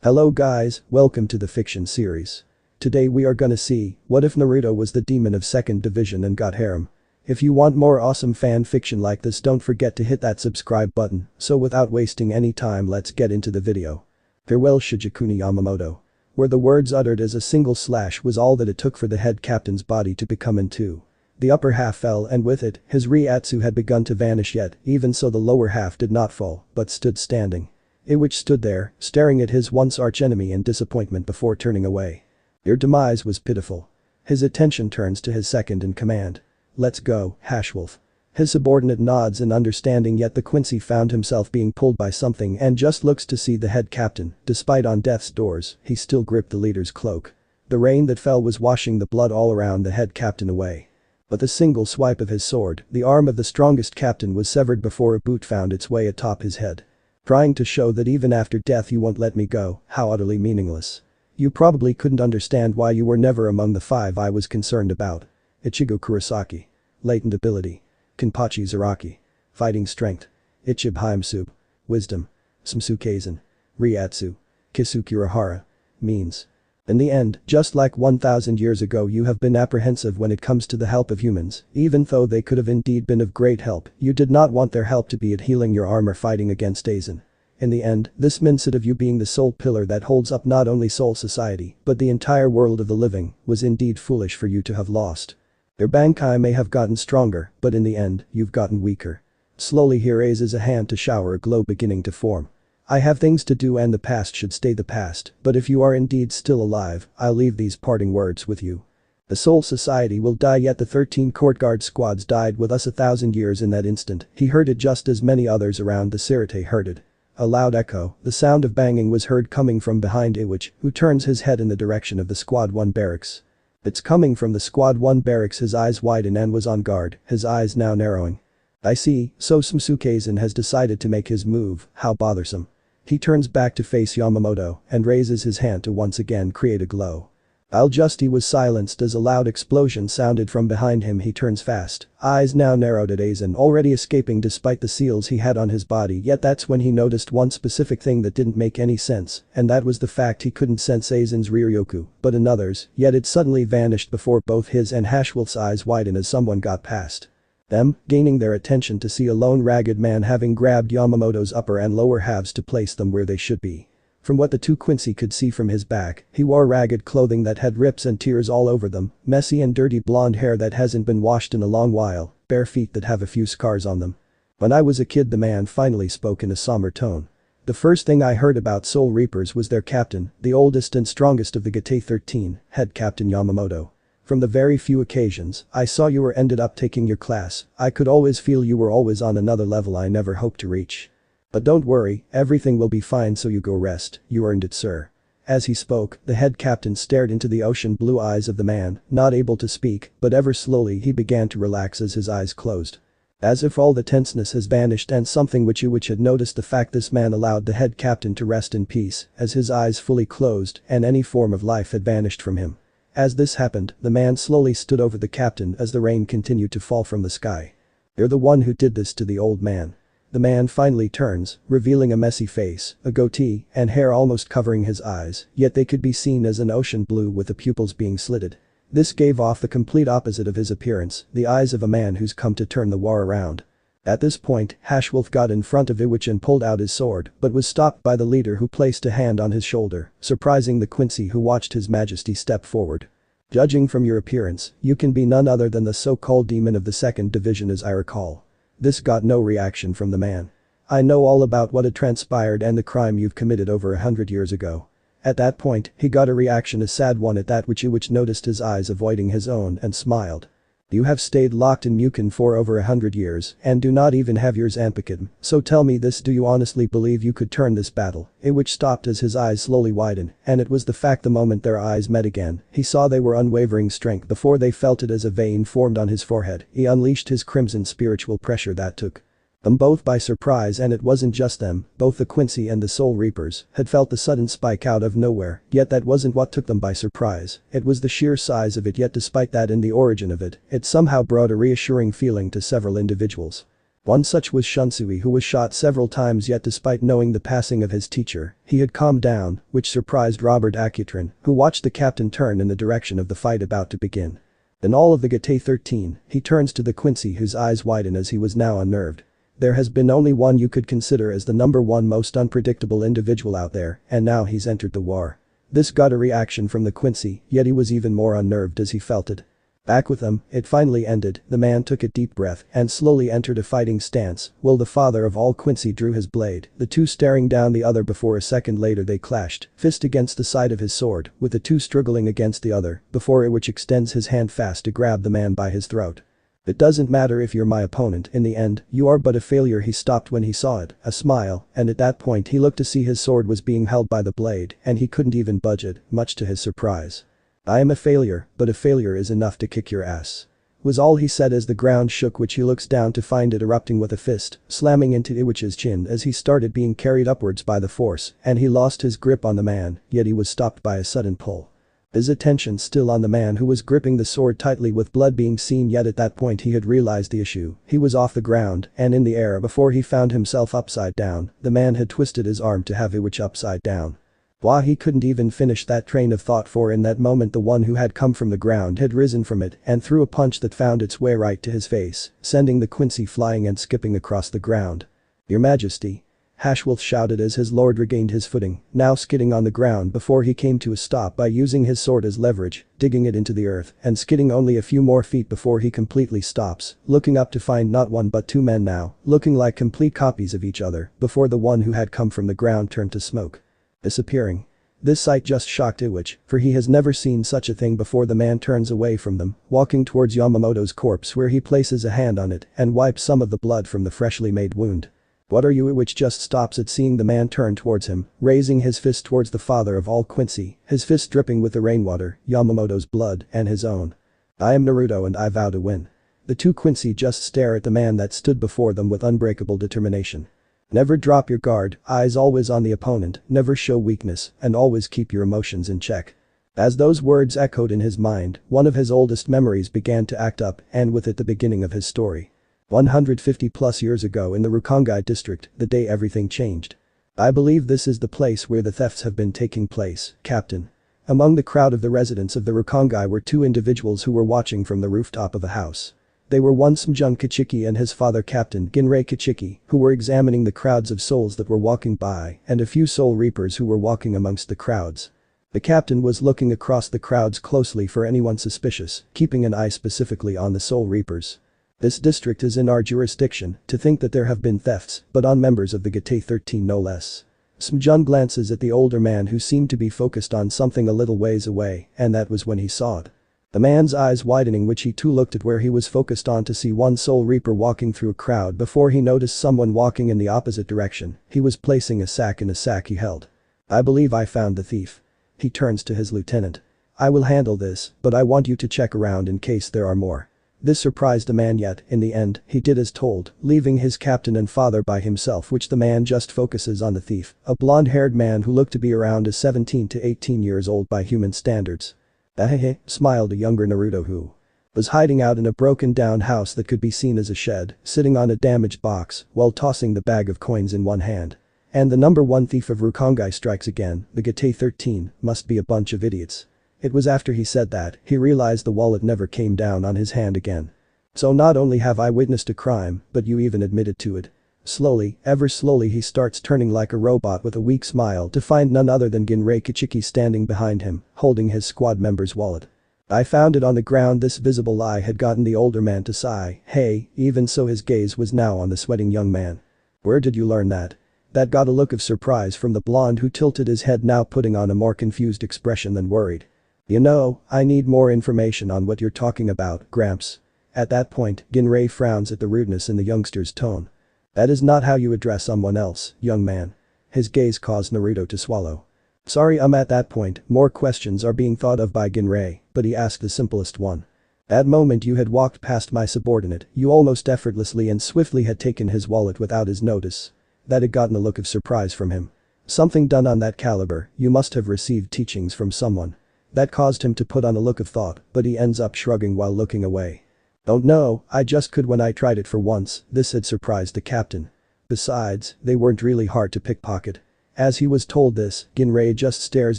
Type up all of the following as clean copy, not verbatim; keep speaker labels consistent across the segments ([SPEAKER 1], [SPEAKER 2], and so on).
[SPEAKER 1] Hello guys, welcome to the fiction series. Today we are gonna see, what if Naruto was the demon of second division and got harem? If you want more awesome fan fiction like this, don't forget to hit that subscribe button, so without wasting any time let's get into the video. Farewell Shijikuni Yamamoto. Where the words uttered as a single slash was all that it took for the head captain's body to become in two. The upper half fell and with it, his Ryatsu had begun to vanish, yet even so the lower half did not fall, but stood standing. Itachi stood there, staring at his once archenemy in disappointment before turning away. Your demise was pitiful. His attention turns to his second in command. Let's go, Hashwolf. His subordinate nods in understanding, yet the Quincy found himself being pulled by something and just looks to see the head captain. Despite on death's doors, he still gripped the leader's cloak. The rain that fell was washing the blood all around the head captain away. With a single swipe of his sword, the arm of the strongest captain was severed before a boot found its way atop his head. Trying to show that even after death you won't let me go, how utterly meaningless. You probably couldn't understand why you were never among the five I was concerned about. Ichigo Kurosaki. Latent ability. Kenpachi Zaraki. Fighting strength. Ichib Haimsub. Wisdom. Samsukezen. Ryatsu. Kisukirahara. Means. In the end, just like 1000 years ago, you have been apprehensive when it comes to the help of humans. Even though they could have indeed been of great help, you did not want their help to be at healing your armor fighting against Aizen. In the end, this meant of you being the sole pillar that holds up not only Soul Society, but the entire world of the living, was indeed foolish for you to have lost. Your Bankai may have gotten stronger, but in the end, you've gotten weaker. Slowly he raises a hand to shower a glow beginning to form. I have things to do and the past should stay the past, but if you are indeed still alive, I'll leave these parting words with you. The Soul Society will die, yet the 13 courtguard squads died with us 1,000 years in that instant. He heard it just as many others around the Sirte heard it. A loud echo, the sound of banging was heard coming from behind Itachi, who turns his head in the direction of the Squad 1 barracks. It's coming from the Squad 1 barracks. His eyes widen and was on guard, his eyes now narrowing. I see, so Samsukezen has decided to make his move, how bothersome. He turns back to face Yamamoto and raises his hand to once again create a glow. He was silenced as a loud explosion sounded from behind him. He turns fast, eyes now narrowed at Aizen already escaping despite the seals he had on his body, yet that's when he noticed one specific thing that didn't make any sense, and that was the fact he couldn't sense Aizen's Ryoryoku, but in others, yet it suddenly vanished before both his and Hashwolf's eyes widen as someone got past them, gaining their attention to see a lone ragged man having grabbed Yamamoto's upper and lower halves to place them where they should be. From what the two Quincy could see from his back, he wore ragged clothing that had rips and tears all over them, messy and dirty blonde hair that hasn't been washed in a long while, bare feet that have a few scars on them. When I was a kid, the man finally spoke in a somber tone. The first thing I heard about Soul Reapers was their captain, the oldest and strongest of the Gate 13, head captain Yamamoto. From the very few occasions I saw you ended up taking your class, I could always feel you were always on another level I never hoped to reach. But don't worry, everything will be fine, so you go rest, you earned it, sir. As he spoke, the head captain stared into the ocean blue eyes of the man, not able to speak, but ever slowly he began to relax as his eyes closed. As if all the tenseness has vanished and something which had noticed the fact this man allowed the head captain to rest in peace as his eyes fully closed and any form of life had vanished from him. As this happened, the man slowly stood over the captain as the rain continued to fall from the sky. You're the one who did this to the old man. The man finally turns, revealing a messy face, a goatee, and hair almost covering his eyes, yet they could be seen as an ocean blue with the pupils being slitted. This gave off the complete opposite of his appearance, the eyes of a man who's come to turn the war around. At this point, Hashwolf got in front of Itachi and pulled out his sword, but was stopped by the leader who placed a hand on his shoulder, surprising the Quincy who watched his majesty step forward. Judging from your appearance, you can be none other than the so-called demon of the second division as I recall. This got no reaction from the man. I know all about what had transpired and the crime you've committed over 100 years ago. At that point, he got a reaction, a sad one at that, which noticed his eyes avoiding his own and smiled. You have stayed locked in Mukin for over 100 years and do not even have your Zanpakuto, so tell me this, do you honestly believe you could turn this battle? Itachi stopped as his eyes slowly widened, and it was the fact the moment their eyes met again, he saw they were unwavering strength before they felt it as a vein formed on his forehead. He unleashed his crimson spiritual pressure that took them both by surprise, and it wasn't just them, both the Quincy and the Soul Reapers had felt the sudden spike out of nowhere, yet that wasn't what took them by surprise, it was the sheer size of it, yet despite that in the origin of it, it somehow brought a reassuring feeling to several individuals. One such was Shunsui, who was shot several times, yet despite knowing the passing of his teacher, he had calmed down, which surprised Robert Accutron, who watched the captain turn in the direction of the fight about to begin. In all of the Gate 13, he turns to the Quincy, whose eyes widen as he was now unnerved. There has been only one you could consider as the number one most unpredictable individual out there, and now he's entered the war. This got a reaction from the Quincy, yet he was even more unnerved as he felt it. Back with them, it finally ended. The man took a deep breath and slowly entered a fighting stance, while the father of all Quincy drew his blade, the two staring down the other before a second later they clashed, fist against the side of his sword, with the two struggling against the other, before which extends his hand fast to grab the man by his throat. It doesn't matter if you're my opponent, in the end, you are but a failure. He stopped when he saw it, a smile, and at that point he looked to see his sword was being held by the blade, and he couldn't even budge it, much to his surprise. I am a failure, but a failure is enough to kick your ass, was all he said as the ground shook, which he looks down to find it erupting with a fist, slamming into Ichi's chin as he started being carried upwards by the force, and he lost his grip on the man, yet he was stopped by a sudden pull. His attention still on the man who was gripping the sword tightly with blood being seen, yet at that point he had realized the issue. He was off the ground and in the air before he found himself upside down. The man had twisted his arm to have Ichi upside down. Why, he couldn't even finish that train of thought, for in that moment the one who had come from the ground had risen from it and threw a punch that found its way right to his face, sending the Quincy flying and skipping across the ground. "Your Majesty," Hashwolf shouted as his lord regained his footing, now skidding on the ground before he came to a stop by using his sword as leverage, digging it into the earth and skidding only a few more feet before he completely stops, looking up to find not one but two men now, looking like complete copies of each other, before the one who had come from the ground turned to smoke, disappearing. This sight just shocked Ichi, for he has never seen such a thing before. The man turns away from them, walking towards Yamamoto's corpse, where he places a hand on it and wipes some of the blood from the freshly made wound. "What are you?" Ichi just stops at seeing the man turn towards him, raising his fist towards the father of all Quincy, his fist dripping with the rainwater, Yamamoto's blood, and his own. "I am Naruto and I vow to win." The two Quincy just stare at the man that stood before them with unbreakable determination. Never drop your guard, eyes always on the opponent, never show weakness, and always keep your emotions in check. As those words echoed in his mind, one of his oldest memories began to act up, and with it the beginning of his story. 150 plus years ago in the Rukongai district, the day everything changed. "I believe this is the place where the thefts have been taking place, Captain." Among the crowd of the residents of the Rukongai were two individuals who were watching from the rooftop of a house. They were one Sumjun Kichiki and his father Captain Ginrei Kichiki, who were examining the crowds of souls that were walking by, and a few soul reapers who were walking amongst the crowds. The captain was looking across the crowds closely for anyone suspicious, keeping an eye specifically on the soul reapers. "This district is in our jurisdiction. To think that there have been thefts, but on members of the Gate 13 no less." Sumjun glances at the older man who seemed to be focused on something a little ways away, and that was when he saw it. The man's eyes widening, which he too looked at where he was focused on to see one soul reaper walking through a crowd before he noticed someone walking in the opposite direction. He was placing a sack in a sack he held. "I believe I found the thief." He turns to his lieutenant. "I will handle this, but I want you to check around in case there are more." This surprised the man, yet, in the end, he did as told, leaving his captain and father by himself, which the man just focuses on the thief, a blonde-haired man who looked to be around 17 to 18 years old by human standards. "Ahehe," smiled a younger Naruto who was hiding out in a broken-down house that could be seen as a shed, sitting on a damaged box, while tossing the bag of coins in one hand. "And the number one thief of Rukongai strikes again, the Gate 13, must be a bunch of idiots." It was after he said that, he realized the wallet never came down on his hand again. "So not only have I witnessed a crime, but you even admitted to it." Slowly, ever slowly, he starts turning like a robot with a weak smile to find none other than Ginrei Kichiki standing behind him, holding his squad member's wallet. "I found it on the ground." This visible lie had gotten the older man to sigh. Hey, even so his gaze was now on the sweating young man. "Where did you learn that?" That got a look of surprise from the blonde, who tilted his head, now putting on a more confused expression than worried. "You know, I need more information on what you're talking about, Gramps." At that point, Ginrei frowns at the rudeness in the youngster's tone. "That is not how you address someone else, young man." His gaze caused Naruto to swallow. "Sorry." At that point, more questions are being thought of by Ginrei, but he asked the simplest one. "That moment you had walked past my subordinate, you almost effortlessly and swiftly had taken his wallet without his notice." That had gotten a look of surprise from him. Something done on that caliber, you must have received teachings from someone. That caused him to put on a look of thought, but he ends up shrugging while looking away. "Oh no, I just could when I tried it for once," this had surprised the captain. Besides, they weren't really hard to pickpocket. As he was told this, Ginrei just stares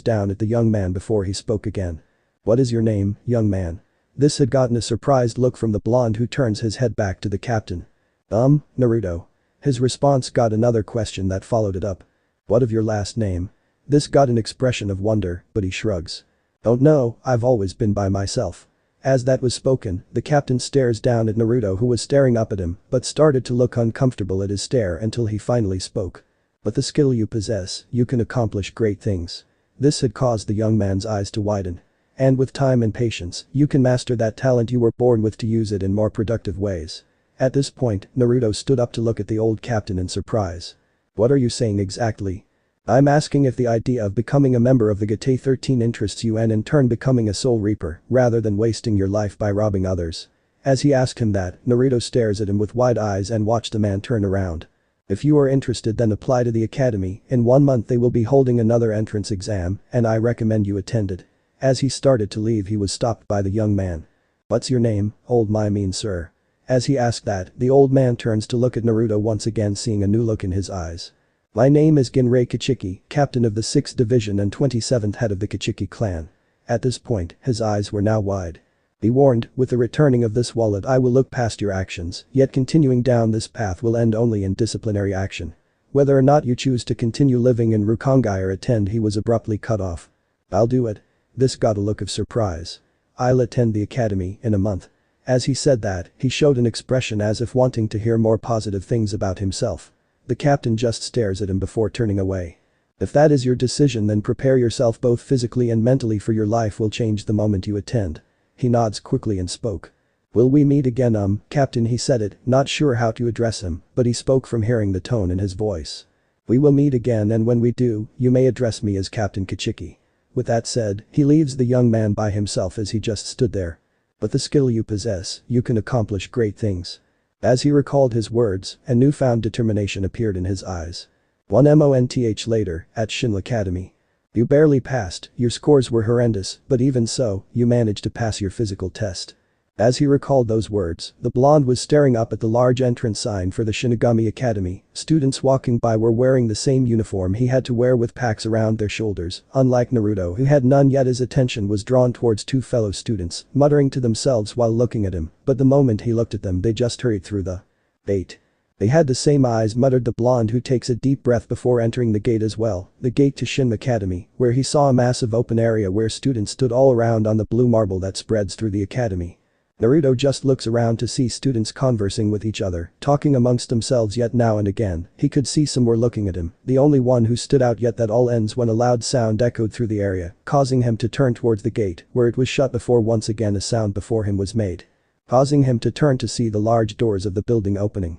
[SPEAKER 1] down at the young man before he spoke again. "What is your name, young man?" This had gotten a surprised look from the blonde who turns his head back to the captain. Naruto." His response got another question that followed it up. "What of your last name?" This got an expression of wonder, but he shrugs. "Oh no, I've always been by myself." As that was spoken, the captain stares down at Naruto who was staring up at him but started to look uncomfortable at his stare until he finally spoke. "But the skill you possess, you can accomplish great things." This had caused the young man's eyes to widen. "And with time and patience, you can master that talent you were born with to use it in more productive ways." At this point, Naruto stood up to look at the old captain in surprise. "What are you saying exactly?" "I'm asking if the idea of becoming a member of the Gate 13 interests you and in turn becoming a Soul Reaper rather than wasting your life by robbing others." As he asked him that, Naruto stares at him with wide eyes and watched the man turn around. "If you are interested then apply to the academy, in 1 month they will be holding another entrance exam and I recommend you attend it." As he started to leave he was stopped by the young man. "What's your name, old my mean sir?" As he asked that, the old man turns to look at Naruto once again seeing a new look in his eyes. "My name is Ginrei Kichiki, captain of the 6th division and 27th head of the Kichiki clan." At this point, his eyes were now wide. "Be warned, with the returning of this wallet I will look past your actions, yet continuing down this path will end only in disciplinary action. Whether or not you choose to continue living in Rukongai or attend," he was abruptly cut off. "I'll do it." This got a look of surprise. "I'll attend the academy in a month." As he said that, he showed an expression as if wanting to hear more positive things about himself. The captain just stares at him before turning away. "If that is your decision then prepare yourself both physically and mentally for your life will change the moment you attend." He nods quickly and spoke. "Will we meet again, Captain?" he said it, not sure how to address him, but he spoke from hearing the tone in his voice. "We will meet again and when we do, you may address me as Captain Kichiki." With that said, he leaves the young man by himself as he just stood there. "But the skill you possess, you can accomplish great things." As he recalled his words, a newfound determination appeared in his eyes. 1 month later, at Shinla Academy. "You barely passed, your scores were horrendous, but even so, you managed to pass your physical test." As he recalled those words, the blonde was staring up at the large entrance sign for the Shinigami Academy. Students walking by were wearing the same uniform he had to wear with packs around their shoulders, unlike Naruto who had none yet his attention was drawn towards two fellow students, muttering to themselves while looking at him, but the moment he looked at them they just hurried through the gate. "They had the same eyes," muttered the blonde who takes a deep breath before entering the gate as well, the gate to Shinma Academy, where he saw a massive open area where students stood all around on the blue marble that spreads through the academy. Naruto just looks around to see students conversing with each other, talking amongst themselves yet now and again, he could see some were looking at him, the only one who stood out yet that all ends when a loud sound echoed through the area, causing him to turn towards the gate, where it was shut before once again a sound before him was made. Causing him to turn to see the large doors of the building opening.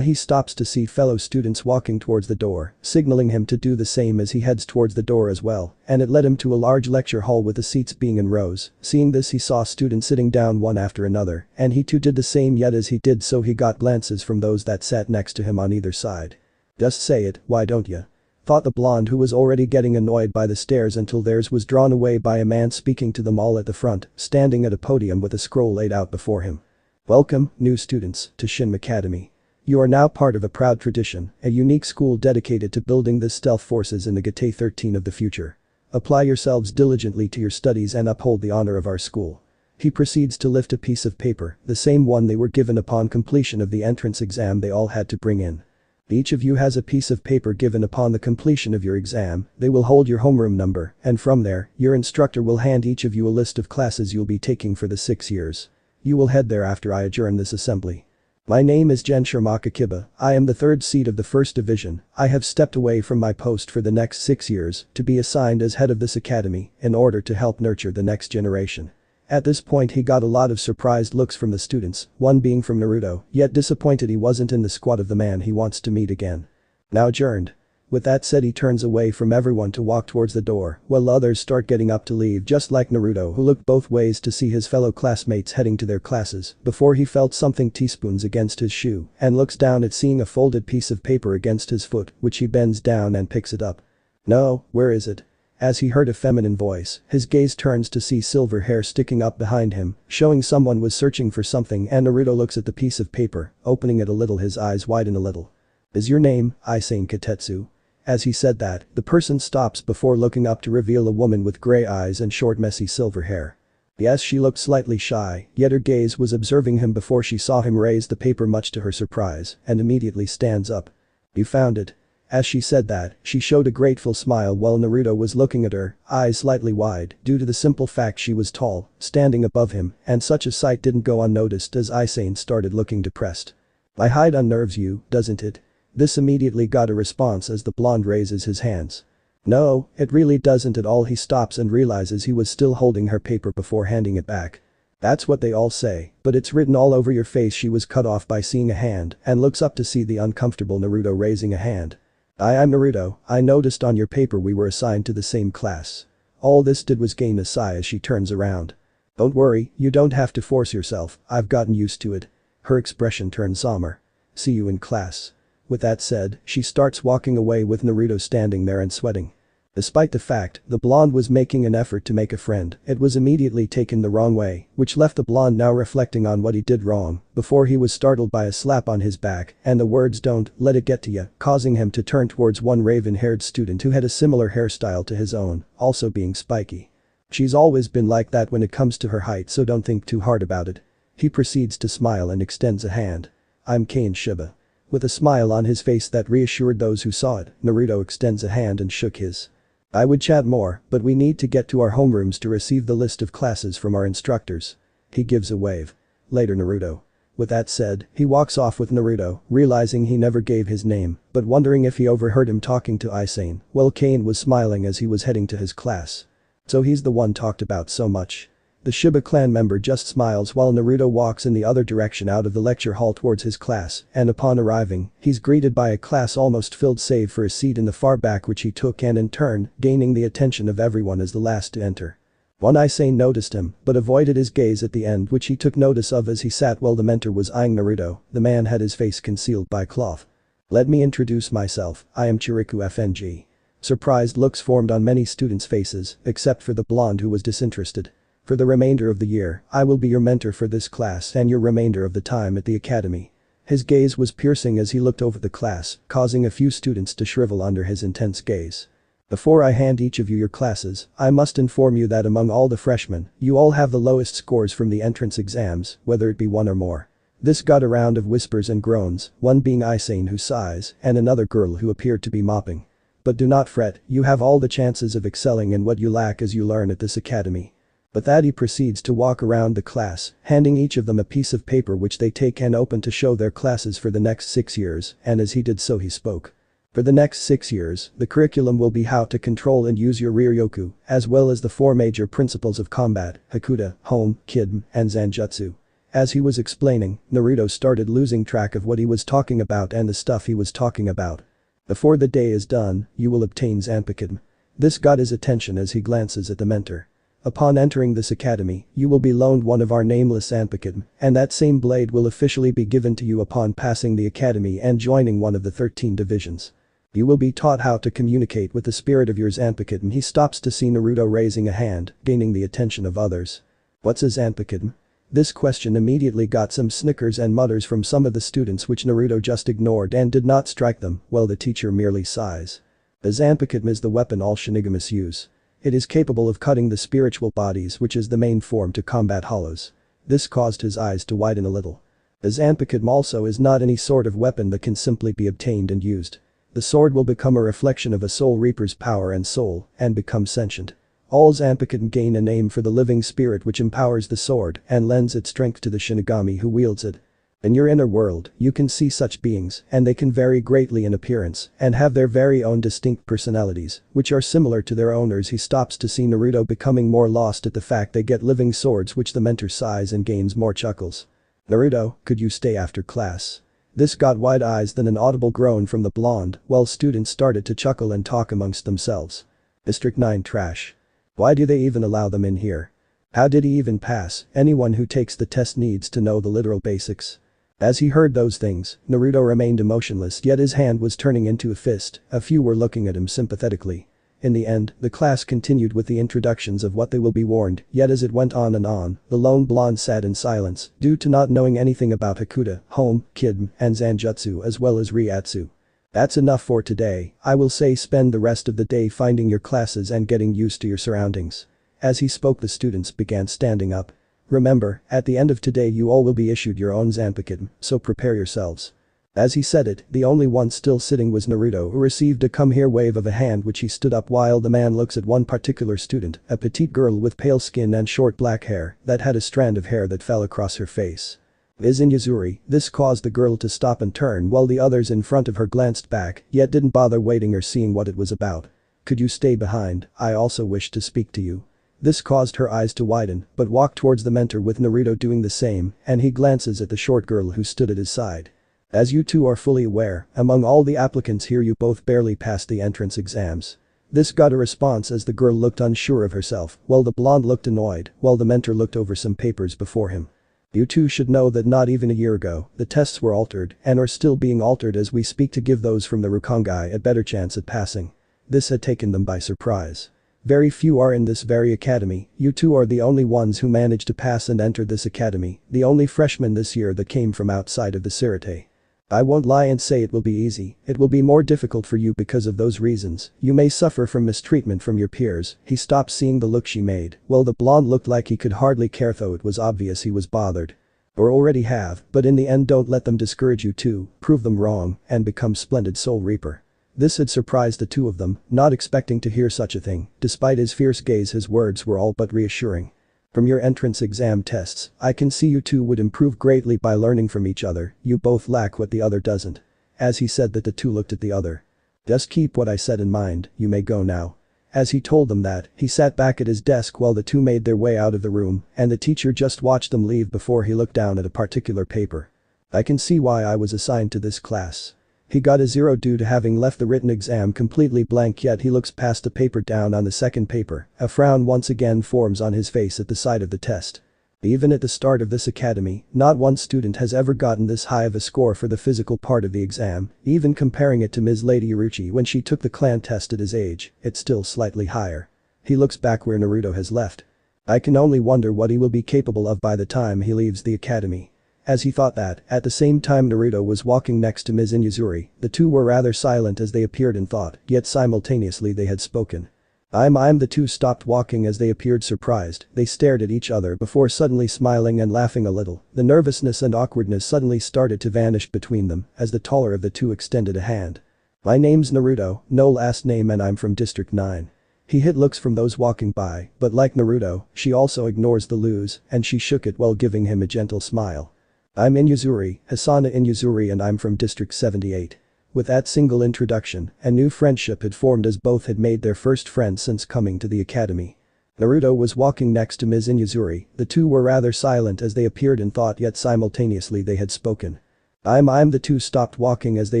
[SPEAKER 1] He stops to see fellow students walking towards the door, signaling him to do the same as he heads towards the door as well, and it led him to a large lecture hall with the seats being in rows. Seeing this he saw students sitting down one after another, and he too did the same yet as he did so he got glances from those that sat next to him on either side. "Just say it, why don't ya?" thought the blonde who was already getting annoyed by the stares until theirs was drawn away by a man speaking to them all at the front, standing at a podium with a scroll laid out before him. "Welcome, new students, to Shinma Academy. You are now part of a proud tradition, a unique school dedicated to building the stealth forces in the Gate 13 of the future. Apply yourselves diligently to your studies and uphold the honor of our school." He proceeds to lift a piece of paper, the same one they were given upon completion of the entrance exam they all had to bring in. "Each of you has a piece of paper given upon the completion of your exam, they will hold your homeroom number, and from there, your instructor will hand each of you a list of classes you'll be taking for the 6 years. You will head there after I adjourn this assembly. My name is Genshirama Kiba, I am the 3rd seed of the 1st division, I have stepped away from my post for the next 6 years to be assigned as head of this academy in order to help nurture the next generation." At this point he got a lot of surprised looks from the students, one being from Naruto, yet disappointed he wasn't in the squad of the man he wants to meet again. Now adjourned. With that said he turns away from everyone to walk towards the door, while others start getting up to leave just like Naruto who looked both ways to see his fellow classmates heading to their classes before he felt something teaspoons against his shoe and looks down at seeing a folded piece of paper against his foot which he bends down and picks it up. "No, where is it?" As he heard a feminine voice, his gaze turns to see silver hair sticking up behind him, showing someone was searching for something, and Naruto looks at the piece of paper, opening it a little, his eyes widen a little. "Is your name Isane Katetsu?" As he said that, the person stops before looking up to reveal a woman with gray eyes and short messy silver hair. Yes, she looked slightly shy, yet her gaze was observing him before she saw him raise the paper, much to her surprise, and immediately stands up. "You found it." As she said that, she showed a grateful smile while Naruto was looking at her, eyes slightly wide, due to the simple fact she was tall, standing above him, and such a sight didn't go unnoticed as Isane started looking depressed. "My height unnerves you, doesn't it?" This immediately got a response as the blonde raises his hands. "No, it really doesn't at all." He stops and realizes he was still holding her paper before handing it back. "That's what they all say, but it's written all over your face." She was cut off by seeing a hand and looks up to see the uncomfortable Naruto raising a hand. I'm Naruto. I noticed on your paper we were assigned to the same class." All this did was gain a sigh as she turns around. "Don't worry, you don't have to force yourself, I've gotten used to it." Her expression turns somber. "See you in class." With that said, she starts walking away with Naruto standing there and sweating. Despite the fact the blonde was making an effort to make a friend, it was immediately taken the wrong way, which left the blonde now reflecting on what he did wrong, before he was startled by a slap on his back and the words "Don't let it get to ya," causing him to turn towards one raven-haired student who had a similar hairstyle to his own, also being spiky. "She's always been like that when it comes to her height, so don't think too hard about it." He proceeds to smile and extends a hand. "I'm Kane Shiba." With a smile on his face that reassured those who saw it, Naruto extends a hand and shook his. "I would chat more, but we need to get to our homerooms to receive the list of classes from our instructors." He gives a wave. "Later, Naruto." With that said, he walks off with Naruto, realizing he never gave his name, but wondering if he overheard him talking to Isane, while Kane was smiling as he was heading to his class. So he's the one talked about so much. The Shiba clan member just smiles while Naruto walks in the other direction out of the lecture hall towards his class, and upon arriving, he's greeted by a class almost filled save for a seat in the far back, which he took, and in turn, gaining the attention of everyone as the last to enter. One Isane noticed him, but avoided his gaze at the end, which he took notice of as he sat while the mentor was eyeing Naruto. The man had his face concealed by cloth. "Let me introduce myself, I am Chiriku FNG. Surprised looks formed on many students' faces, except for the blonde who was disinterested. "For the remainder of the year, I will be your mentor for this class and your remainder of the time at the academy." His gaze was piercing as he looked over the class, causing a few students to shrivel under his intense gaze. "Before I hand each of you your classes, I must inform you that among all the freshmen, you all have the lowest scores from the entrance exams, whether it be one or more." This got a round of whispers and groans, one being Isane, who sighs, and another girl who appeared to be mopping. "But do not fret, you have all the chances of excelling in what you lack as you learn at this academy." With that, he proceeds to walk around the class, handing each of them a piece of paper which they take and open to show their classes for the next 6 years, and as he did so he spoke. "For the next 6 years, the curriculum will be how to control and use your Ryoryoku, as well as the 4 major principles of combat, Hakuta, Home, Kidm, and Zanjutsu." As he was explaining, Naruto started losing track of what he was talking about and the stuff he was talking about. "Before the day is done, you will obtain Zanpakuto." This got his attention as he glances at the mentor. "Upon entering this academy, you will be loaned one of our nameless Zanpakuto, and that same blade will officially be given to you upon passing the academy and joining one of the 13 divisions. You will be taught how to communicate with the spirit of your Zanpakuto." He stops to see Naruto raising a hand, gaining the attention of others. "What's a Zanpakuto?" This question immediately got some snickers and mutters from some of the students, which Naruto just ignored and did not strike them, while the teacher merely sighs. "A Zanpakuto is the weapon all Shinigamis use. It is capable of cutting the spiritual bodies, which is the main form to combat hollows." This caused his eyes to widen a little. "A Zanpakuto also is not any sort of weapon that can simply be obtained and used. The sword will become a reflection of a soul reaper's power and soul, and become sentient. All Zanpakuto gain a name for the living spirit which empowers the sword and lends its strength to the Shinigami who wields it. In your inner world, you can see such beings, and they can vary greatly in appearance and have their very own distinct personalities, which are similar to their owners." He stops to see Naruto becoming more lost at the fact they get living swords, which the mentor sighs and gains more chuckles. "Naruto, could you stay after class?" This got wide eyes than an audible groan from the blonde, while students started to chuckle and talk amongst themselves. "District 9 trash. Why do they even allow them in here? How did he even pass? Anyone who takes the test needs to know the literal basics." As he heard those things, Naruto remained emotionless, yet his hand was turning into a fist. A few were looking at him sympathetically. In the end, the class continued with the introductions of what they will be warned, yet as it went on and on, the lone blonde sat in silence, due to not knowing anything about Hakuta, Home, Kidm, and Zanjutsu as well as Ryatsu. That's enough for today, I will say spend the rest of the day finding your classes and getting used to your surroundings. As he spoke the students began standing up. Remember, at the end of today you all will be issued your own Zanpakuto, so prepare yourselves. As he said it, the only one still sitting was Naruto, who received a come here wave of a hand which he stood up while the man looks at one particular student, a petite girl with pale skin and short black hair that had a strand of hair that fell across her face. Is in Yuzuri, this caused the girl to stop and turn while the others in front of her glanced back, yet didn't bother waiting or seeing what it was about. Could you stay behind, I also wish to speak to you. This caused her eyes to widen, but walk towards the mentor with Naruto doing the same, and he glances at the short girl who stood at his side. As you two are fully aware, among all the applicants here you both barely passed the entrance exams. This got a response as the girl looked unsure of herself, while the blonde looked annoyed, while the mentor looked over some papers before him. You two should know that not even a year ago, the tests were altered and are still being altered as we speak to give those from the Rukongai a better chance at passing. This had taken them by surprise. Very few are in this very academy, you two are the only ones who managed to pass and enter this academy, the only freshmen this year that came from outside of the Sirte. I won't lie and say it will be easy, it will be more difficult for you because of those reasons, you may suffer from mistreatment from your peers. He stopped seeing the look she made, well the blonde looked like he could hardly care though it was obvious he was bothered. Or already have, but in the end don't let them discourage you too, prove them wrong, and become splendid soul reaper. This had surprised the two of them, not expecting to hear such a thing, despite his fierce gaze his words were all but reassuring. From your entrance exam tests, I can see you two would improve greatly by learning from each other, you both lack what the other doesn't. As he said that the two looked at the other. Just keep what I said in mind, you may go now. As he told them that, he sat back at his desk while the two made their way out of the room, and the teacher just watched them leave before he looked down at a particular paper. I can see why I was assigned to this class. He got a 0 due to having left the written exam completely blank, yet he looks past the paper down on the second paper, a frown once again forms on his face at the sight of the test. Even at the start of this academy, not one student has ever gotten this high of a score for the physical part of the exam, even comparing it to Ms. Lady Uruchi when she took the clan test at his age, it's still slightly higher. He looks back where Naruto has left. I can only wonder what he will be capable of by the time he leaves the academy. As he thought that, at the same time Naruto was walking next to Ms. Yuzuri, the two were rather silent as they appeared in thought, yet simultaneously they had spoken. The two stopped walking as they appeared surprised, they stared at each other before suddenly smiling and laughing a little, the nervousness and awkwardness suddenly started to vanish between them as the taller of the two extended a hand. My name's Naruto, no last name and I'm from District 9. He hit looks from those walking by, but like Naruto, she also ignores the lose and she shook it while giving him a gentle smile. I'm Yuzuri, Hasana Yuzuri and I'm from District 78. With that single introduction, a new friendship had formed as both had made their first friends since coming to the academy. Naruto was walking next to Ms. Yuzuri, the two were rather silent as they appeared in thought yet simultaneously they had spoken. The two stopped walking as they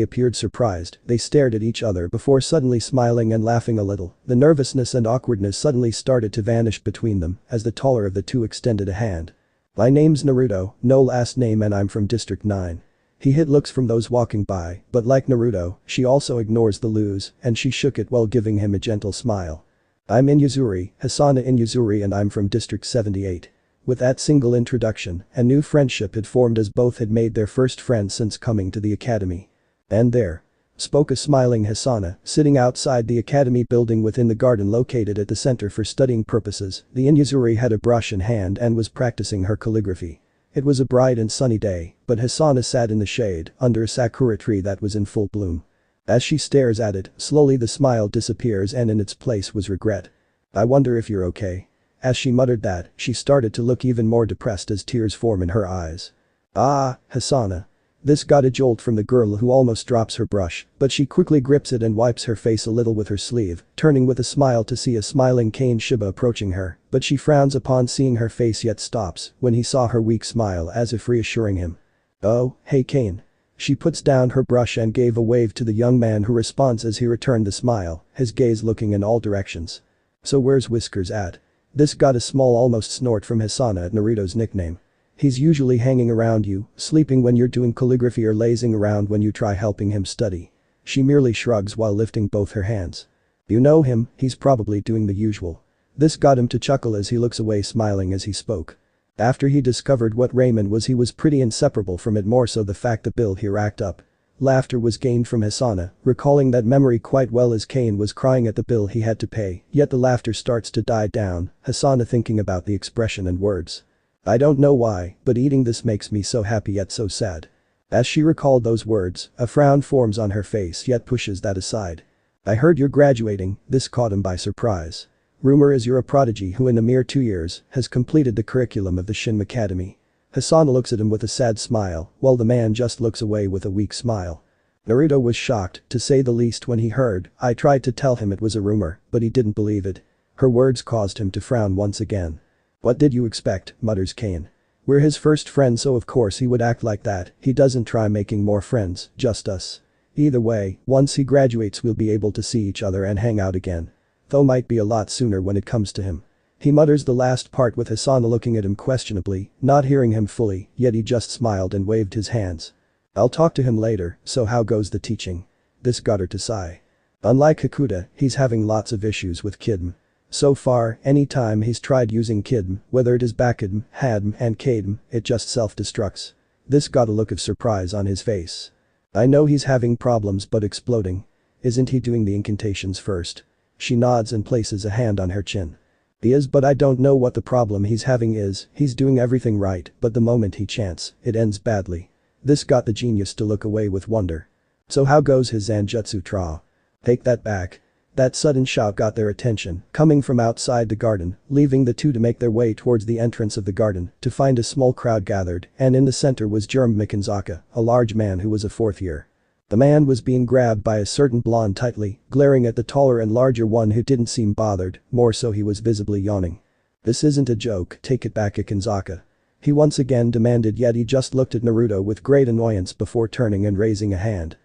[SPEAKER 1] appeared surprised, they stared at each other before suddenly smiling and laughing a little, the nervousness and awkwardness suddenly started to vanish between them as the taller of the two extended a hand. My name's Naruto, no last name and I'm from District 9. He hit looks from those walking by, but like Naruto, she also ignores the lose and she shook it while giving him a gentle smile. I'm Yuzuri, Hasana Yuzuri and I'm from District 78. With that single introduction, a new friendship had formed as both had made their first friends since coming to the academy. And there spoke a smiling Hasana, sitting outside the academy building within the garden located at the center for studying purposes. The Yuzuri had a brush in hand and was practicing her calligraphy. It was a bright and sunny day, but Hasana sat in the shade under a sakura tree that was in full bloom. As she stares at it, slowly the smile disappears and in its place was regret. I wonder if you're okay. As she muttered that, she started to look even more depressed as tears form in her eyes. Ah, Hasana. This got a jolt from the girl who almost drops her brush, but she quickly grips it and wipes her face a little with her sleeve, turning with a smile to see a smiling Kane Shiba approaching her, but she frowns upon seeing her face yet stops when he saw her weak smile as if reassuring him. Oh, hey Kane. She puts down her brush and gave a wave to the young man who responds as he returned the smile, his gaze looking in all directions. So where's Whiskers at? This got a small almost snort from Hasana at Naruto's nickname. He's usually hanging around you, sleeping when you're doing calligraphy or lazing around when you try helping him study. She merely shrugs while lifting both her hands. You know him, he's probably doing the usual. This got him to chuckle as he looks away smiling as he spoke. After he discovered what ramen was, he was pretty inseparable from it, more so the fact the bill he racked up. Laughter was gained from Hisana, recalling that memory quite well as Kane was crying at the bill he had to pay, yet the laughter starts to die down, Hisana thinking about the expression and words. I don't know why, but eating this makes me so happy yet so sad. As she recalled those words, a frown forms on her face yet pushes that aside. I heard you're graduating, this caught him by surprise. Rumor is you're a prodigy who in a mere 2 years has completed the curriculum of the Shin Academy. Hisana looks at him with a sad smile, while the man just looks away with a weak smile. Naruto was shocked, to say the least, when he heard. I tried to tell him it was a rumor, but he didn't believe it. Her words caused him to frown once again. What did you expect, mutters Kane. We're his first friend, so of course he would act like that. He doesn't try making more friends, just us. Either way, once he graduates we'll be able to see each other and hang out again. Though might be a lot sooner when it comes to him. He mutters the last part with Hisana looking at him questionably, not hearing him fully, yet he just smiled and waved his hands. I'll talk to him later, so how goes the teaching? This got her to sigh. Unlike Hakuta, he's having lots of issues with Kidm. So far, any time he's tried using Kidm, whether it is Bakidm, Hadm and Kadm, it just self-destructs. This got a look of surprise on his face. I know he's having problems but exploding. Isn't he doing the incantations first? She nods and places a hand on her chin. He is, but I don't know what the problem he's having is. He's doing everything right, but the moment he chants, it ends badly. This got the genius to look away with wonder. So how goes his Zanjutsu Tra? Take that back. That sudden shout got their attention, coming from outside the garden, leaving the two to make their way towards the entrance of the garden, to find a small crowd gathered, and in the center was Jerem Mikanzaka, a large man who was a 4th year. The man was being grabbed by a certain blonde tightly, glaring at the taller and larger one who didn't seem bothered, more so he was visibly yawning. This isn't a joke, take it back Ikanzaka. He once again demanded, yet he just looked at Naruto with great annoyance before turning and raising a hand.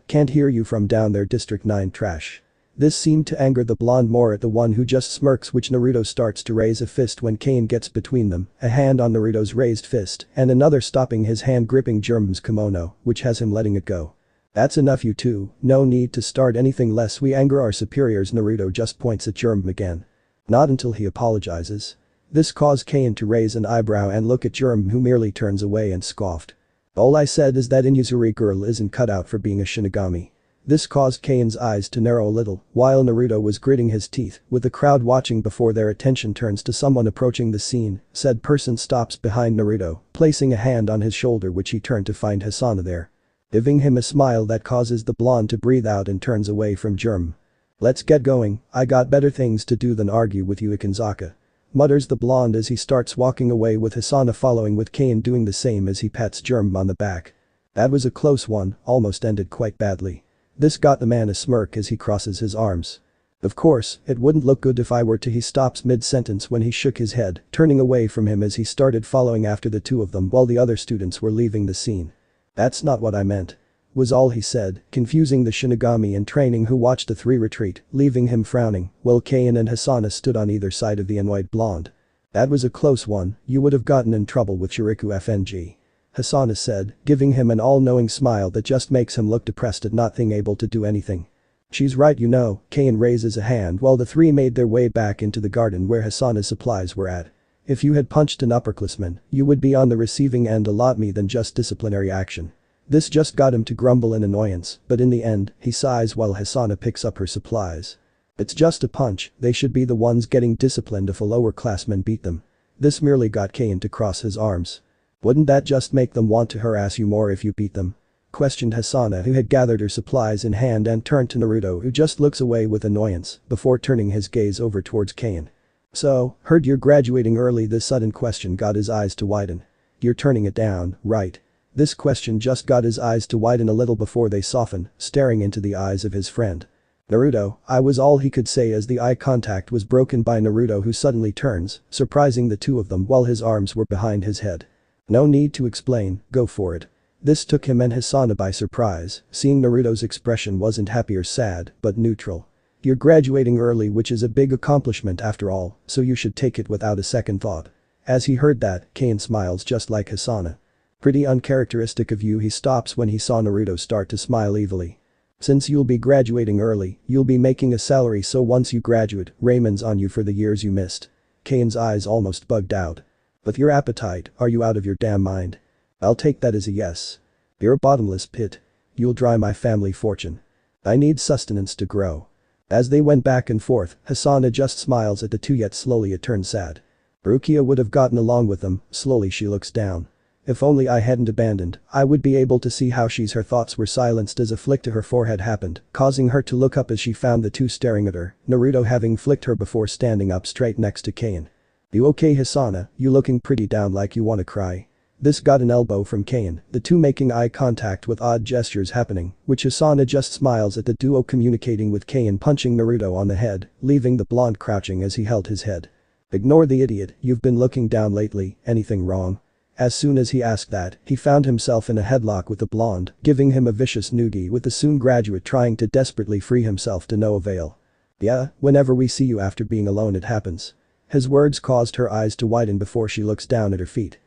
[SPEAKER 1] Can't hear you from down there, District 9 trash. This seemed to anger the blonde more at the one who just smirks, which Naruto starts to raise a fist when Kane gets between them, a hand on Naruto's raised fist and another stopping his hand gripping Jerem's kimono, which has him letting it go. That's enough, you two, no need to start anything lest we anger our superiors. Naruto just points at Jerem again. Not until he apologizes. This caused Kane to raise an eyebrow and look at Jerem, who merely turns away and scoffed. All I said is that Inuzuri girl isn't cut out for being a Shinigami. This caused Kane's eyes to narrow a little, while Naruto was gritting his teeth, with the crowd watching before their attention turns to someone approaching the scene. Said person stops behind Naruto, placing a hand on his shoulder, which he turned to find Hisana there. Giving him a smile that causes the blonde to breathe out and turns away from Jerem. Let's get going, I got better things to do than argue with you, Ikanzaka. Mutters the blonde as he starts walking away, with Hisana following, with Kane doing the same as he pats Jerem on the back. That was a close one, almost ended quite badly. This got the man a smirk as he crosses his arms. Of course, it wouldn't look good if I were to. He stops mid-sentence when he shook his head, turning away from him as he started following after the two of them while the other students were leaving the scene. That's not what I meant. Was all he said, confusing the Shinigami in training who watched the three retreat, leaving him frowning, while Kane and Hisana stood on either side of the annoyed blonde. That was a close one, you would have gotten in trouble with Shuriku FNG. Hisana said, giving him an all-knowing smile that just makes him look depressed at not being able to do anything. She's right, you know. Kane raises a hand while the three made their way back into the garden where Hisana's supplies were at. If you had punched an upperclassman, you would be on the receiving end a lot more than just disciplinary action. This just got him to grumble in annoyance, but in the end, he sighs while Hisana picks up her supplies. It's just a punch, they should be the ones getting disciplined if a lower classman beat them. This merely got Kane to cross his arms. Wouldn't that just make them want to harass you more if you beat them? Questioned Hisana, who had gathered her supplies in hand and turned to Naruto, who just looks away with annoyance before turning his gaze over towards Kane. So, heard you're graduating early. This sudden question got his eyes to widen. You're turning it down, right? This question just got his eyes to widen a little before they soften, staring into the eyes of his friend. Naruto, I was all he could say as the eye contact was broken by Naruto, who suddenly turns, surprising the two of them while his arms were behind his head. No need to explain, go for it. This took him and Hisana by surprise, seeing Naruto's expression wasn't happy or sad, but neutral. You're graduating early, which is a big accomplishment after all, so you should take it without a second thought. As he heard that, Kane smiles just like Hisana. Pretty uncharacteristic of you. He stops when he saw Naruto start to smile evilly. Since you'll be graduating early, you'll be making a salary, so once you graduate, Raymond's on you for the years you missed." Kane's eyes almost bugged out. "With your appetite, are you out of your damn mind?" "I'll take that as a yes." "You're a bottomless pit. You'll dry my family fortune. I need sustenance to grow." As they went back and forth, Hasana just smiles at the two, yet slowly it turns sad. Rukia would have gotten along with them. Slowly she looks down. "If only I hadn't abandoned, I would be able to see how her thoughts were silenced as a flick to her forehead happened, causing her to look up as she found the two staring at her, Naruto having flicked her before standing up straight next to Kane. "You okay, Hasana? You looking pretty down, like you wanna cry." This got an elbow from Kane, the two making eye contact with odd gestures happening, which Hasana just smiles at the duo communicating with Kane punching Naruto on the head, leaving the blonde crouching as he held his head. "Ignore the idiot, you've been looking down lately, anything wrong?" As soon as he asked that, he found himself in a headlock with the blonde, giving him a vicious noogie with the soon graduate trying to desperately free himself to no avail. "Yeah, whenever we see you after being alone it happens." His words caused her eyes to widen before she looks down at her feet.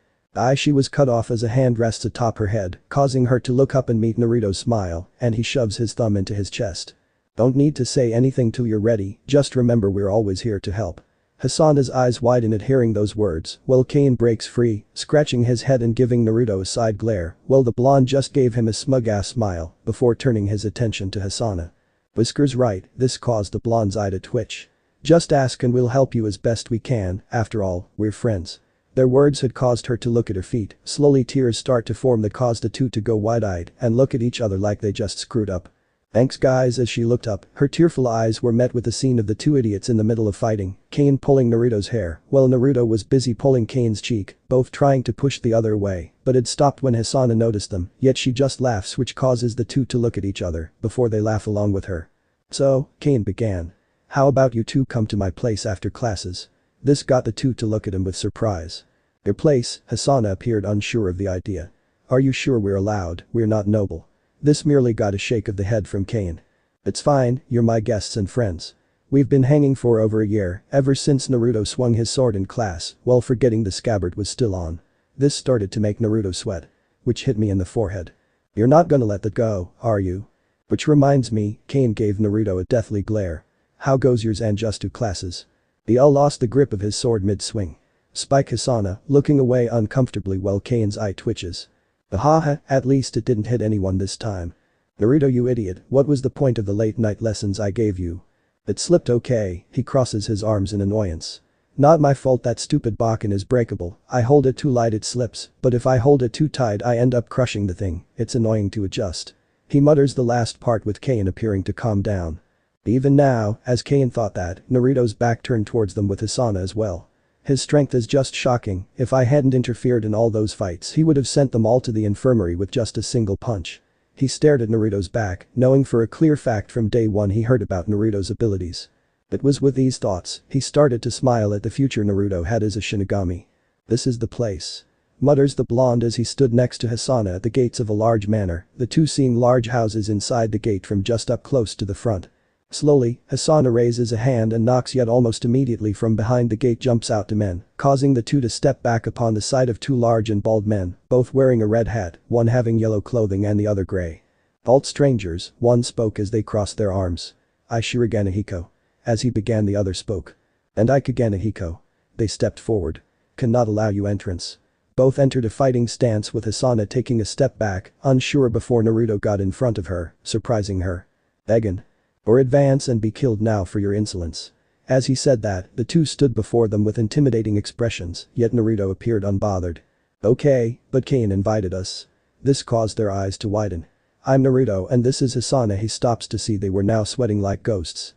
[SPEAKER 1] She was cut off as a hand rests atop her head, causing her to look up and meet Naruto's smile, and he shoves his thumb into his chest. "Don't need to say anything till you're ready, just remember we're always here to help." Hasana's eyes widen at hearing those words, while Kane breaks free, scratching his head and giving Naruto a side glare, while the blonde just gave him a smug-ass smile, before turning his attention to Hasana. Whiskers right, this caused the blonde's eye to twitch. "Just ask and we'll help you as best we can, after all, we're friends." Their words had caused her to look at her feet, slowly tears start to form that caused the two to go wide-eyed and look at each other like they just screwed up. "Thanks guys." As she looked up, her tearful eyes were met with the scene of the two idiots in the middle of fighting, Kane pulling Naruto's hair, while Naruto was busy pulling Kane's cheek, both trying to push the other away, but had stopped when Hasana noticed them, yet she just laughs, which causes the two to look at each other, before they laugh along with her. "So," Kane began. "How about you two come to my place after classes?" This got the two to look at him with surprise. "Your place?" Hasana appeared unsure of the idea. "Are you sure we're allowed? We're not noble." This merely got a shake of the head from Kane. "It's fine, you're my guests and friends. We've been hanging for over a year, ever since Naruto swung his sword in class, while forgetting the scabbard was still on." This started to make Naruto sweat. "Which hit me in the forehead. You're not gonna let that go, are you?" "Which reminds me," Kane gave Naruto a deathly glare. "How goes your Zanjutsu classes?" The lost the grip of his sword mid-swing. Spike Hasana, looking away uncomfortably while Kane's eye twitches. "Haha, at least it didn't hit anyone this time." "Naruto, you idiot, what was the point of the late night lessons I gave you?" "It slipped, okay." He crosses his arms in annoyance. "Not my fault that stupid Bakken is breakable. I hold it too light it slips, but if I hold it too tight I end up crushing the thing, it's annoying to adjust." He mutters the last part with Kane appearing to calm down. Even now, as Kane thought that, Naruto's back turned towards them with Hasana as well. "His strength is just shocking. If I hadn't interfered in all those fights he would have sent them all to the infirmary with just a single punch." He stared at Naruto's back, knowing for a clear fact from day one he heard about Naruto's abilities. It was with these thoughts, he started to smile at the future Naruto had as a Shinigami. "This is the place," mutters the blonde as he stood next to Hasana at the gates of a large manor, the two seeing large houses inside the gate from just up close to the front. Slowly, Hasana raises a hand and knocks, yet almost immediately from behind the gate jumps out 2 men, causing the two to step back upon the sight of 2 large and bald men, both wearing a red hat, one having yellow clothing and the other gray. "Alt strangers," one spoke as they crossed their arms. "I Shirigana Hiko." As he began the other spoke. "And I Kagana Hiko." They stepped forward. "Cannot allow you entrance." Both entered a fighting stance with Hasana taking a step back, unsure before Naruto got in front of her, surprising her. "Egan. Or advance and be killed now for your insolence." As he said that, the two stood before them with intimidating expressions, yet Naruto appeared unbothered. "Okay, but Kane invited us." This caused their eyes to widen. "I'm Naruto and this is Hasana." He stops to see they were now sweating like ghosts.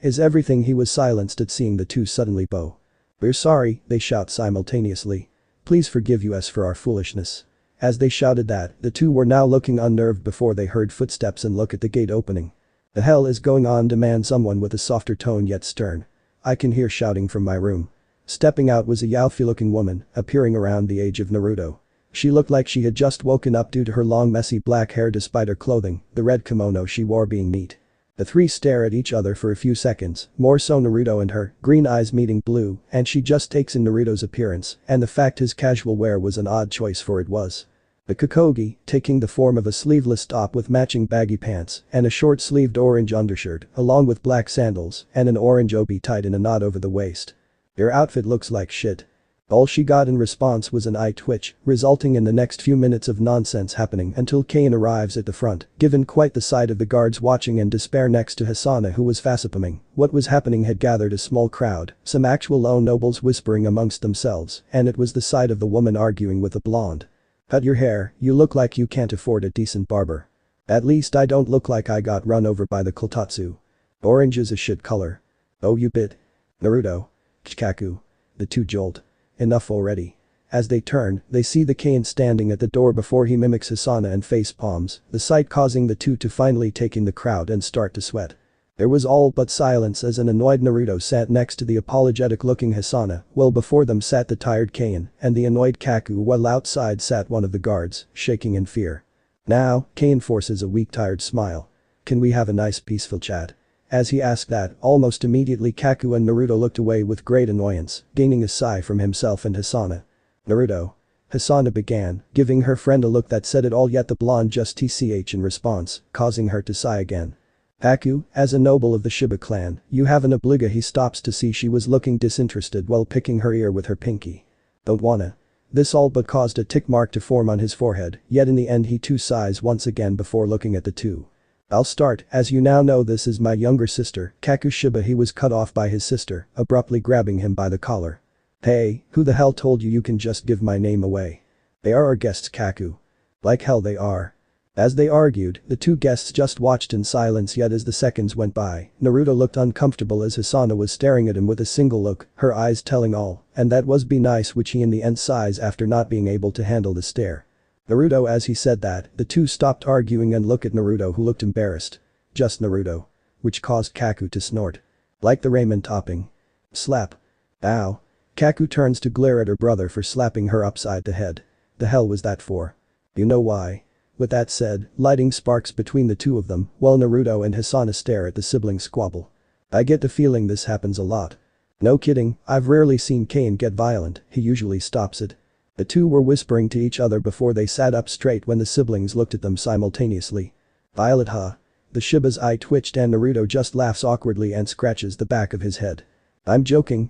[SPEAKER 1] Is everything?" He was silenced at seeing the two suddenly bow. "We're sorry," they shout simultaneously. "Please forgive us for our foolishness." As they shouted that, the two were now looking unnerved before they heard footsteps and look at the gate opening. "The hell is going on?" demanded someone with a softer tone yet stern. "I can hear shouting from my room." Stepping out was a Yaofi-looking woman, appearing around the age of Naruto. She looked like she had just woken up due to her long messy black hair despite her clothing, the red kimono she wore being neat. The three stare at each other for a few seconds, more so Naruto and her, green eyes meeting blue, and she just takes in Naruto's appearance and the fact his casual wear was an odd choice for it was. The Kokogi, taking the form of a sleeveless top with matching baggy pants and a short-sleeved orange undershirt, along with black sandals and an orange obi tied in a knot over the waist. Your outfit looks like shit. All she got in response was an eye twitch, resulting in the next few minutes of nonsense happening until Kane arrives at the front, given quite the sight of the guards watching in despair next to Hasana, who was facepalming. What was happening had gathered a small crowd, some actual low nobles whispering amongst themselves, and it was the sight of the woman arguing with the blonde. Cut your hair, you look like you can't afford a decent barber. At least I don't look like I got run over by the Kultatsu. Orange is a shit color. Oh you bit. Naruto. Kaku. The two jolt. Enough already. As they turn, they see the Kane standing at the door before he mimics Hasana and face palms, the sight causing the two to finally take in the crowd and start to sweat. There was all but silence as an annoyed Naruto sat next to the apologetic-looking Hasana, while before them sat the tired Kane and the annoyed Kaku, while outside sat one of the guards, shaking in fear. Now, Kane forces a weak tired smile. Can we have a nice peaceful chat? As he asked that, almost immediately Kaku and Naruto looked away with great annoyance, gaining a sigh from himself and Hasana. Naruto. Hasana began, giving her friend a look that said it all, yet the blonde just tch in response, causing her to sigh again. Kaku, as a noble of the Shiba clan, you have an obliga. He stops to see she was looking disinterested while picking her ear with her pinky. Don't wanna. This all but caused a tick mark to form on his forehead, yet in the end he too sighs once again before looking at the two. I'll start, as you now know this is my younger sister, Kaku Shiba. He was cut off by his sister, abruptly grabbing him by the collar. Hey, who the hell told you can just give my name away? They are our guests, Kaku. Like hell they are. As they argued, the two guests just watched in silence, yet as the seconds went by, Naruto looked uncomfortable as Hasana was staring at him with a single look, her eyes telling all, and that was be nice, which he in the end sighs after not being able to handle the stare. Naruto. As he said that, the two stopped arguing and looked at Naruto, who looked embarrassed. Just Naruto. Which caused Kaku to snort. Like the ramen topping. Slap. Ow. Kaku turns to glare at her brother for slapping her upside the head. The hell was that for? You know why. With that said, lighting sparks between the two of them, while Naruto and Hasana stare at the siblings squabble. I get the feeling this happens a lot. No kidding, I've rarely seen Kane get violent, he usually stops it. The two were whispering to each other before they sat up straight when the siblings looked at them simultaneously. Violet, huh? The Shiba's eye twitched and Naruto just laughs awkwardly and scratches the back of his head. I'm joking.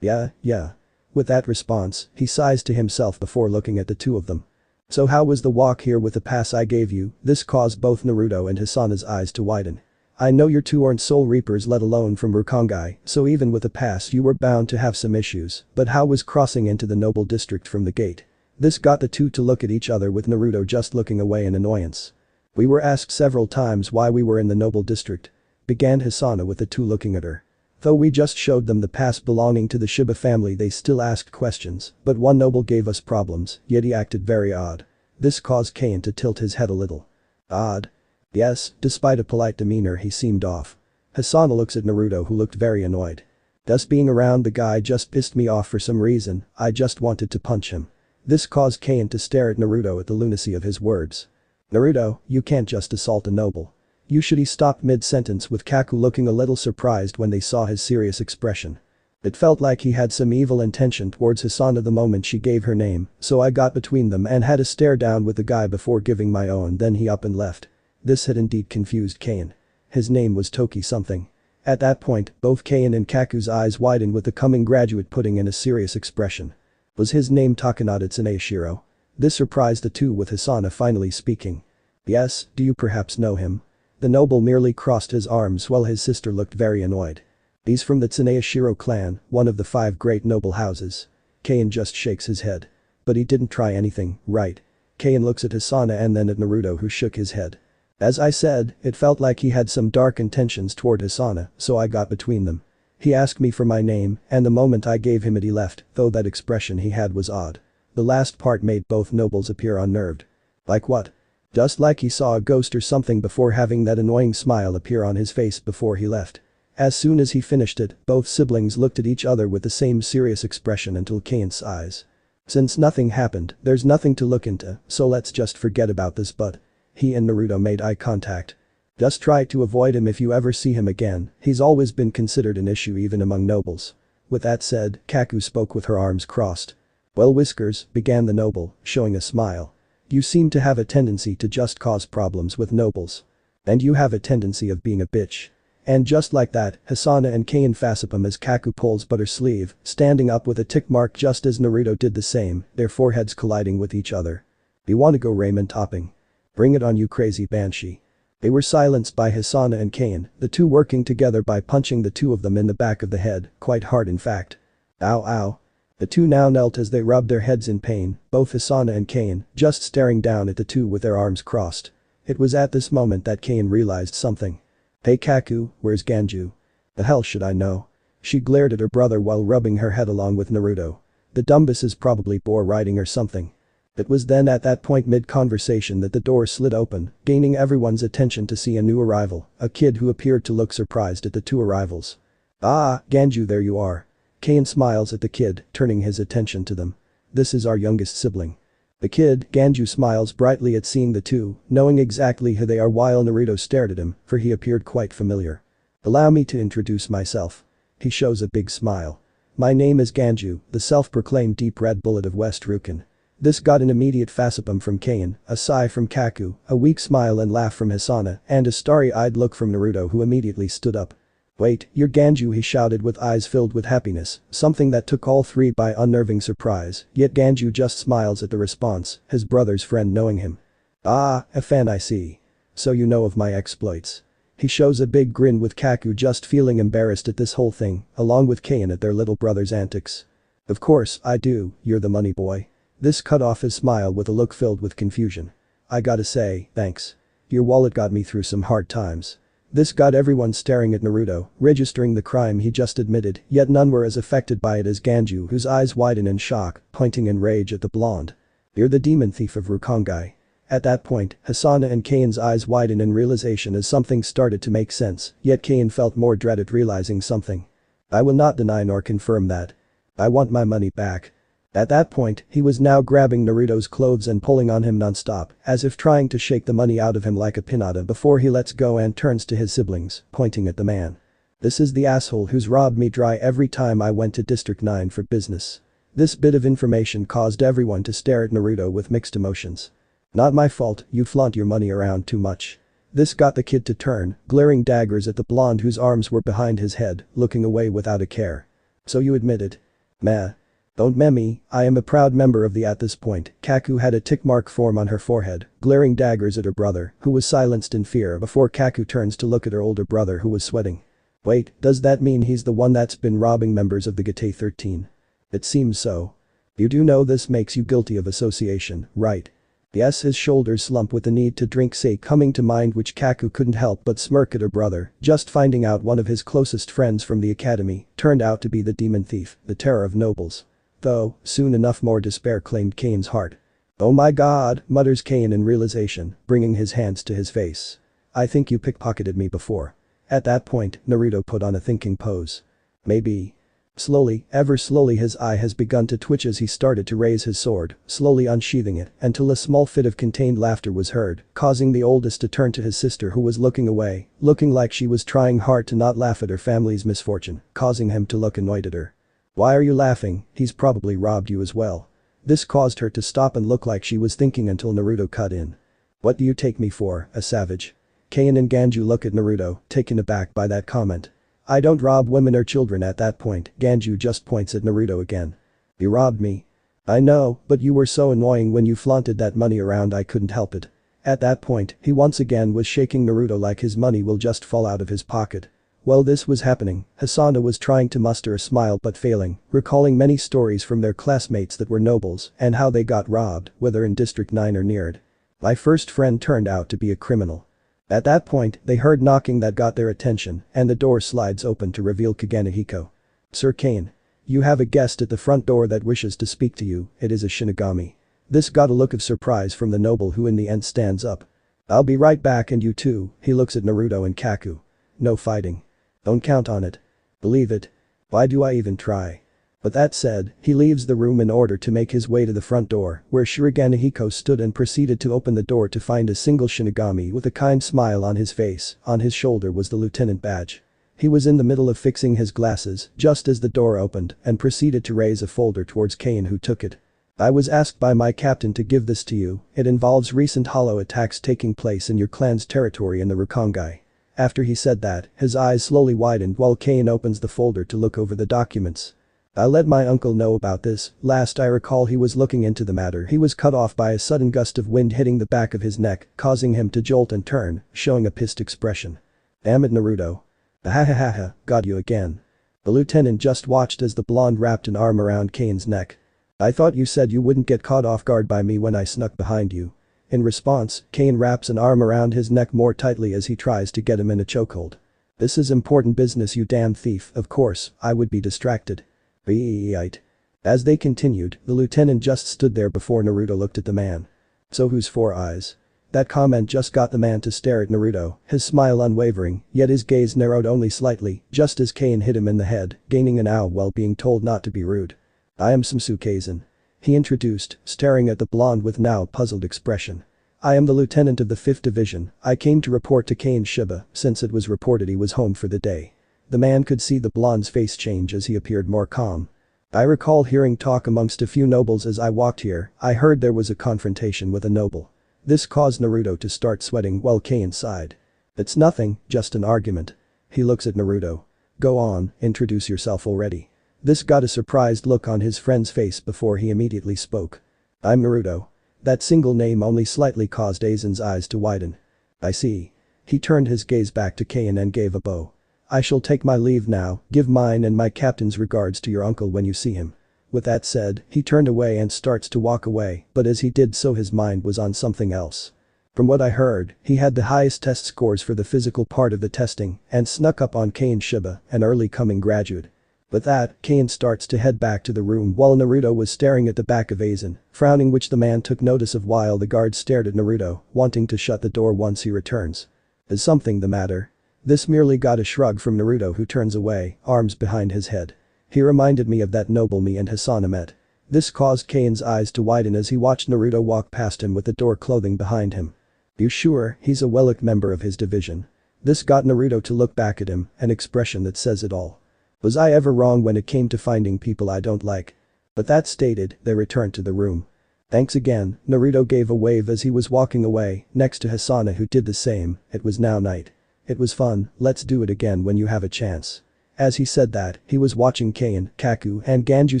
[SPEAKER 1] Yeah. With that response, he sighs to himself before looking at the two of them. So how was the walk here with the pass I gave you? This caused both Naruto and Hasana's eyes to widen. I know you two aren't soul reapers, let alone from Rukongai, so even with a pass you were bound to have some issues, but how was crossing into the noble district from the gate? This got the two to look at each other, with Naruto just looking away in annoyance. We were asked several times why we were in the noble district. Began Hasana, with the two looking at her. Though we just showed them the pass belonging to the Shiba family, they still asked questions, but one noble gave us problems, yet he acted very odd. This caused Kane to tilt his head a little. Odd? Yes, despite a polite demeanor he seemed off. Hasana looks at Naruto, who looked very annoyed. Just being around the guy just pissed me off for some reason, I just wanted to punch him. This caused Kane to stare at Naruto at the lunacy of his words. Naruto, you can't just assault a noble. You should. He stopped mid-sentence, with Kaku looking a little surprised when they saw his serious expression. It felt like he had some evil intention towards Hasana the moment she gave her name, so I got between them and had a stare down with the guy before giving my own, then he up and left. This had indeed confused Kane. His name was Toki something. At that point, both Kane and Kaku's eyes widened, with the coming graduate putting in a serious expression. Was his name Takanada Tsuneshiro? This surprised the two, with Hasana finally speaking. Yes, do you perhaps know him? The noble merely crossed his arms while his sister looked very annoyed. He's from the Tsuneshiro clan, one of the 5 great noble houses. Kane just shakes his head. But he didn't try anything, right? Kane looks at Hasana and then at Naruto, who shook his head. As I said, it felt like he had some dark intentions toward Hasana, so I got between them. He asked me for my name, and the moment I gave him it he left, though that expression he had was odd. The last part made both nobles appear unnerved. Like what? Just like he saw a ghost or something before having that annoying smile appear on his face before he left. As soon as he finished it, both siblings looked at each other with the same serious expression until Kane sighs. Since nothing happened, there's nothing to look into, so let's just forget about this. But he and Naruto made eye contact. Just try to avoid him if you ever see him again. He's always been considered an issue even among nobles. With that said, Kaku spoke with her arms crossed. Well Whiskers, began the noble, showing a smile. You seem to have a tendency to just cause problems with nobles. And you have a tendency of being a bitch. And just like that, Hisana and Kain facepalm as Kaku pulls but her sleeve, standing up with a tick mark just as Naruto did the same, their foreheads colliding with each other. You wanna go ramen topping? Bring it on you crazy banshee. They were silenced by Hisana and Kain, the two working together by punching the two of them in the back of the head, quite hard in fact. Ow ow. The two now knelt as they rubbed their heads in pain, both Hisana and Kain, just staring down at the two with their arms crossed. It was at this moment that Kain realized something. Hey Kaku, where's Ganju? The hell should I know? She glared at her brother while rubbing her head along with Naruto. The Dumbus is probably bore riding or something. It was then at that point mid-conversation that the door slid open, gaining everyone's attention to see a new arrival, a kid who appeared to look surprised at the two arrivals. Ah, Ganju, there you are. Kain smiles at the kid, turning his attention to them. This is our youngest sibling. The kid, Ganju, smiles brightly at seeing the two, knowing exactly who they are while Naruto stared at him, for he appeared quite familiar. Allow me to introduce myself. He shows a big smile. My name is Ganju, the self-proclaimed deep red bullet of West Rukin. This got an immediate facepalm from Kain, a sigh from Kaku, a weak smile and laugh from Hisana, and a starry-eyed look from Naruto who immediately stood up. Wait, you're Ganju, he shouted with eyes filled with happiness, something that took all three by unnerving surprise, yet Ganju just smiles at the response, his brother's friend knowing him. Ah, a fan I see. So you know of my exploits. He shows a big grin with Kaku just feeling embarrassed at this whole thing, along with Kain at their little brother's antics. Of course, I do, you're the money boy. This cut off his smile with a look filled with confusion. I gotta say, thanks. Your wallet got me through some hard times. This got everyone staring at Naruto, registering the crime he just admitted, yet none were as affected by it as Ganju, whose eyes widen in shock, pointing in rage at the blonde. You're the demon thief of Rukongai. At that point, Hisana and Kain's eyes widen in realization as something started to make sense, yet Kain felt more dread at realizing something. I will not deny nor confirm that. I want my money back. At that point, he was now grabbing Naruto's clothes and pulling on him non-stop, as if trying to shake the money out of him like a pinata before he lets go and turns to his siblings, pointing at the man. This is the asshole who's robbed me dry every time I went to District 9 for business. This bit of information caused everyone to stare at Naruto with mixed emotions. Not my fault, you flaunt your money around too much. This got the kid to turn, glaring daggers at the blonde whose arms were behind his head, looking away without a care. So you admit it? Meh. Don't meh me, I am a proud member of the. At this point, Kaku had a tick mark form on her forehead, glaring daggers at her brother, who was silenced in fear before Kaku turns to look at her older brother who was sweating. Wait, does that mean he's the one that's been robbing members of the Gate 13? It seems so. You do know this makes you guilty of association, right? Yes, his shoulders slump with the need to drink say coming to mind, which Kaku couldn't help but smirk at her brother, just finding out one of his closest friends from the academy turned out to be the demon thief, the terror of nobles. Though, soon enough more despair claimed Kain's heart. Oh my god, mutters Kain in realization, bringing his hands to his face. I think you pickpocketed me before. At that point, Naruto put on a thinking pose. Maybe. Slowly, ever slowly his eye has begun to twitch as he started to raise his sword, slowly unsheathing it, until a small fit of contained laughter was heard, causing the oldest to turn to his sister who was looking away, looking like she was trying hard to not laugh at her family's misfortune, causing him to look annoyed at her. Why are you laughing? He's probably robbed you as well. This caused her to stop and look like she was thinking until Naruto cut in. What do you take me for, a savage? Kain and Ganju look at Naruto, taken aback by that comment. I don't rob women or children. At that point, Ganju just points at Naruto again. You robbed me. I know, but you were so annoying when you flaunted that money around I couldn't help it. At that point, he once again was shaking Naruto like his money will just fall out of his pocket. While this was happening, Hisana was trying to muster a smile but failing, recalling many stories from their classmates that were nobles and how they got robbed, whether in District 9 or near it. My first friend turned out to be a criminal. At that point, they heard knocking that got their attention, and the door slides open to reveal Kaganehiko. Sir Kain. You have a guest at the front door that wishes to speak to you. It is a Shinigami. This got a look of surprise from the noble who in the end stands up. I'll be right back, and you too. He looks at Naruto and Kaku. No fighting. Don't count on it. Believe it. Why do I even try? But that said, he leaves the room in order to make his way to the front door, where Shiriganehiko stood and proceeded to open the door to find a single Shinigami with a kind smile on his face. On his shoulder was the lieutenant badge. He was in the middle of fixing his glasses just as the door opened and proceeded to raise a folder towards Kane, who took it. "I was asked by my captain to give this to you. It involves recent hollow attacks taking place in your clan's territory in the Rukongai." After he said that, his eyes slowly widened while Kane opens the folder to look over the documents. "I let my uncle know about this. Last I recall he was looking into the matter. He was cut off by a sudden gust of wind hitting the back of his neck, causing him to jolt and turn, showing a pissed expression." "Damn it, Naruto. Ahahaha, got you again." The lieutenant just watched as the blonde wrapped an arm around Kane's neck. "I thought you said you wouldn't get caught off guard by me when I snuck behind you." In response, Kane wraps an arm around his neck more tightly as he tries to get him in a chokehold. "This is important business, you damn thief. Of course, I would be distracted." Beeit. As they continued, the lieutenant just stood there before Naruto looked at the man. "So who's four eyes?" That comment just got the man to stare at Naruto, his smile unwavering, yet his gaze narrowed only slightly, just as Kane hit him in the head, gaining an ow while being told not to be rude. "I am Sasuke-san," he introduced, staring at the blonde with now puzzled expression. "I am the lieutenant of the 5th Division. I came to report to Kane Shiba since it was reported he was home for the day." The man could see the blonde's face change as he appeared more calm. "I recall hearing talk amongst a few nobles as I walked here. I heard there was a confrontation with a noble." This caused Naruto to start sweating while Kane sighed. "It's nothing, just an argument." He looks at Naruto. "Go on, introduce yourself already." This got a surprised look on his friend's face before he immediately spoke. "I'm Naruto." That single name only slightly caused Aizen's eyes to widen. "I see." He turned his gaze back to Kane and gave a bow. "I shall take my leave now. Give mine and my captain's regards to your uncle when you see him." With that said, he turned away and starts to walk away, but as he did so his mind was on something else. From what I heard, he had the highest test scores for the physical part of the testing and snuck up on Kane Shiba, an early coming graduate. With that, Kane starts to head back to the room while Naruto was staring at the back of Aizen, frowning, which the man took notice of while the guard stared at Naruto, wanting to shut the door once he returns. "Is something the matter?" This merely got a shrug from Naruto, who turns away, arms behind his head. "He reminded me of that noble me and Hisana met." This caused Kane's eyes to widen as he watched Naruto walk past him with the door closing behind him. "You sure he's a well-liked member of his division?" This got Naruto to look back at him, an expression that says it all. "Was I ever wrong when it came to finding people I don't like?" But that stated, they returned to the room. "Thanks again." Naruto gave a wave as he was walking away, next to Hisana, who did the same. It was now night. "It was fun, let's do it again when you have a chance." As he said that, he was watching Kane, Kaku and Ganju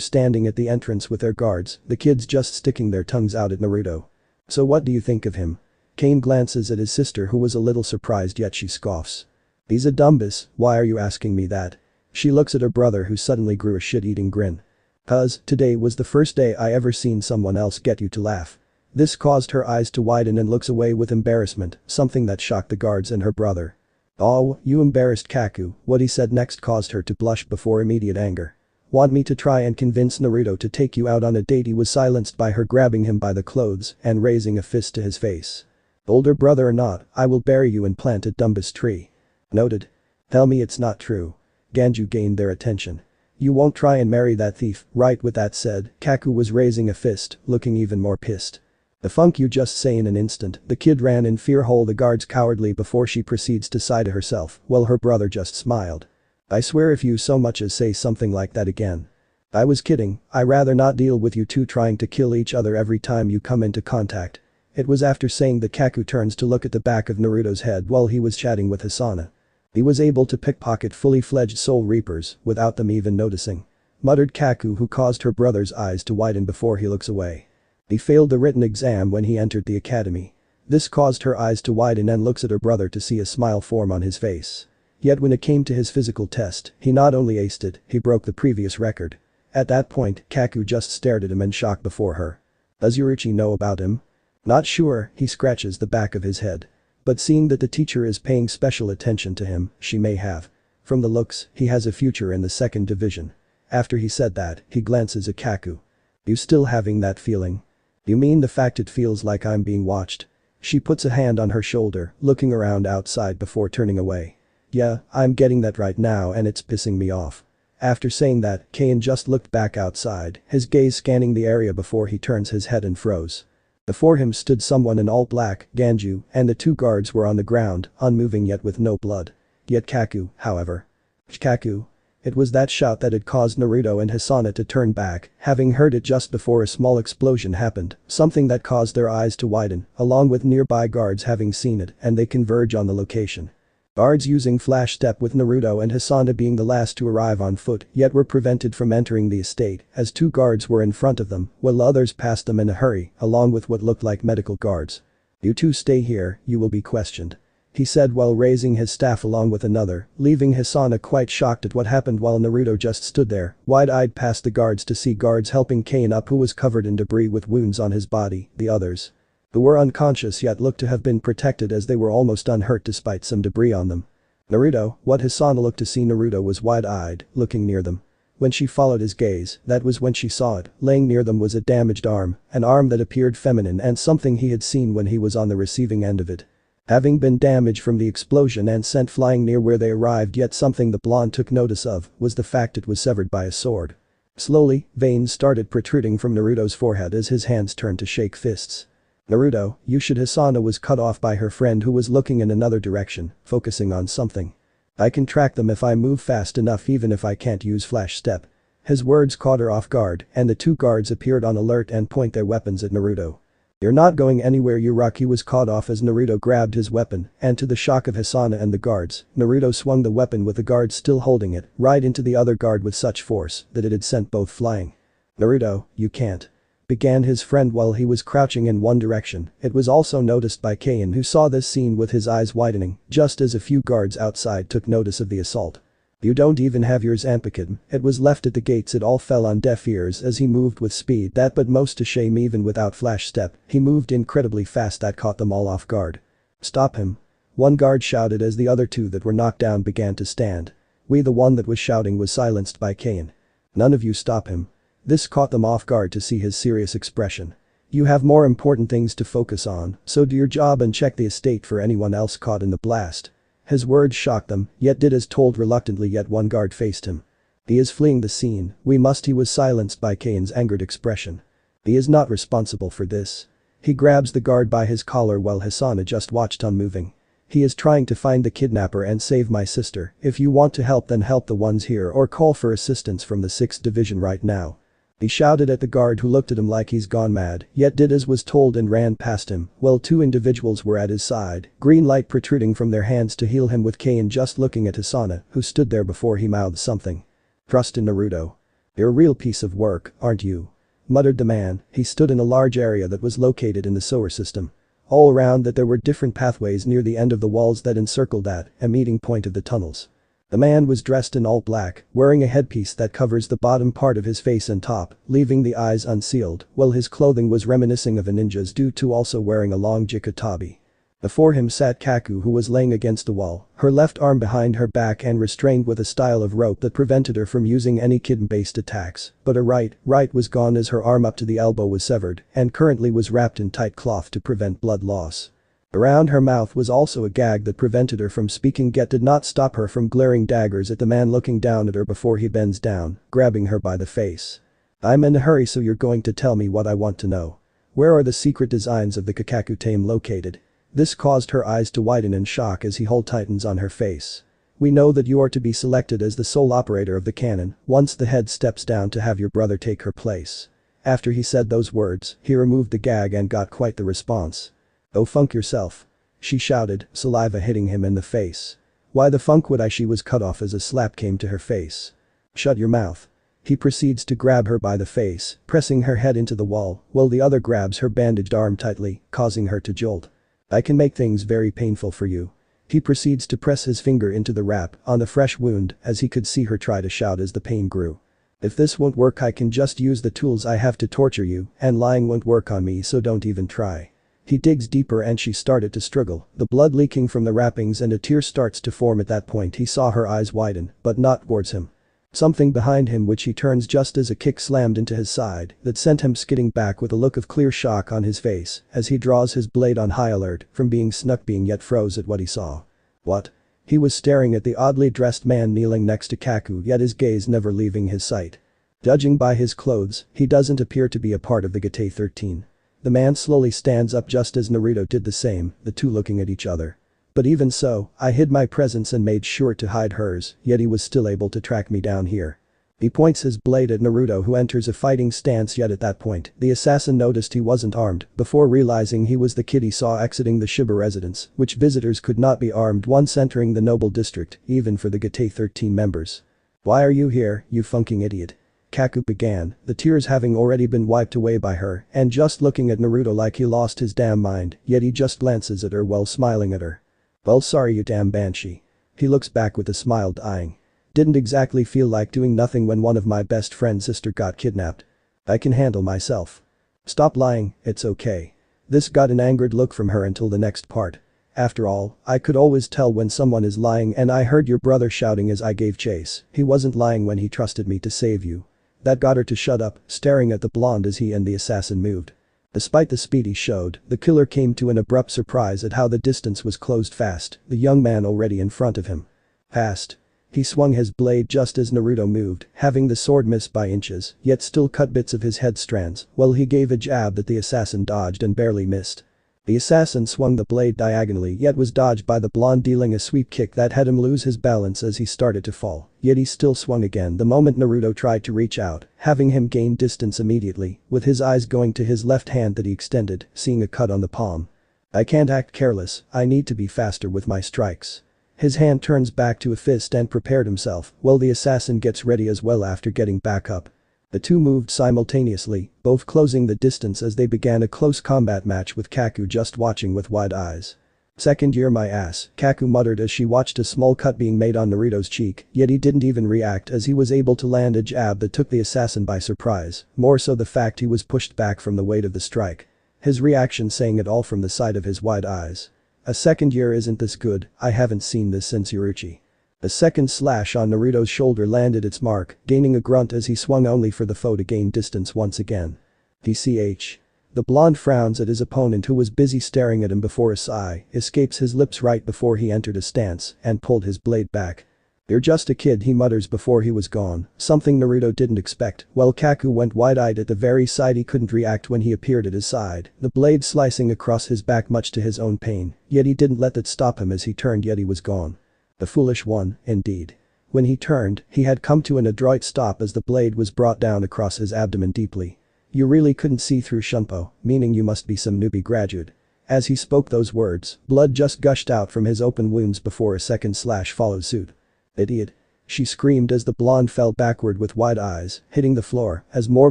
[SPEAKER 1] standing at the entrance with their guards, the kids just sticking their tongues out at Naruto. "So what do you think of him?" Kane glances at his sister, who was a little surprised, yet she scoffs. "He's a dumbass. Why are you asking me that?" She looks at her brother, who suddenly grew a shit-eating grin. "'Cause today was the first day I ever seen someone else get you to laugh." This caused her eyes to widen and looks away with embarrassment, something that shocked the guards and her brother. "Oh, you embarrassed Kaku." What he said next caused her to blush before immediate anger. "Want me to try and convince Naruto to take you out on a date?" He was silenced by her grabbing him by the clothes and raising a fist to his face. "Older brother or not, I will bury you and plant a dumbest tree." Noted. "Tell me it's not true." Ganju gained their attention. "You won't try and marry that thief, right?" With that said, Kaku was raising a fist, looking even more pissed. "The funk you just say." In an instant, the kid ran in fear. The guards cowardly before she proceeds to sigh to herself, while her brother just smiled. "I swear if you so much as say something like that again." "I was kidding. I rather not deal with you two trying to kill each other every time you come into contact." It was after saying that Kaku turns to look at the back of Naruto's head while he was chatting with Hisana. "He was able to pickpocket fully fledged Soul Reapers without them even noticing," muttered Kaku, who caused her brother's eyes to widen before he looks away. "He failed the written exam when he entered the academy." This caused her eyes to widen and looks at her brother to see a smile form on his face. Yet when it came to his physical test, he not only aced it, he broke the previous record. At that point, Kaku just stared at him in shock before her. "Does Uchiha know about him?" "Not sure." He scratches the back of his head. "But seeing that the teacher is paying special attention to him, she may have. From the looks, he has a future in the 2nd Division." After he said that, he glances at Kaku. "You still having that feeling?" "You mean the fact it feels like I'm being watched?" She puts a hand on her shoulder, looking around outside before turning away. "Yeah, I'm getting that right now and it's pissing me off." After saying that, Kane just looked back outside, his gaze scanning the area before he turns his head and froze. Before him stood someone in all black, Ganju, and the two guards were on the ground, unmoving yet with no blood. Yet Kaku, however. Kaku. It was that shout that had caused Naruto and Hisana to turn back, having heard it just before a small explosion happened, something that caused their eyes to widen, along with nearby guards having seen it, and they converge on the location. Guards using flash step with Naruto and Hisana being the last to arrive on foot, yet were prevented from entering the estate, as 2 guards were in front of them, while others passed them in a hurry, along with what looked like medical guards. "You two stay here, you will be questioned," he said while raising his staff along with another, leaving Hisana quite shocked at what happened while Naruto just stood there, wide-eyed past the guards to see guards helping Kane up who was covered in debris with wounds on his body, the others, who were unconscious yet looked to have been protected as they were almost unhurt despite some debris on them. Naruto, what Hisana looked to see Naruto was wide-eyed, looking near them. When she followed his gaze, that was when she saw it, laying near them was a damaged arm, an arm that appeared feminine and something he had seen when he was on the receiving end of it. Having been damaged from the explosion and sent flying near where they arrived, yet something the blonde took notice of was the fact it was severed by a sword. Slowly, veins started protruding from Naruto's forehead as his hands turned to shake fists. "Naruto, you should." Hisana was cut off by her friend who was looking in another direction, focusing on something. "I can track them if I move fast enough even if I can't use flash step." His words caught her off guard and the 2 guards appeared on alert and point their weapons at Naruto. "You're not going anywhere, you rock." He was caught off as Naruto grabbed his weapon, and to the shock of Hisana and the guards, Naruto swung the weapon with the guard still holding it, right into the other guard with such force that it had sent both flying. "Naruto, you can't," began his friend while he was crouching in one direction. It was also noticed by Kain who saw this scene with his eyes widening, just as a few guards outside took notice of the assault. "You don't even have your Zanpakuto." It was left at the gates. It all fell on deaf ears as he moved with speed that but most to shame even without flash step, he moved incredibly fast that caught them all off guard. "Stop him." One guard shouted as the other 2 that were knocked down began to stand. The one that was shouting was silenced by Kain. "None of you stop him." This caught them off guard to see his serious expression. "You have more important things to focus on, so do your job and check the estate for anyone else caught in the blast." His words shocked them, yet did as told reluctantly, yet one guard faced him. "He is fleeing the scene, we must." He was silenced by Kane's angered expression. "He is not responsible for this." He grabs the guard by his collar while Hisana just watched unmoving. "He is trying to find the kidnapper and save my sister. If you want to help, then help the ones here or call for assistance from the 6th Division right now." He shouted at the guard who looked at him like he's gone mad, yet did as was told and ran past him, while 2 individuals were at his side, green light protruding from their hands to heal him with Kain just looking at Hisana, who stood there before he mouthed something. "Trust in Naruto. You're a real piece of work, aren't you?" muttered the man. He stood in a large area that was located in the sewer system. All around that there were different pathways near the end of the walls that encircled that, a meeting point of the tunnels. The man was dressed in all black, wearing a headpiece that covers the bottom part of his face and top, leaving the eyes unsealed, while his clothing was reminiscing of a ninja's due to also wearing a long jikatabi. Before him sat Kaku, who was laying against the wall, her left arm behind her back and restrained with a style of rope that prevented her from using any kid-based attacks, but her right was gone as her arm up to the elbow was severed and currently was wrapped in tight cloth to prevent blood loss. Around her mouth was also a gag that prevented her from speaking yet did not stop her from glaring daggers at the man looking down at her before he bends down, grabbing her by the face. "I'm in a hurry, so you're going to tell me what I want to know. Where are the secret designs of the Kakakutame located?" This caused her eyes to widen in shock as he hold tightens on her face. "We know that you are to be selected as the sole operator of the cannon once the head steps down to have your brother take her place." After he said those words, he removed the gag and got quite the response. "Go funk yourself," she shouted, saliva hitting him in the face. "Why the funk would I?" She was cut off as a slap came to her face. "Shut your mouth." He proceeds to grab her by the face, pressing her head into the wall, while the other grabs her bandaged arm tightly, causing her to jolt. "I can make things very painful for you." He proceeds to press his finger into the wrap on the fresh wound as he could see her try to shout as the pain grew. "If this won't work, I can just use the tools I have to torture you, and lying won't work on me, so don't even try." He digs deeper and she started to struggle, the blood leaking from the wrappings and a tear starts to form. At that point he saw her eyes widen, but not towards him. Something behind him, which he turns just as a kick slammed into his side that sent him skidding back with a look of clear shock on his face as he draws his blade on high alert from being snuck being yet froze at what he saw. "What?" He was staring at the oddly dressed man kneeling next to Kaku, yet his gaze never leaving his sight. Judging by his clothes, he doesn't appear to be a part of the Gate 13. The man slowly stands up just as Naruto did the same, the two looking at each other. But even so, I hid my presence and made sure to hide hers, yet he was still able to track me down here. He points his blade at Naruto, who enters a fighting stance, yet at that point, the assassin noticed he wasn't armed before realizing he was the kid he saw exiting the Shiba residence, which visitors could not be armed once entering the noble district, even for the Gate 13 members. "Why are you here, you funking idiot?" Kaku began, the tears having already been wiped away by her, and just looking at Naruto like he lost his damn mind, yet he just glances at her while smiling at her. "Well, sorry, you damn banshee." He looks back with a smile, dying. "Didn't exactly feel like doing nothing when one of my best friend's sister got kidnapped. I can handle myself." "Stop lying, it's okay." This got an angered look from her until the next part. "After all, I could always tell when someone is lying, and I heard your brother shouting as I gave chase. He wasn't lying when he trusted me to save you." That got her to shut up, staring at the blonde as he and the assassin moved. Despite the speed he showed, the killer came to an abrupt surprise at how the distance was closed fast, the young man already in front of him. Fast. He swung his blade just as Naruto moved, having the sword miss by inches, yet still cut bits of his head strands, while he gave a jab that the assassin dodged and barely missed. The assassin swung the blade diagonally, yet was dodged by the blonde, dealing a sweep kick that had him lose his balance as he started to fall, yet he still swung again the moment Naruto tried to reach out, having him gain distance immediately, with his eyes going to his left hand that he extended, seeing a cut on the palm. "I can't act careless, I need to be faster with my strikes." His hand turns back to a fist and prepared himself, while the assassin gets ready as well after getting back up. The two moved simultaneously, both closing the distance as they began a close combat match with Kaku just watching with wide eyes. "Second year my ass," Kaku muttered as she watched a small cut being made on Naruto's cheek, yet he didn't even react as he was able to land a jab that took the assassin by surprise, more so the fact he was pushed back from the weight of the strike. His reaction saying it all from the side of his wide eyes. "A second year isn't this good, I haven't seen this since Itachi." The second slash on Naruto's shoulder landed its mark, gaining a grunt as he swung only for the foe to gain distance once again. "DCH." The blonde frowns at his opponent, who was busy staring at him before a sigh escapes his lips right before he entered a stance and pulled his blade back. "You're just a kid," he mutters before he was gone, something Naruto didn't expect, while Kaku went wide-eyed at the very sight he couldn't react when he appeared at his side, the blade slicing across his back much to his own pain, yet he didn't let that stop him as he turned, yet he was gone. The foolish one, indeed. When he turned, he had come to an adroit stop as the blade was brought down across his abdomen deeply. "You really couldn't see through Shunpo, meaning you must be some newbie graduate." As he spoke those words, blood just gushed out from his open wounds before a second slash followed suit. "Idiot." She screamed as the blonde fell backward with wide eyes, hitting the floor as more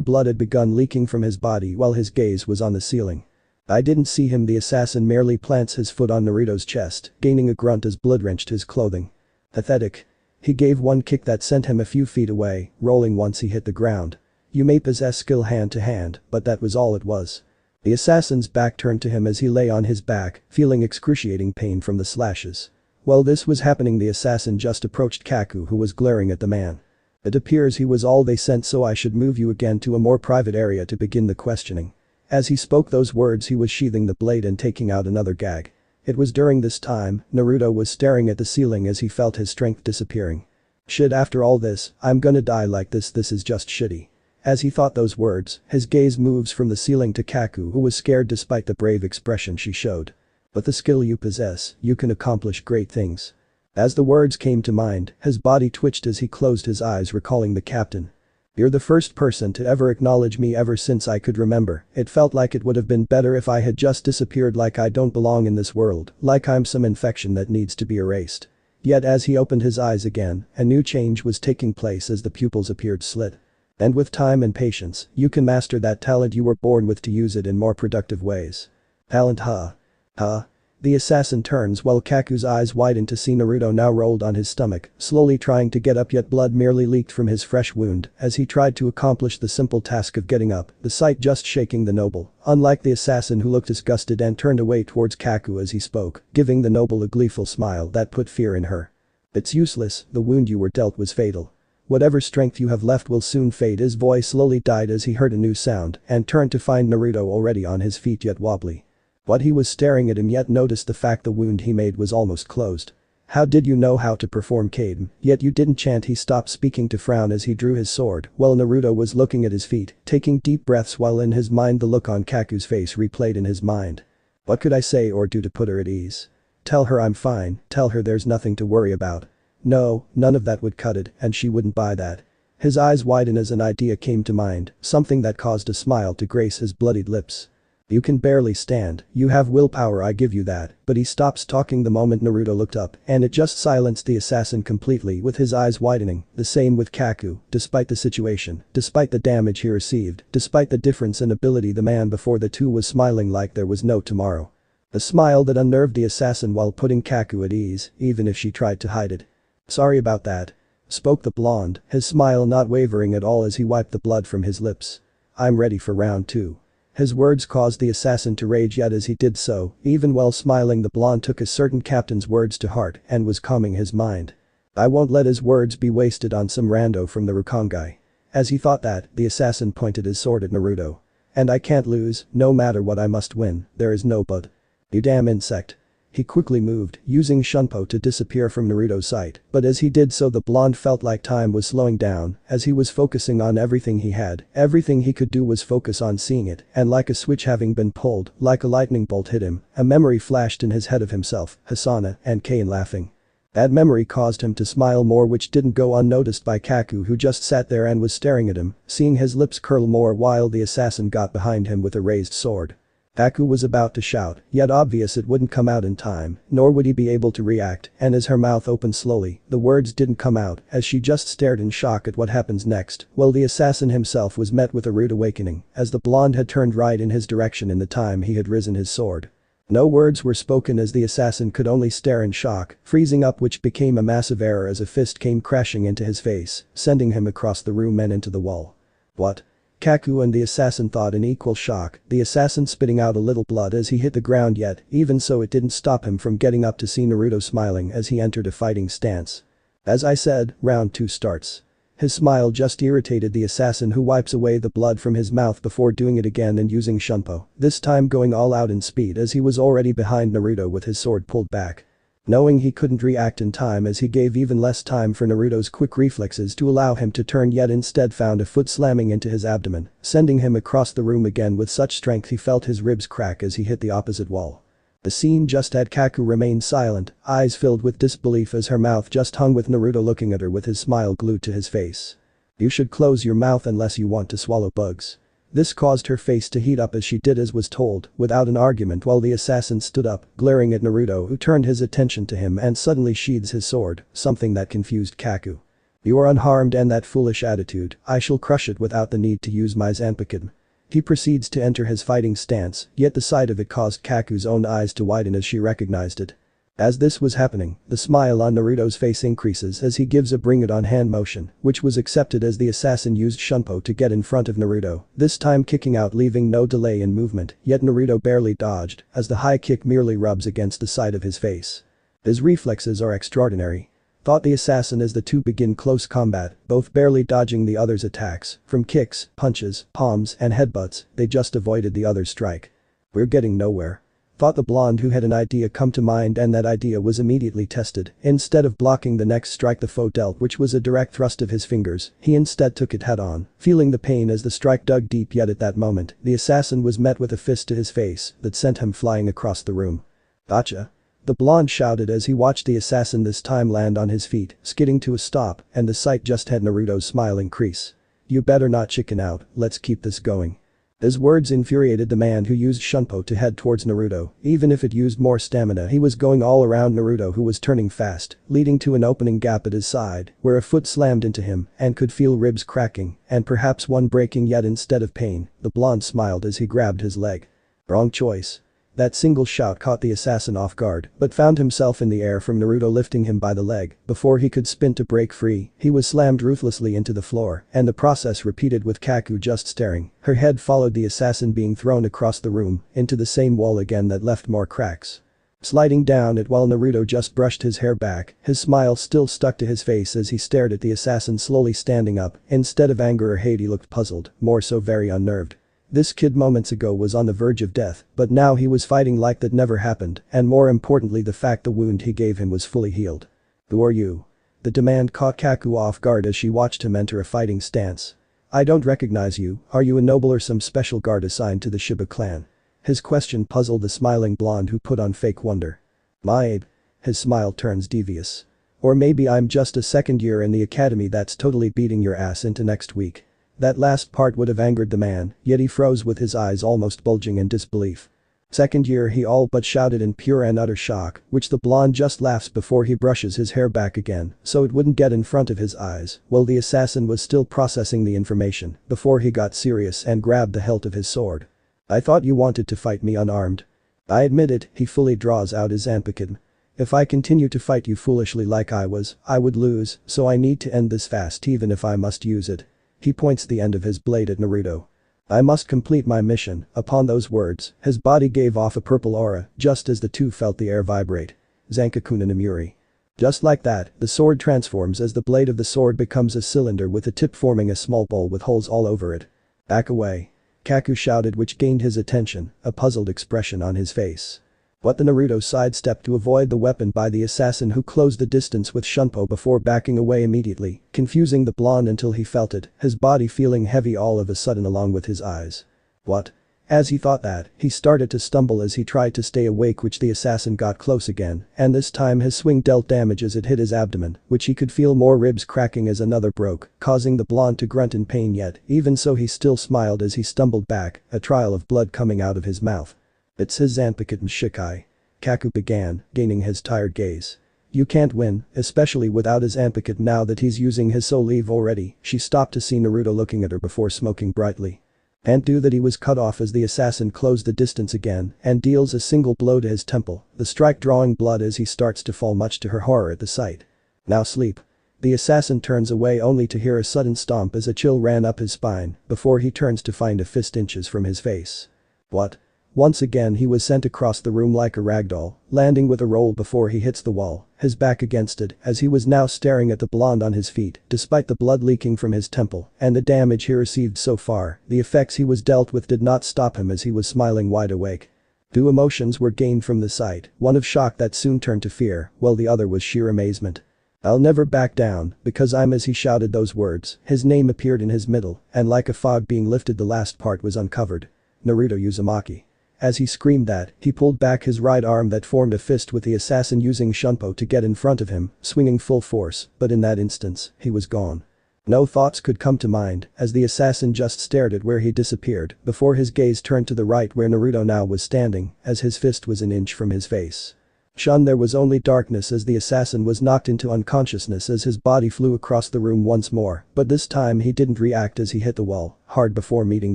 [SPEAKER 1] blood had begun leaking from his body while his gaze was on the ceiling. "I didn't see him." The assassin merely plants his foot on Naruto's chest, gaining a grunt as blood wrenched his clothing. "Pathetic." He gave one kick that sent him a few feet away, rolling once he hit the ground. "You may possess skill hand to hand, but that was all it was." The assassin's back turned to him as he lay on his back, feeling excruciating pain from the slashes. While this was happening, the assassin just approached Kaku, who was glaring at the man. "It appears he was all they sent, so I should move you again to a more private area to begin the questioning." As he spoke those words, he was sheathing the blade and taking out another gag. It was during this time, Naruto was staring at the ceiling as he felt his strength disappearing. "Shit, after all this, I'm gonna die like this is just shitty." As he thought those words, his gaze moves from the ceiling to Kaku, who was scared despite the brave expression she showed. "With the skill you possess, you can accomplish great things." As the words came to mind, his body twitched as he closed his eyes, recalling the captain. "You're the first person to ever acknowledge me ever since I could remember. It felt like it would have been better if I had just disappeared, like I don't belong in this world, like I'm some infection that needs to be erased." Yet as he opened his eyes again, a new change was taking place as the pupils appeared slit. "And with time and patience, you can master that talent you were born with to use it in more productive ways." "Talent, huh? Huh?" The assassin turns while Kaku's eyes widen to see Naruto now rolled on his stomach, slowly trying to get up, yet blood merely leaked from his fresh wound as he tried to accomplish the simple task of getting up, the sight just shaking the noble, unlike the assassin who looked disgusted and turned away towards Kaku as he spoke, giving the noble a gleeful smile that put fear in her. "It's useless, the wound you were dealt was fatal. Whatever strength you have left will soon fade." His voice slowly died as he heard a new sound and turned to find Naruto already on his feet yet wobbly. What he was staring at him, yet noticed the fact the wound he made was almost closed. "How did you know how to perform Kidnapping? Yet you didn't chant." He stopped speaking to frown as he drew his sword while Naruto was looking at his feet, taking deep breaths while in his mind the look on Kaku's face replayed in his mind. What could I say or do to put her at ease? Tell her I'm fine, tell her there's nothing to worry about. No, none of that would cut it, and she wouldn't buy that. His eyes widened as an idea came to mind, something that caused a smile to grace his bloodied lips. You can barely stand, you have willpower, I give you that, but he stops talking the moment Naruto looked up, and it just silenced the assassin completely with his eyes widening, the same with Kaku, despite the situation, despite the damage he received, despite the difference in ability the man before the two was smiling like there was no tomorrow. A smile that unnerved the assassin while putting Kaku at ease, even if she tried to hide it. Sorry about that. Spoke the blonde, his smile not wavering at all as he wiped the blood from his lips. I'm ready for round 2. His words caused the assassin to rage, yet as he did so, even while smiling the blonde took a certain captain's words to heart and was calming his mind. I won't let his words be wasted on some rando from the Rukongai. As he thought that, the assassin pointed his sword at Naruto. And I can't lose, no matter what I must win, there is no but. You damn insect. He quickly moved, using Shunpo to disappear from Naruto's sight, but as he did so the blonde felt like time was slowing down, as he was focusing on everything he had, everything he could do was focus on seeing it, and like a switch having been pulled, like a lightning bolt hit him, a memory flashed in his head of himself, Hasana, and Kane laughing. That memory caused him to smile more, which didn't go unnoticed by Kaku, who just sat there and was staring at him, seeing his lips curl more while the assassin got behind him with a raised sword. Kaku was about to shout, yet obvious it wouldn't come out in time, nor would he be able to react, and as her mouth opened slowly, the words didn't come out as she just stared in shock at what happens next, while the assassin himself was met with a rude awakening as the blonde had turned right in his direction in the time he had risen his sword. No words were spoken as the assassin could only stare in shock, freezing up, which became a massive error as a fist came crashing into his face, sending him across the room and into the wall. What? Kaku and the assassin thought in equal shock, the assassin spitting out a little blood as he hit the ground, yet even so it didn't stop him from getting up to see Naruto smiling as he entered a fighting stance. As I said, round 2 starts. His smile just irritated the assassin, who wipes away the blood from his mouth before doing it again and using Shunpo, this time going all out in speed as he was already behind Naruto with his sword pulled back. Knowing he couldn't react in time as he gave even less time for Naruto's quick reflexes to allow him to turn, yet instead found a foot slamming into his abdomen, sending him across the room again with such strength he felt his ribs crack as he hit the opposite wall. The scene just had Kaku remain silent, eyes filled with disbelief as her mouth just hung with Naruto looking at her with his smile glued to his face. You should close your mouth unless you want to swallow bugs. This caused her face to heat up as she did as was told, without an argument, while the assassin stood up, glaring at Naruto, who turned his attention to him and suddenly sheathes his sword, something that confused Kaku. You are unharmed, and that foolish attitude, I shall crush it without the need to use my Zanpakuto. He proceeds to enter his fighting stance, yet the sight of it caused Kaku's own eyes to widen as she recognized it. As this was happening, the smile on Naruto's face increases as he gives a bring it on hand motion, which was accepted as the assassin used Shunpo to get in front of Naruto, this time kicking out leaving no delay in movement, yet Naruto barely dodged as the high kick merely rubs against the side of his face. His reflexes are extraordinary. Thought the assassin as the two begin close combat, both barely dodging the other's attacks, from kicks, punches, palms, and headbutts, they just avoided the other's strike. We're getting nowhere. Thought the blonde, who had an idea come to mind, and that idea was immediately tested. Instead of blocking the next strike the foe dealt, which was a direct thrust of his fingers, he instead took it head on, feeling the pain as the strike dug deep, yet at that moment, the assassin was met with a fist to his face that sent him flying across the room. Gotcha. The blonde shouted as he watched the assassin this time land on his feet, skidding to a stop, and the sight just had Naruto's smile increase. You better not chicken out, let's keep this going. His words infuriated the man who used Shunpo to head towards Naruto. Even if it used more stamina, he was going all around Naruto, who was turning fast, leading to an opening gap at his side, where a foot slammed into him and could feel ribs cracking and perhaps one breaking, yet instead of pain, the blonde smiled as he grabbed his leg. Wrong choice. That single shout caught the assassin off guard, but found himself in the air from Naruto lifting him by the leg. Before he could spin to break free, he was slammed ruthlessly into the floor, and the process repeated with Kaku just staring. Her head followed the assassin being thrown across the room, into the same wall again that left more cracks. Sliding down it while Naruto just brushed his hair back, his smile still stuck to his face as he stared at the assassin slowly standing up. Instead of anger or hate, he looked puzzled, more so very unnerved. This kid moments ago was on the verge of death, but now he was fighting like that never happened, and more importantly the fact the wound he gave him was fully healed. Who are you? The demand caught Kaku off guard as she watched him enter a fighting stance. I don't recognize you, are you a noble or some special guard assigned to the Shiba clan? His question puzzled the smiling blonde, who put on fake wonder. My. His smile turns devious. Or maybe I'm just a second year in the academy that's totally beating your ass into next week. That last part would have angered the man, yet he froze with his eyes almost bulging in disbelief. Second year, he all but shouted in pure and utter shock, which the blonde just laughs before he brushes his hair back again so it wouldn't get in front of his eyes while the assassin was still processing the information before he got serious and grabbed the hilt of his sword. I thought you wanted to fight me unarmed. I admit it, he fully draws out his Zanpakuto. If I continue to fight you foolishly like I would lose, so I need to end this fast even if I must use it. He points the end of his blade at Naruto. I must complete my mission. Upon those words, his body gave off a purple aura just as the two felt the air vibrate. Zanpakuto Namuri. Just like that, the sword transforms as the blade of the sword becomes a cylinder with the tip forming a small bowl with holes all over it. Back away. Kaku shouted, which gained his attention, a puzzled expression on his face. But the Naruto sidestepped to avoid the weapon by the assassin who closed the distance with Shunpo before backing away immediately, confusing the blonde until he felt it, his body feeling heavy all of a sudden along with his eyes. What? As he thought that, he started to stumble as he tried to stay awake, which the assassin got close again, and this time his swing dealt damage as it hit his abdomen, which he could feel more ribs cracking as another broke, causing the blonde to grunt in pain, yet even so he still smiled as he stumbled back, a trail of blood coming out of his mouth. It's his Zanpakuto Shikai. Kaku began, gaining his tired gaze. You can't win, especially without his Zanpakuto now that he's using his soul leave already. She stopped to see Naruto looking at her before smoking brightly. And do that he was cut off as the assassin closed the distance again and deals a single blow to his temple, the strike drawing blood as he starts to fall, much to her horror at the sight. Now sleep. The assassin turns away only to hear a sudden stomp as a chill ran up his spine before he turns to find a fist inches from his face. What? Once again he was sent across the room like a ragdoll, landing with a roll before he hits the wall, his back against it as he was now staring at the blonde on his feet. Despite the blood leaking from his temple and the damage he received so far, the effects he was dealt with did not stop him as he was smiling wide awake. Two emotions were gained from the sight, one of shock that soon turned to fear, while the other was sheer amazement. I'll never back down, because I'm. As he shouted those words, his name appeared in his middle, and like a fog being lifted the last part was uncovered. Naruto Uzumaki. As he screamed that, he pulled back his right arm that formed a fist with the assassin using Shunpo to get in front of him, swinging full force, but in that instance, he was gone. No thoughts could come to mind, as the assassin just stared at where he disappeared before his gaze turned to the right where Naruto now was standing, as his fist was an inch from his face. Shun, there was only darkness as the assassin was knocked into unconsciousness as his body flew across the room once more, but this time he didn't react as he hit the wall, hard before meeting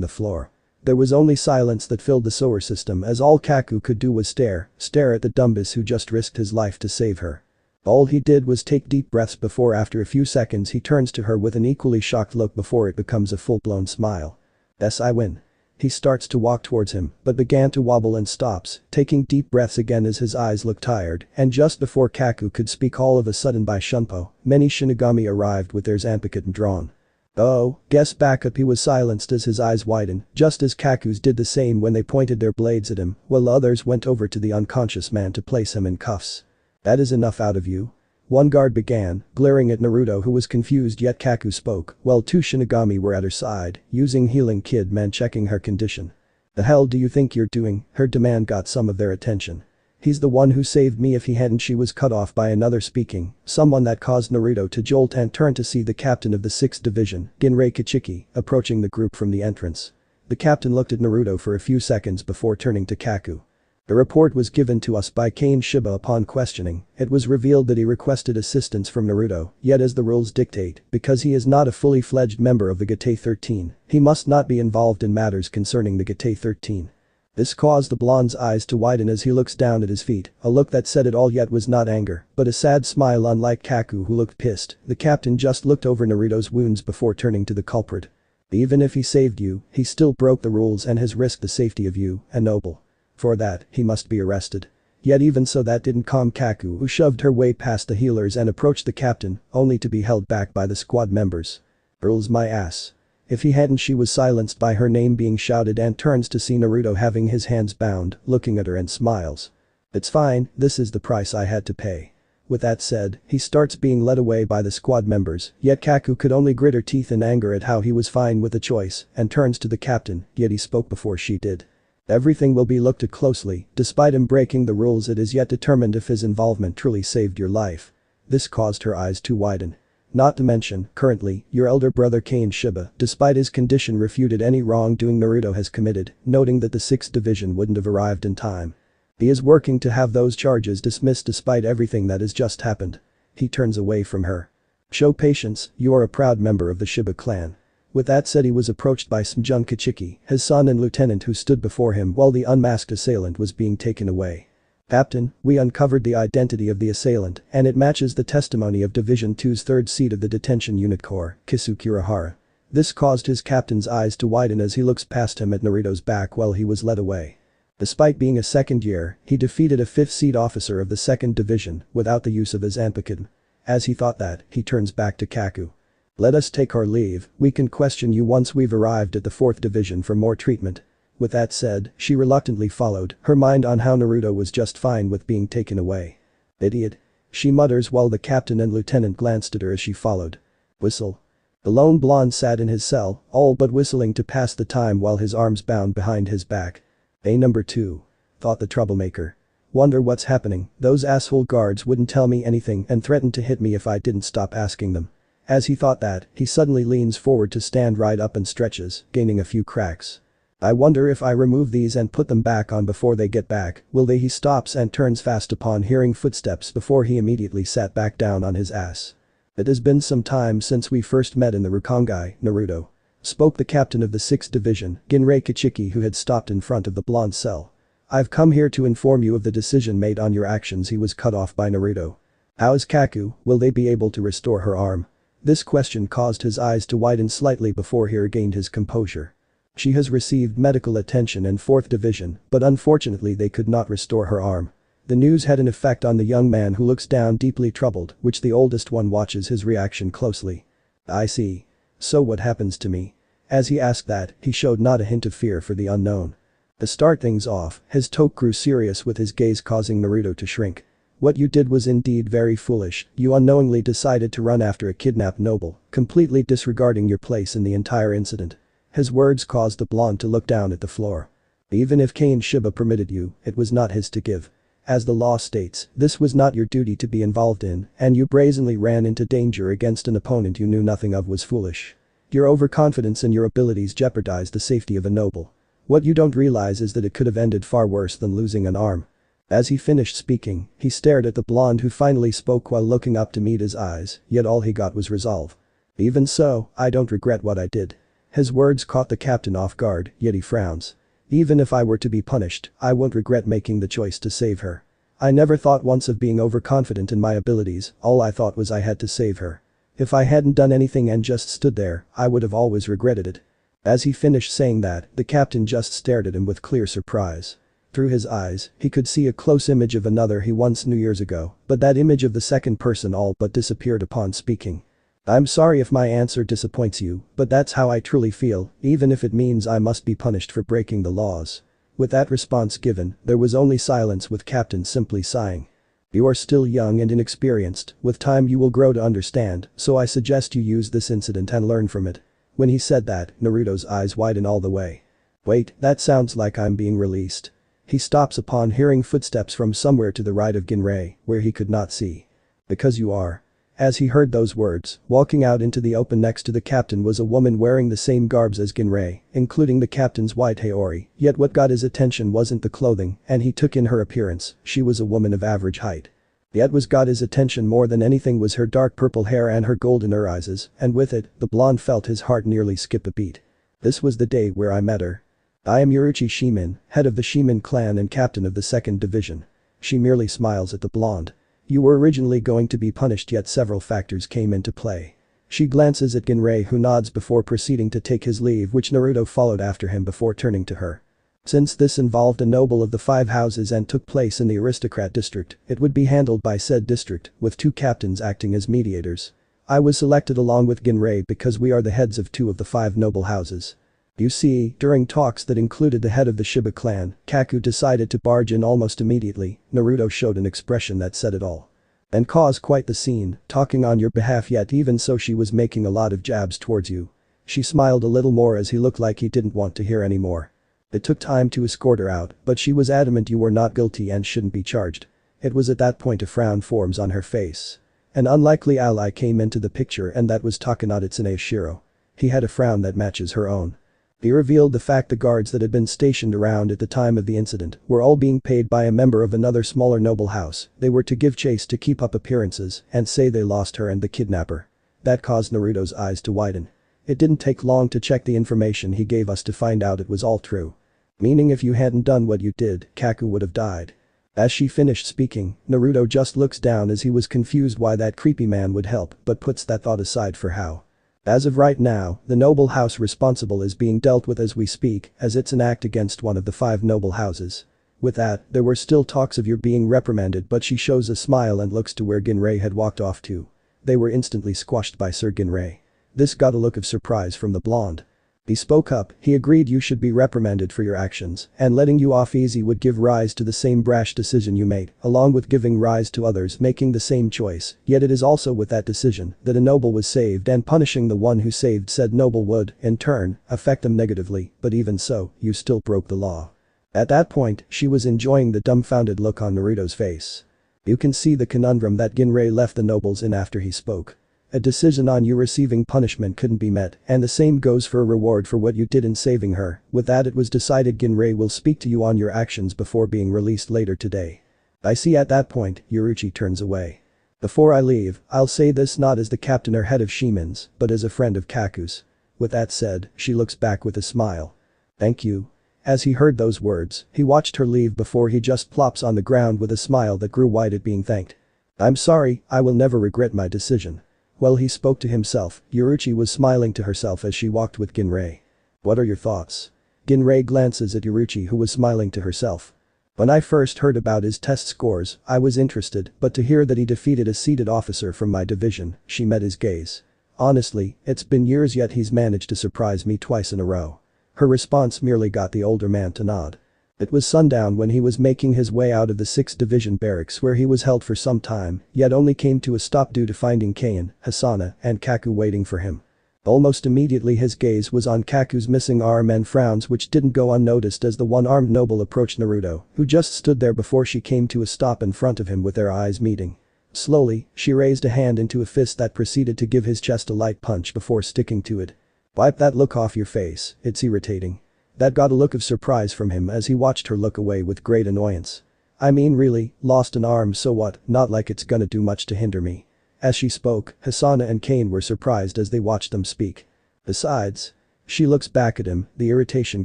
[SPEAKER 1] the floor. There was only silence that filled the sewer system as all Kaku could do was stare at the dumbass who just risked his life to save her. All he did was take deep breaths before after a few seconds he turns to her with an equally shocked look before it becomes a full-blown smile. Yes, I win. He starts to walk towards him but began to wobble and stops, taking deep breaths again as his eyes looked tired, and just before Kaku could speak all of a sudden by Shunpo, many Shinigami arrived with their Zanpakuto drawn. Oh, guess back up, he was silenced as his eyes widened, just as Kaku's did the same when they pointed their blades at him, while others went over to the unconscious man to place him in cuffs. That is enough out of you. One guard began, glaring at Naruto who was confused, yet Kaku spoke, while two Shinigami were at her side, using healing kid man checking her condition. The hell do you think you're doing? Her demand got some of their attention. He's the one who saved me. If he hadn't, she was cut off by another speaking, someone that caused Naruto to jolt and turn to see the captain of the 6th division, Ginrei Kichiki, approaching the group from the entrance. The captain looked at Naruto for a few seconds before turning to Kaku. The report was given to us by Kane Shiba. Upon questioning, it was revealed that he requested assistance from Naruto, yet as the rules dictate, because he is not a fully fledged member of the Gate 13, he must not be involved in matters concerning the Gate 13. This caused the blonde's eyes to widen as he looks down at his feet, a look that said it all, yet was not anger, but a sad smile. Unlike Kaku, who looked pissed, the captain just looked over Naruto's wounds before turning to the culprit. Even if he saved you, he still broke the rules and has risked the safety of you, a noble. For that, he must be arrested. Yet even so, that didn't calm Kaku, who shoved her way past the healers and approached the captain, only to be held back by the squad members. Rules my ass. If he hadn't, she was silenced by her name being shouted and turns to see Naruto having his hands bound, looking at her and smiles. It's fine, this is the price I had to pay. With that said, he starts being led away by the squad members, yet Kaku could only grit her teeth in anger at how he was fine with the choice and turns to the captain, yet he spoke before she did. Everything will be looked at closely, despite him breaking the rules it is yet determined if his involvement truly saved your life. This caused her eyes to widen. Not to mention, currently, your elder brother Kane Shiba, despite his condition refuted any wrongdoing Naruto has committed, noting that the 6th division wouldn't have arrived in time. He is working to have those charges dismissed despite everything that has just happened. He turns away from her. Show patience, you are a proud member of the Shiba clan. With that said, he was approached by Smjun Kachiki, his son and lieutenant, who stood before him while the unmasked assailant was being taken away. Captain, we uncovered the identity of the assailant and it matches the testimony of Division 2's 3rd seat of the Detention Unit Corps, Kisukirahara. This caused his captain's eyes to widen as he looks past him at Naruto's back while he was led away. Despite being a second year, he defeated a 5th seat officer of the 2nd division without the use of his Zanpakuto. As he thought that, he turns back to Kaku. Let us take our leave, we can question you once we've arrived at the 4th division for more treatment. With that said, she reluctantly followed, her mind on how Naruto was just fine with being taken away. Idiot. She mutters while the captain and lieutenant glanced at her as she followed. Whistle. The lone blonde sat in his cell, all but whistling to pass the time while his arms bound behind his back. Number 2. Thought the troublemaker. Wonder what's happening, those asshole guards wouldn't tell me anything and threatened to hit me if I didn't stop asking them. As he thought that, he suddenly leans forward to stand right up and stretches, gaining a few cracks. I wonder if I remove these and put them back on before they get back, will they? He stops and turns fast upon hearing footsteps before he immediately sat back down on his ass. It has been some time since we first met in the Rukongai, Naruto. Spoke the captain of the 6th division, Ginrei Kachiki, who had stopped in front of the blonde cell. I've come here to inform you of the decision made on your actions. He was cut off by Naruto. How is Kaku, will they be able to restore her arm? This question caused his eyes to widen slightly before he regained his composure. She has received medical attention in 4th division, but unfortunately they could not restore her arm. The news had an effect on the young man, who looks down deeply troubled, which the oldest one watches his reaction closely. I see. So what happens to me? As he asked that, he showed not a hint of fear for the unknown. To start things off, his toque grew serious with his gaze causing Naruto to shrink. What you did was indeed very foolish, you unknowingly decided to run after a kidnapped noble, completely disregarding your place in the entire incident. His words caused the blonde to look down at the floor. Even if Kane Shiba permitted you, it was not his to give. As the law states, this was not your duty to be involved in, and you brazenly ran into danger against an opponent you knew nothing of was foolish. Your overconfidence in your abilities jeopardized the safety of a noble. What you don't realize is that it could have ended far worse than losing an arm. As he finished speaking, he stared at the blonde, who finally spoke while looking up to meet his eyes, yet all he got was resolve. Even so, I don't regret what I did. His words caught the captain off guard, yet he frowns. Even if I were to be punished, I won't regret making the choice to save her. I never thought once of being overconfident in my abilities, all I thought was I had to save her. If I hadn't done anything and just stood there, I would have always regretted it. As he finished saying that, the captain just stared at him with clear surprise. Through his eyes, he could see a close image of another he once knew years ago, but that image of the second person all but disappeared upon speaking. I'm sorry if my answer disappoints you, but that's how I truly feel, even if it means I must be punished for breaking the laws. With that response given, there was only silence, with Captain simply sighing. You are still young and inexperienced, with time you will grow to understand, so I suggest you use this incident and learn from it. When he said that, Naruto's eyes widen all the way. Wait, that sounds like I'm being released. He stops upon hearing footsteps from somewhere to the right of Ginrei, where he could not see. Because you are. As he heard those words, walking out into the open next to the captain was a woman wearing the same garbs as Ginrei, including the captain's white haori, yet what got his attention wasn't the clothing, and he took in her appearance, she was a woman of average height. Yet what got his attention more than anything was her dark purple hair and her golden eyes, and with it, the blonde felt his heart nearly skip a beat. This was the day where I met her. I am Uchiha Shimin, head of the Shimin clan and captain of the 2nd division. She merely smiles at the blonde. You were originally going to be punished, yet several factors came into play. She glances at Ginrei, who nods before proceeding to take his leave, which Naruto followed after him before turning to her. Since this involved a noble of the 5 houses and took place in the aristocrat district, it would be handled by said district, with 2 captains acting as mediators. I was selected along with Ginrei because we are the heads of 2 of the 5 noble houses. You see, during talks that included the head of the Shiba clan, Kaku decided to barge in almost immediately. Naruto showed an expression that said it all. And caused quite the scene, talking on your behalf, yet even so she was making a lot of jabs towards you. She smiled a little more as he looked like he didn't want to hear any more. It took time to escort her out, but she was adamant you were not guilty and shouldn't be charged. It was at that point a frown forms on her face. An unlikely ally came into the picture and that was Takanade Tsuneshiro. He had a frown that matches her own. He revealed the fact the guards that had been stationed around at the time of the incident were all being paid by a member of another smaller noble house. They were to give chase to keep up appearances and say they lost her and the kidnapper. That caused Naruto's eyes to widen. It didn't take long to check the information he gave us to find out it was all true. Meaning if you hadn't done what you did, Kaku would have died. As she finished speaking, Naruto just looks down as he was confused why that creepy man would help but puts that thought aside for how. As of right now, the noble house responsible is being dealt with as we speak, as it's an act against one of the 5 noble houses. With that, there were still talks of your being reprimanded, but she shows a smile and looks to where Ginrei had walked off to. They were instantly squashed by Sir Ginrei. This got a look of surprise from the blonde. He spoke up, he agreed you should be reprimanded for your actions, and letting you off easy would give rise to the same brash decision you made, along with giving rise to others making the same choice, yet it is also with that decision that a noble was saved and punishing the one who saved said noble would, in turn, affect them negatively, but even so, you still broke the law. At that point, she was enjoying the dumbfounded look on Naruto's face. You can see the conundrum that Ginrei left the nobles in after he spoke. A decision on you receiving punishment couldn't be met, and the same goes for a reward for what you did in saving her. With that it was decided Ginrei will speak to you on your actions before being released later today. I see. At that point, Yuruchi turns away. Before I leave, I'll say this not as the captain or head of Shimen's, but as a friend of Kaku's. With that said, she looks back with a smile. Thank you. As he heard those words, he watched her leave before he just plops on the ground with a smile that grew wide at being thanked. I'm sorry, I will never regret my decision. While he spoke to himself, Yuruchi was smiling to herself as she walked with Ginrei. What are your thoughts? Ginrei glances at Yuruchi who was smiling to herself. When I first heard about his test scores, I was interested, but to hear that he defeated a seated officer from my division, she met his gaze. Honestly, it's been years yet he's managed to surprise me twice in a row. Her response merely got the older man to nod. It was sundown when he was making his way out of the 6th Division barracks where he was held for some time, yet only came to a stop due to finding Kain, Hasana, and Kaku waiting for him. Almost immediately his gaze was on Kaku's missing arm and frowns which didn't go unnoticed as the one-armed noble approached Naruto, who just stood there before she came to a stop in front of him with their eyes meeting. Slowly, she raised a hand into a fist that proceeded to give his chest a light punch before sticking to it. Wipe that look off your face, it's irritating. That got a look of surprise from him as he watched her look away with great annoyance. I mean really, lost an arm so what, not like it's gonna do much to hinder me. As she spoke, Hasana and Kain were surprised as they watched them speak. Besides. She looks back at him, the irritation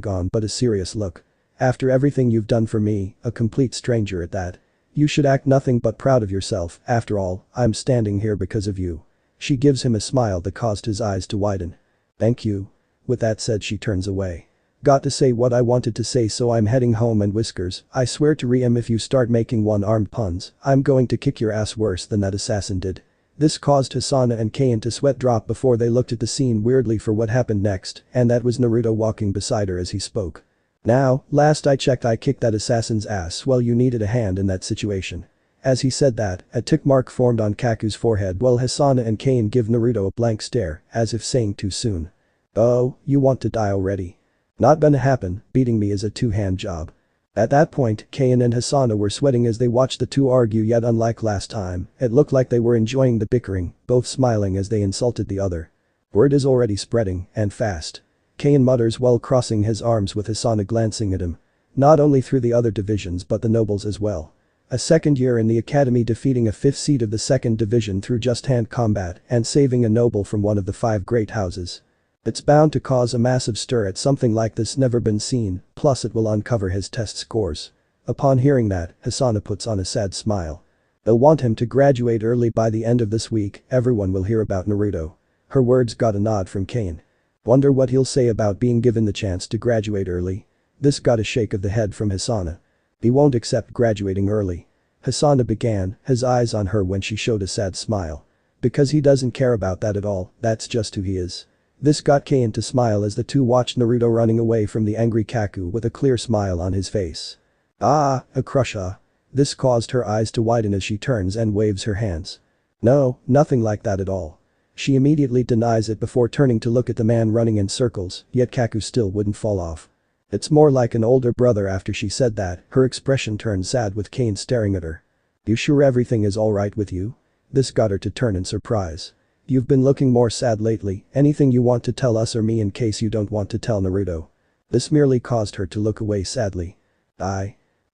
[SPEAKER 1] gone but a serious look. After everything you've done for me, a complete stranger at that. You should act nothing but proud of yourself, after all, I'm standing here because of you. She gives him a smile that caused his eyes to widen. Thank you. With that said she turns away. Got to say what I wanted to say so I'm heading home and whiskers, I swear to Riem if you start making one-armed puns, I'm going to kick your ass worse than that assassin did. This caused Hasana and Kain to sweat drop before they looked at the scene weirdly for what happened next, and that was Naruto walking beside her as he spoke. Now, last I checked I kicked that assassin's ass while you needed a hand in that situation. As he said that, a tick mark formed on Kaku's forehead while Hasana and Kain give Naruto a blank stare, as if saying too soon. Oh, you want to die already? Not gonna happen, beating me is a two-hand job. At that point, Kain and Hasana were sweating as they watched the two argue yet unlike last time, it looked like they were enjoying the bickering, both smiling as they insulted the other. Word is already spreading, and fast. Kain mutters while crossing his arms with Hasana glancing at him. Not only through the other divisions but the nobles as well. A second year in the academy defeating a 5th seed of the 2nd division through just hand combat and saving a noble from one of the 5 great houses. It's bound to cause a massive stir at something like this never been seen, plus it will uncover his test scores. Upon hearing that, Hasana puts on a sad smile. They'll want him to graduate early by the end of this week, everyone will hear about Naruto. Her words got a nod from Kain. Wonder what he'll say about being given the chance to graduate early. This got a shake of the head from Hasana. He won't accept graduating early. Hasana began, his eyes on her when she showed a sad smile. Because he doesn't care about that at all, that's just who he is. This got Kain to smile as the two watched Naruto running away from the angry Kaku with a clear smile on his face. Ah, a crush ah. This caused her eyes to widen as she turns and waves her hands. No, nothing like that at all. She immediately denies it before turning to look at the man running in circles, yet Kaku still wouldn't fall off. It's more like an older brother. After she said that, her expression turned sad with Kane staring at her. You sure everything is alright with you? This got her to turn in surprise. You've been looking more sad lately. Anything you want to tell us or me in case you don't want to tell Naruto? This merely caused her to look away sadly.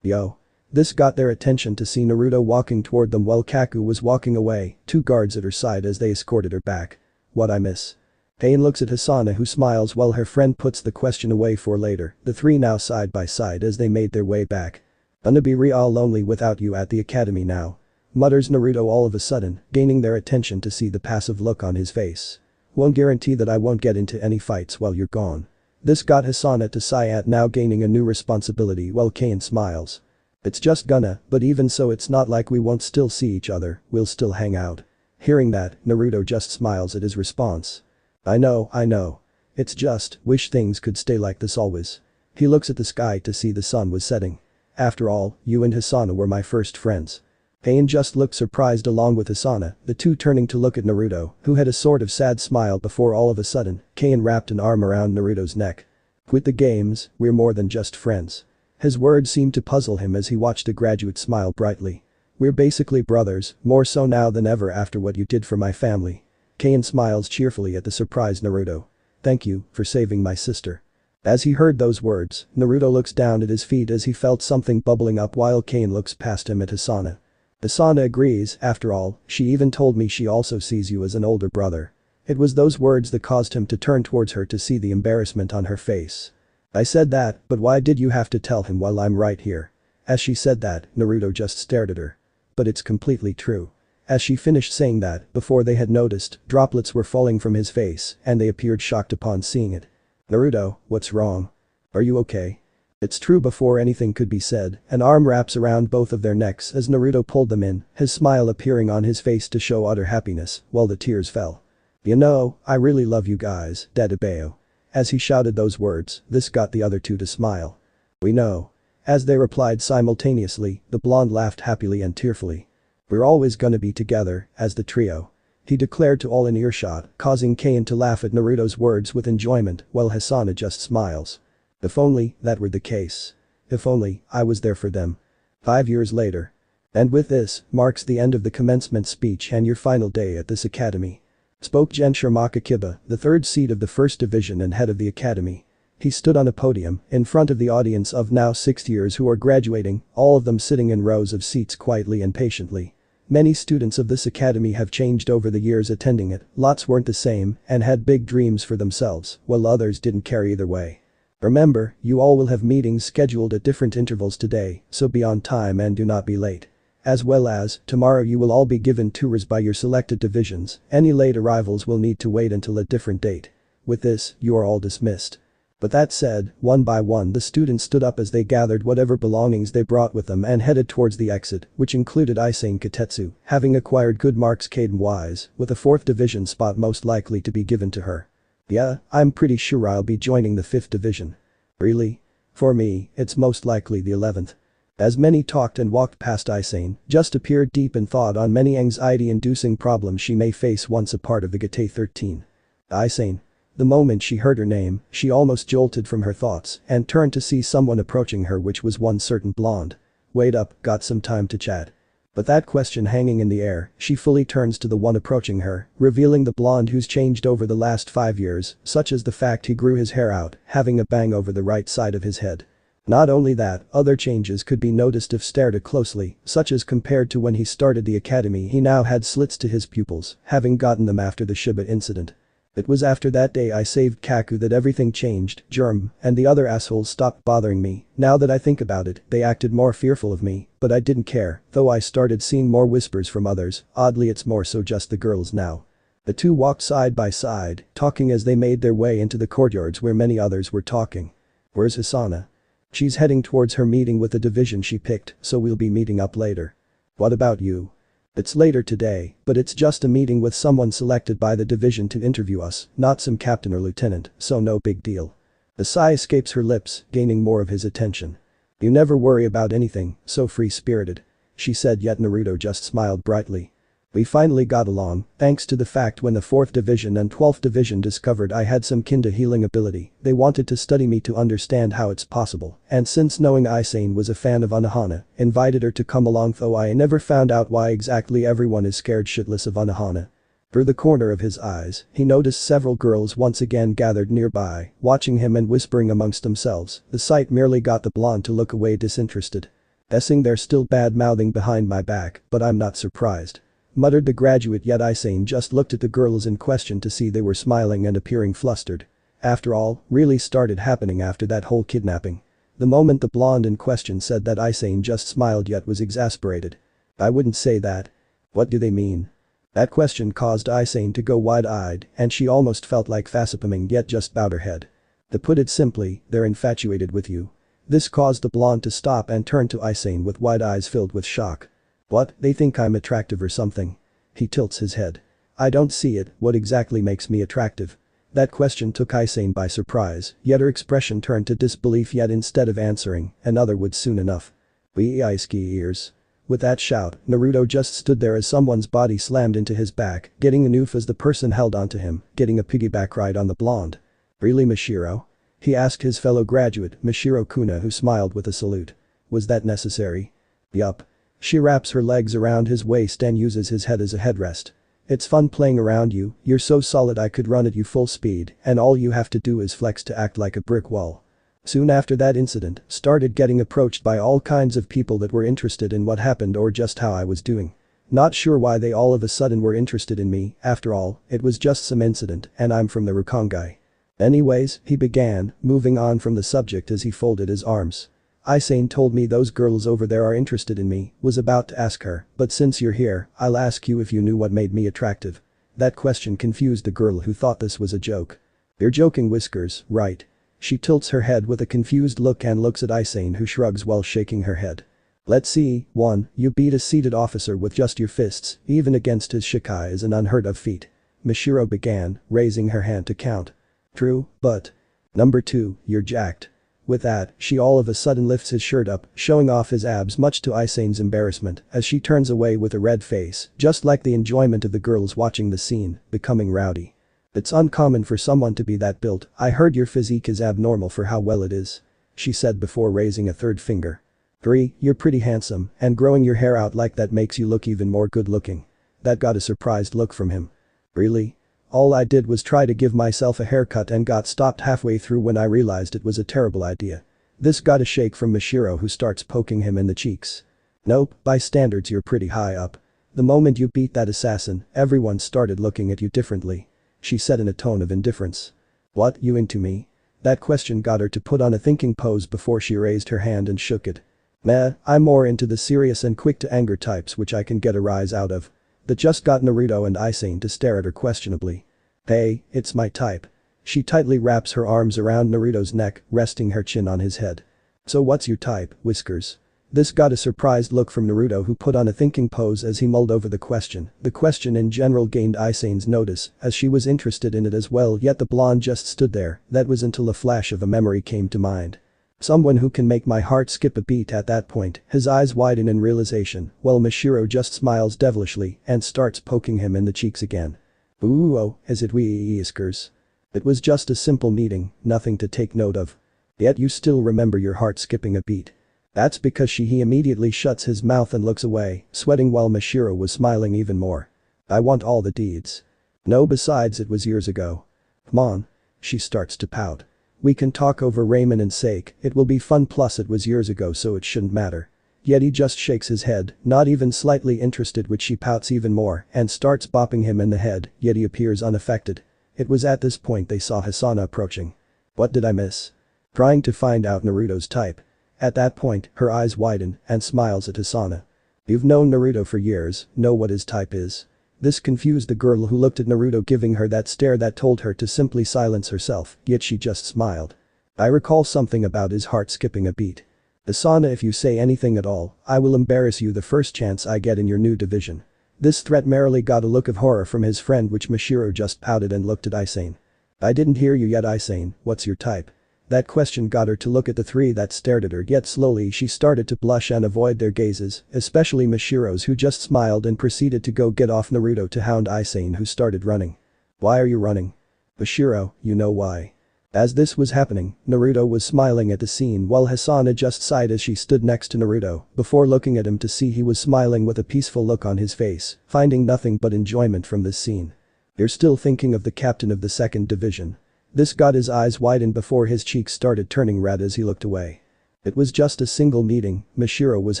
[SPEAKER 1] Yo. This got their attention to see Naruto walking toward them while Kaku was walking away, two guards at her side as they escorted her back. What I miss? Pain looks at Hisana who smiles while her friend puts the question away for later, the three now side by side as they made their way back. Gonna be real lonely without you at the academy now. Mutters Naruto all of a sudden, gaining their attention to see the passive look on his face. Won't guarantee that I won't get into any fights while you're gone. This got Hisana to sigh at now gaining a new responsibility while Kane smiles. It's just gonna, but even so it's not like we won't still see each other, we'll still hang out. Hearing that, Naruto just smiles at his response. I know. It's just, wish things could stay like this always. He looks at the sky to see the sun was setting. After all, you and Hisana were my first friends. Pain just looked surprised along with Hisana, the two turning to look at Naruto, who had a sort of sad smile before all of a sudden, Kane wrapped an arm around Naruto's neck. Quit the games, we're more than just friends. His words seemed to puzzle him as he watched the graduate smile brightly. We're basically brothers, more so now than ever after what you did for my family. Kane smiles cheerfully at the surprised Naruto. Thank you for saving my sister. As he heard those words, Naruto looks down at his feet as he felt something bubbling up while Kane looks past him at Hisana. Hisana agrees, after all, she even told me she also sees you as an older brother. It was those words that caused him to turn towards her to see the embarrassment on her face. I said that, but why did you have to tell him while I'm right here? As she said that, Naruto just stared at her. But it's completely true. As she finished saying that, before they had noticed, droplets were falling from his face, and they appeared shocked upon seeing it. Naruto, what's wrong? Are you okay? It's true. Before anything could be said, an arm wraps around both of their necks as Naruto pulled them in, his smile appearing on his face to show utter happiness, while the tears fell. You know, I really love you guys, Dadabeo. As he shouted those words, this got the other two to smile. We know. As they replied simultaneously, the blonde laughed happily and tearfully. We're always gonna be together, as the trio. He declared to all in earshot, causing Kane to laugh at Naruto's words with enjoyment, while Hisana just smiles. If only that were the case. If only I was there for them. 5 years later. And with this, marks the end of the commencement speech and your final day at this academy. Spoke Genshin Kiba, the third seed of the first division and head of the academy. He stood on a podium, in front of the audience of now 6th years who are graduating, all of them sitting in rows of seats quietly and patiently. Many students of this academy have changed over the years attending it, lots weren't the same and had big dreams for themselves, while others didn't care either way. Remember, you all will have meetings scheduled at different intervals today, so be on time and do not be late. As well as, tomorrow you will all be given tours by your selected divisions, any late arrivals will need to wait until a different date. With this, you are all dismissed. But that said, one by one the students stood up as they gathered whatever belongings they brought with them and headed towards the exit, which included Isane Katetsu, having acquired good marks Caden-wise, with a 4th division spot most likely to be given to her. Yeah, I'm pretty sure I'll be joining the 5th division. Really? For me, it's most likely the 11th. As many talked and walked past Isane, just appeared deep in thought on many anxiety-inducing problems she may face once a part of the Gate 13. Isane. The moment she heard her name, she almost jolted from her thoughts and turned to see someone approaching her, which was one certain blonde. Wait up, got some time to chat. But that question hanging in the air, she fully turns to the one approaching her, revealing the blonde who's changed over the last 5 years, such as the fact he grew his hair out, having a bang over the right side of his head. Not only that, other changes could be noticed if stared at closely, such as compared to when he started the academy he now had slits to his pupils, having gotten them after the Shiba incident. It was after that day I saved Kaku that everything changed, Germ, and the other assholes stopped bothering me. Now that I think about it, they acted more fearful of me, but I didn't care, though I started seeing more whispers from others, oddly it's more so just the girls now. The two walked side by side, talking as they made their way into the courtyards where many others were talking. Where's Hisana? She's heading towards her meeting with the division she picked, so we'll be meeting up later. What about you? It's later today, but it's just a meeting with someone selected by the division to interview us, not some captain or lieutenant, so no big deal. A sigh escapes her lips, gaining more of his attention. You never worry about anything, so free-spirited. She said, yet Naruto just smiled brightly. We finally got along, thanks to the fact when the 4th Division and 12th Division discovered I had some kinda healing ability, they wanted to study me to understand how it's possible, and since knowing Isane was a fan of Unohana, invited her to come along though I never found out why exactly everyone is scared shitless of Unohana. Through the corner of his eyes, he noticed several girls once again gathered nearby, watching him and whispering amongst themselves. The sight merely got the blonde to look away disinterested. Guessing they're still bad-mouthing behind my back, but I'm not surprised. Muttered the graduate, yet Isane just looked at the girls in question to see they were smiling and appearing flustered. After all, really started happening after that whole kidnapping. The moment the blonde in question said that, Isane just smiled yet was exasperated. I wouldn't say that. What do they mean? That question caused Isane to go wide-eyed, and she almost felt like facepalming yet just bowed her head. To put it simply, they're infatuated with you. This caused the blonde to stop and turn to Isane with wide eyes filled with shock. What, they think I'm attractive or something? He tilts his head. I don't see it, what exactly makes me attractive? That question took Isane by surprise, yet her expression turned to disbelief, yet instead of answering, another would soon enough. We ski ears. With that shout, Naruto just stood there as someone's body slammed into his back, getting an oof as the person held onto him, getting a piggyback ride on the blonde. Really, Mashiro? He asked his fellow graduate, Mashiro Kuna, who smiled with a salute. Was that necessary? Yup. She wraps her legs around his waist and uses his head as a headrest. It's fun playing around you, you're so solid I could run at you full speed, and all you have to do is flex to act like a brick wall. Soon after that incident, started getting approached by all kinds of people that were interested in what happened or just how I was doing. Not sure why they all of a sudden were interested in me, after all, it was just some incident and I'm from the Rukongai. Anyways, he began, moving on from the subject as he folded his arms. Isane told me those girls over there are interested in me, was about to ask her, but since you're here, I'll ask you if you knew what made me attractive. That question confused the girl who thought this was a joke. You're joking, Whiskers, right? She tilts her head with a confused look and looks at Isane, who shrugs while shaking her head. Let's see, 1. You beat a seated officer with just your fists, even against his shikai is an unheard of feat. Mashiro began, raising her hand to count. True, but. Number 2, you're jacked. With that, she all of a sudden lifts his shirt up, showing off his abs much to Isane's embarrassment as she turns away with a red face, just like the enjoyment of the girls watching the scene, becoming rowdy. It's uncommon for someone to be that built, I heard your physique is abnormal for how well it is. She said before raising a third finger. 3, you're pretty handsome, and growing your hair out like that makes you look even more good looking. That got a surprised look from him. Really? All I did was try to give myself a haircut and got stopped halfway through when I realized it was a terrible idea. This got a shake from Mashiro, who starts poking him in the cheeks. Nope, by standards you're pretty high up. The moment you beat that assassin, everyone started looking at you differently. She said in a tone of indifference. What, you into me? That question got her to put on a thinking pose before she raised her hand and shook it. Meh, I'm more into the serious and quick to anger types which I can get a rise out of. That just got Naruto and Isane to stare at her questionably. Hey, it's my type. She tightly wraps her arms around Naruto's neck, resting her chin on his head. So what's your type, Whiskers? This got a surprised look from Naruto, who put on a thinking pose as he mulled over the question. The question in general gained Isane's notice as she was interested in it as well, yet the blonde just stood there. That was until a flash of a memory came to mind. Someone who can make my heart skip a beat. At that point, his eyes widen in realization, while Mashiro just smiles devilishly and starts poking him in the cheeks again. Ooh, oh, is it Whiskers? It was just a simple meeting, nothing to take note of. Yet you still remember your heart skipping a beat. That's because he immediately shuts his mouth and looks away, sweating while Mashiro was smiling even more. I want all the deeds. No, besides it was years ago. Come on. She starts to pout. We can talk over ramen and sake, it will be fun, plus it was years ago so it shouldn't matter. Yet he just shakes his head, not even slightly interested, which she pouts even more and starts bopping him in the head, yet he appears unaffected. It was at this point they saw Hisana approaching. What did I miss? Trying to find out Naruto's type. At that point, her eyes widen and smiles at Hisana. You've known Naruto for years, know what his type is. This confused the girl, who looked at Naruto, giving her that stare that told her to simply silence herself, yet she just smiled. I recall something about his heart skipping a beat. Hisana, if you say anything at all, I will embarrass you the first chance I get in your new division. This threat merely got a look of horror from his friend, which Mashiro just pouted and looked at Isane. I didn't hear you yet, Isane, what's your type? That question got her to look at the three that stared at her, yet slowly she started to blush and avoid their gazes, especially Mishiro's, who just smiled and proceeded to go get off Naruto to hound Isane, who started running. "Why are you running?" "Mishiro, you know why." As this was happening, Naruto was smiling at the scene while Hisana just sighed as she stood next to Naruto, before looking at him to see he was smiling with a peaceful look on his face, finding nothing but enjoyment from this scene. "You're still thinking of the captain of the second division." This got his eyes widened before his cheeks started turning red as he looked away. "It was just a single meeting, Mishiro was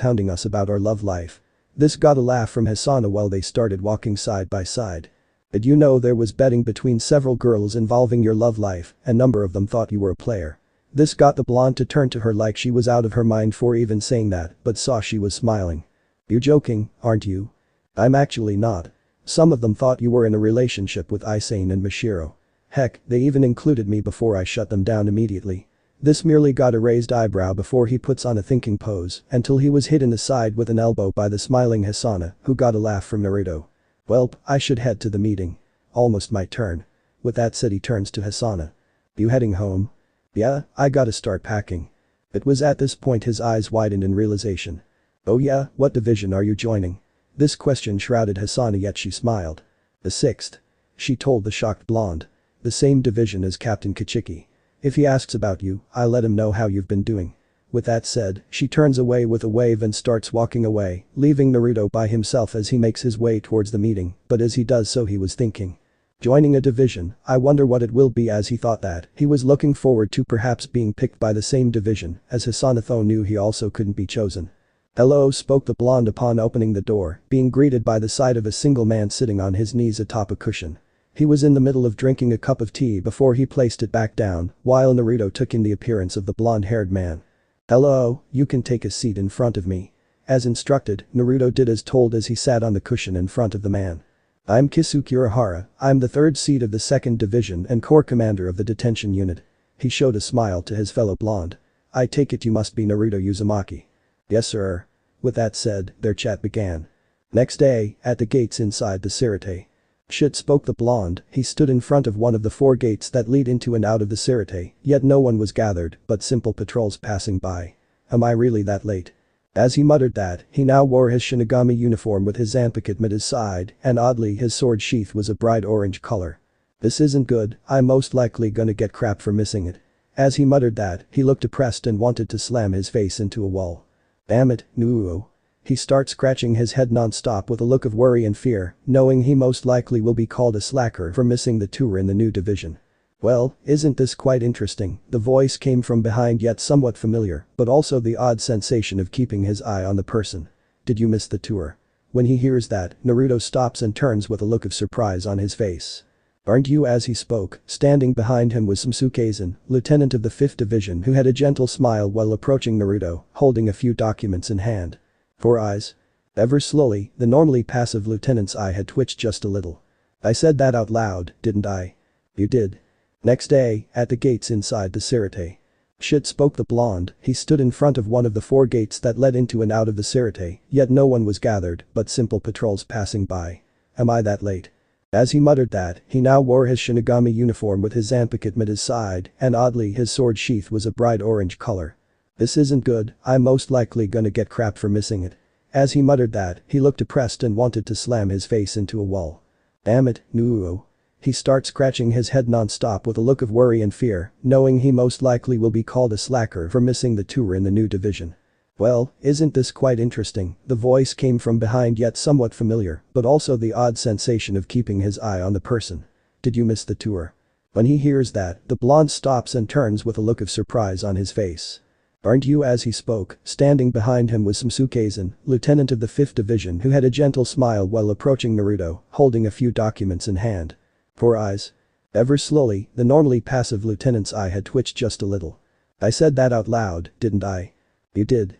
[SPEAKER 1] hounding us about our love life." This got a laugh from Hisana while they started walking side by side. "Did you know there was betting between several girls involving your love life, a number of them thought you were a player." This got the blonde to turn to her like she was out of her mind for even saying that, but saw she was smiling. "You're joking, aren't you?" "I'm actually not. Some of them thought you were in a relationship with Isane and Mishiro. Heck, they even included me before I shut them down immediately." This merely got a raised eyebrow before he puts on a thinking pose until he was hit in the side with an elbow by the smiling Hisana, who got a laugh from Naruto. "Welp, I should head to the meeting. Almost my turn." With that said, he turns to Hisana. "You heading home?" "Yeah, I gotta start packing." It was at this point his eyes widened in realization. "Oh yeah, what division are you joining?" This question shrouded Hisana, yet she smiled. "The 6th. She told the shocked blonde. "The same division as Captain Kichiki. If he asks about you, I'll let him know how you've been doing." With that said, she turns away with a wave and starts walking away, leaving Naruto by himself as he makes his way towards the meeting, but as he does so he was thinking. Joining a division, I wonder what it will be. As he thought that, he was looking forward to perhaps being picked by the same division, as Hisana though knew he also couldn't be chosen. "Hello," spoke the blonde upon opening the door, being greeted by the sight of a single man sitting on his knees atop a cushion. He was in the middle of drinking a cup of tea before he placed it back down, while Naruto took in the appearance of the blonde-haired man. "Hello, you can take a seat in front of me." As instructed, Naruto did as told as he sat on the cushion in front of the man. "I'm Kisuke Urahara, I'm the 3rd seat of the 2nd division and corps commander of the detention unit." He showed a smile to his fellow blonde. "I take it you must be Naruto Uzumaki." "Yes sir." With that said, their chat began. Next day, at the gates inside the Sirte. "Shit," spoke the blonde, he stood in front of one of the 4 gates that lead into and out of the Sirte, yet no one was gathered but simple patrols passing by. "Am I really that late?" As he muttered that, he now wore his Shinigami uniform with his Zanpakuto at his side, and oddly his sword sheath was a bright orange color. "This isn't good, I'm most likely gonna get crap for missing it." As he muttered that, he looked depressed and wanted to slam his face into a wall. "Damn it, Nuo." He starts scratching his head non-stop with a look of worry and fear, knowing he most likely will be called a slacker for missing the tour in the new division. "Well, isn't this quite interesting?" The voice came from behind, yet somewhat familiar, but also the odd sensation of keeping his eye on the person. "Did you miss the tour?" When he hears that, Naruto stops and turns with a look of surprise on his face. "Aren't you?" As he spoke, standing behind him was Sasuke, lieutenant of the 5th division, who had a gentle smile while approaching Naruto, holding a few documents in hand. 4 eyes. Ever slowly, the normally passive lieutenant's eye had twitched just a little. "I said that out loud, didn't I?" "You did." Next day, at the gates inside the Sirte. "Shit," spoke the blonde, he stood in front of one of the 4 gates that led into and out of the Sirte, yet no one was gathered but simple patrols passing by. "Am I that late?" As he muttered that, he now wore his Shinigami uniform with his Zanpakuto at his side, and oddly his sword sheath was a bright orange color. "This isn't good, I'm most likely gonna get crap for missing it." As he muttered that, he looked depressed and wanted to slam his face into a wall. "Damn it, Nuo." He starts scratching his head non-stop with a look of worry and fear, knowing he most likely will be called a slacker for missing the tour in the new division. "Well, isn't this quite interesting?" The voice came from behind, yet somewhat familiar, but also the odd sensation of keeping his eye on the person. "Did you miss the tour?" When he hears that, the blonde stops and turns with a look of surprise on his face. "Aren't you?" As he spoke, standing behind him was Sasuke, lieutenant of the 5th division, who had a gentle smile while approaching Naruto, holding a few documents in hand. 4 eyes. Ever slowly, the normally passive lieutenant's eye had twitched just a little. "I said that out loud, didn't I?" "You did."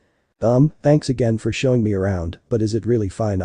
[SPEAKER 1] Thanks again for showing me around, but is it really fine?"